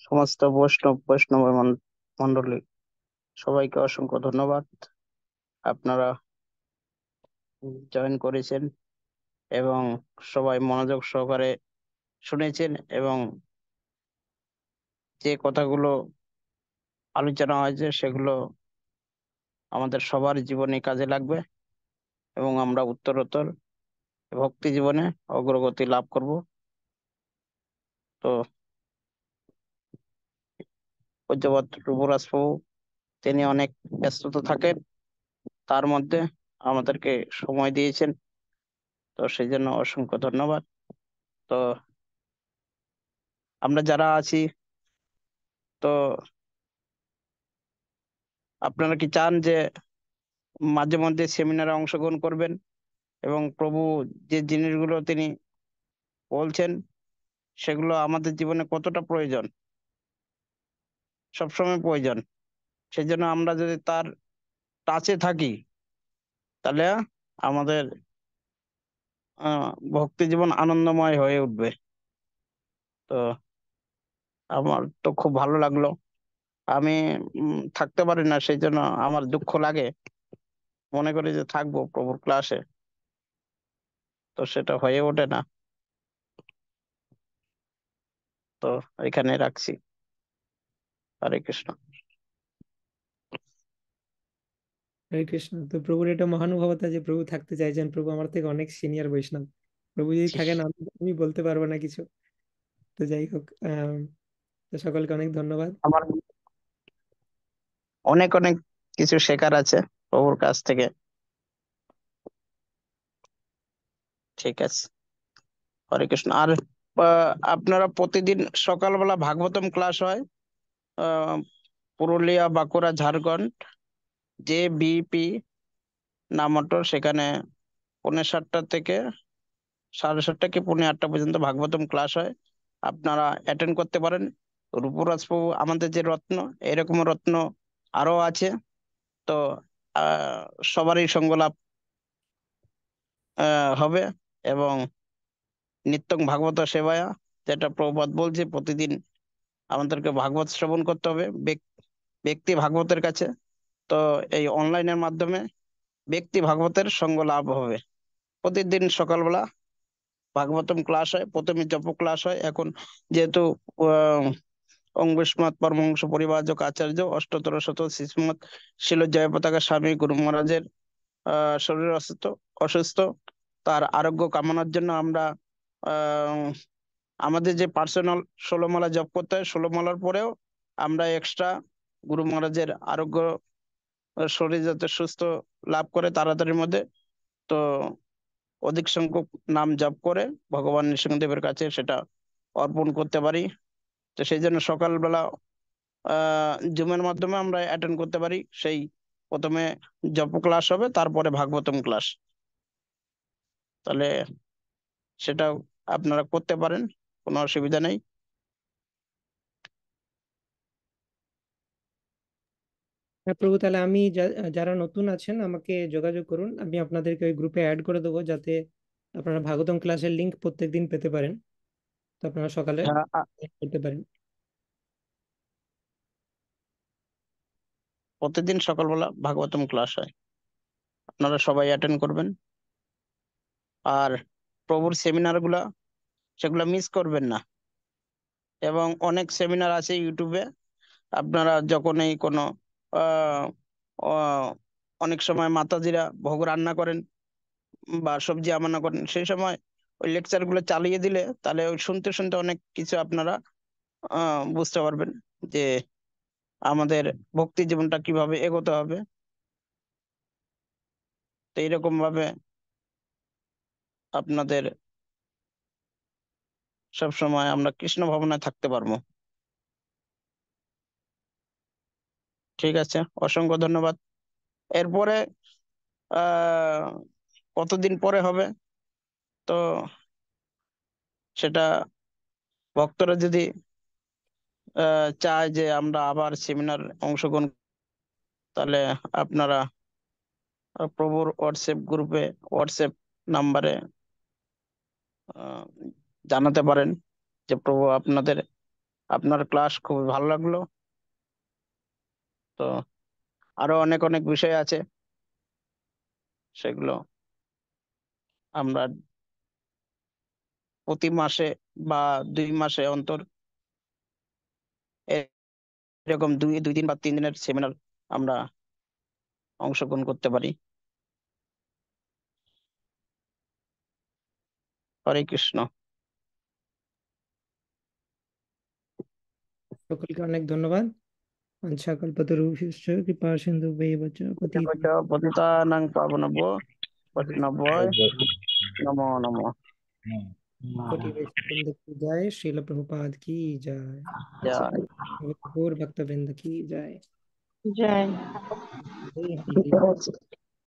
সমস্ত বৈষ্ণব মন্ডলী সবাইকে অসংখ্য ধন্যবাদ। আপনারা জয়েন করেছেন এবং সবাই মনোযোগ সহকারে শুনেছেন, এবং যে কথাগুলো আলোচনা হয়েছে সেগুলো আমাদের সবার জীবনে কাজে লাগবে এবং আমরা উত্তরোত্তর ভক্তি জীবনে অগ্রগতি লাভ করব। তো পূজ্যপাদ রূপরাজ প্রভু তিনি অনেক ব্যস্ততা থাকেন, তার মধ্যে আমাদেরকে সময় দিয়েছেন, তো সেই জন্য অসংখ্য ধন্যবাদ। তো আমরা যারা আছি, তো আপনারা কি চান যে মাঝে মধ্যে সেমিনারে অংশগ্রহণ করবেন এবং প্রভু যে জিনিসগুলো তিনি বলছেন সেগুলো আমাদের জীবনে কতটা প্রয়োজন, সবসময় প্রয়োজন। সেজন্য আমরা যদি তার টাচে থাকি তাহলে আমাদের ভক্তি জীবন আনন্দময় হয়ে উঠবে। তো আমার তো খুব ভালো লাগলো। আমি থাকতে পারি না, সেই জন্য আমার দুঃখ লাগে, মনে করি যে থাকবো প্রভুর ক্লাসে, তো সেটা হয়ে ওঠে না। তো এখানে রাখছি। হরে কৃষ্ণ। হরে কৃষ্ণ। তো প্রভুর এটা মহানুভবতা যে প্রভু থাকতে চাইছেন, প্রভু আমার থেকে অনেক সিনিয়র বৈষ্ণব, প্রভু যদি থাকেন আমি বলতে পারবো না কিছু। তো যাই হোক, তো সকলকে অনেক ধন্যবাদ। আমার অনেক অনেক কিছু শেখার আছে প্রভুর কাছ থেকে। ঠিক আছে। হরে কৃষ্ণ। আর আপনারা প্রতিদিন সকালবেলা ভাগবতম ক্লাস হয় আহ, পুরুলিয়া, বাঁকুড়া, ঝাড়খণ্ড, যে বিপি নামটো, সেখানে 7:30 থেকে 7:30 কি 7:30 পর্যন্ত ভাগবতম ক্লাস হয়। আপনারা অ্যাটেন্ড করতে পারেন। রূপরাজ প্রভু আমাদের যে রত্ন, এরকম রত্ন আরো আছে। তো আহ সবারই সঙ্গ লাভ হবে। এবং নিত্যং ভাগবত সেবায়া, যেটা প্রভুপাদ বলছে, প্রতিদিন আমাদেরকে ভাগবত শ্রবণ করতে হবে ব্যক্তি ভাগবতের কাছে। তো এই অনলাইনের মাধ্যমে ব্যক্তি ভাগবতের সঙ্গ লাভ হবে। প্রতিদিন সকালবেলা ভাগবতম ক্লাস হয়, প্রথমে জপ ক্লাস হয়। এখন যেহেতু আহ অঙ্গুষ্মাত পরমহংস পরিব্রাজক আচার্য অষ্টতর শত শিশুমত শিল জয় পতাকা স্বামী গুরু মহারাজের শরীর অসুস্থ, তার আরোগ্য কামনার জন্য আমরা আহ আমাদের যে পার্সোনাল 16 মালা জপ করতে হয়, 16 মালার পরেও আমরা এক্সট্রা গুরু মহারাজের আরোগ্য, শরীর যাতে সুস্থ লাভ করে তাড়াতাড়ির মধ্যে, তো অধিক সংখ্যক নাম জপ করে ভগবান নৃসিংহদেবের কাছে সেটা অর্পণ করতে পারি। তো সেই জন্য সকালবেলা জুমের মাধ্যমে আমরা অ্যাটেন্ড করতে পারি। সেই প্রথমে জপ ক্লাস হবে, তারপরে ভাগবতম ক্লাস। তাহলে সেটা আপনারা করতে পারেন, কোনো অসুবিধা নেই। হ্যাঁ প্রভু, তাহলে আমি যারা নতুন আছেন আমাকে যোগাযোগ করুন, আমি আপনাদেরকে ওই গ্রুপে অ্যাড করে দেবো, যাতে আপনারা ভাগবতম ক্লাসের লিংক প্রত্যেকদিন পেতে পারেন। তো আপনারা সকালে হ্যাঁ, করতে পারেন। প্রতিদিন সকালবেলা ভাগবতম ক্লাস হয়, আপনারা সবাই অ্যাটেন্ড করবেন। আর প্রভুর সেমিনার গুলা, সেগুলো মিস করবেন না। এবং অনেক সেমিনার আছে ইউটিউবে, আপনারা যখন এই কোনো অনেক সময় মাতাজিরা ভোগ রান্না করেন বা সবজি আমানা করেন, সেই সময় ওই লেকচার গুলো চালিয়ে দিলে তাহলে ওই শুনতে শুনতে অনেক কিছু আপনারা বুঝতে পারবেন যে আমাদের ভক্তি জীবনটা কিভাবে এগোতে হবে। তো এইরকম ভাবে আপনাদের সব সময় আমরা কৃষ্ণ ভাবনায় থাকতে পারবো। ঠিক আছে, অসংখ্য ধন্যবাদ। এরপরে আহ কতদিন পরে হবে, তো সেটা ভক্তরা যদি চায় যে আমরা আবার সেমিনার অংশগ্রহণ, তাহলে আপনারা প্রভুর হোয়াটসঅ্যাপ গ্রুপে, হোয়াটসঅ্যাপ নাম্বারে জানাতে পারেন যে প্রভু আপনার ক্লাস খুব ভালো লাগলো। তো আরো অনেক অনেক বিষয় আছে, সেগুলো আমরা প্রতি মাসে বা 2 মাসে অন্তর এরকম দুই দুই দিন বা 3 দিনের সেমিনার আমরা অংশগ্রহণ করতে পারি। হরে কৃষ্ণ। সকলকে অনেক ধন্যবাদ। আচ্ছা, কল্পতরুভ্যশ্চ কৃপা সিন্ধুভ্যেব চ পতিতানাং পাবনভ্যো বৈষ্ণবায় নমো নমো। कोटि वैष्णव वृंद की जय, श्रील प्रभुपाद की जय, জয় गौर भक्त वृंद की जय। জয়। जय हरि।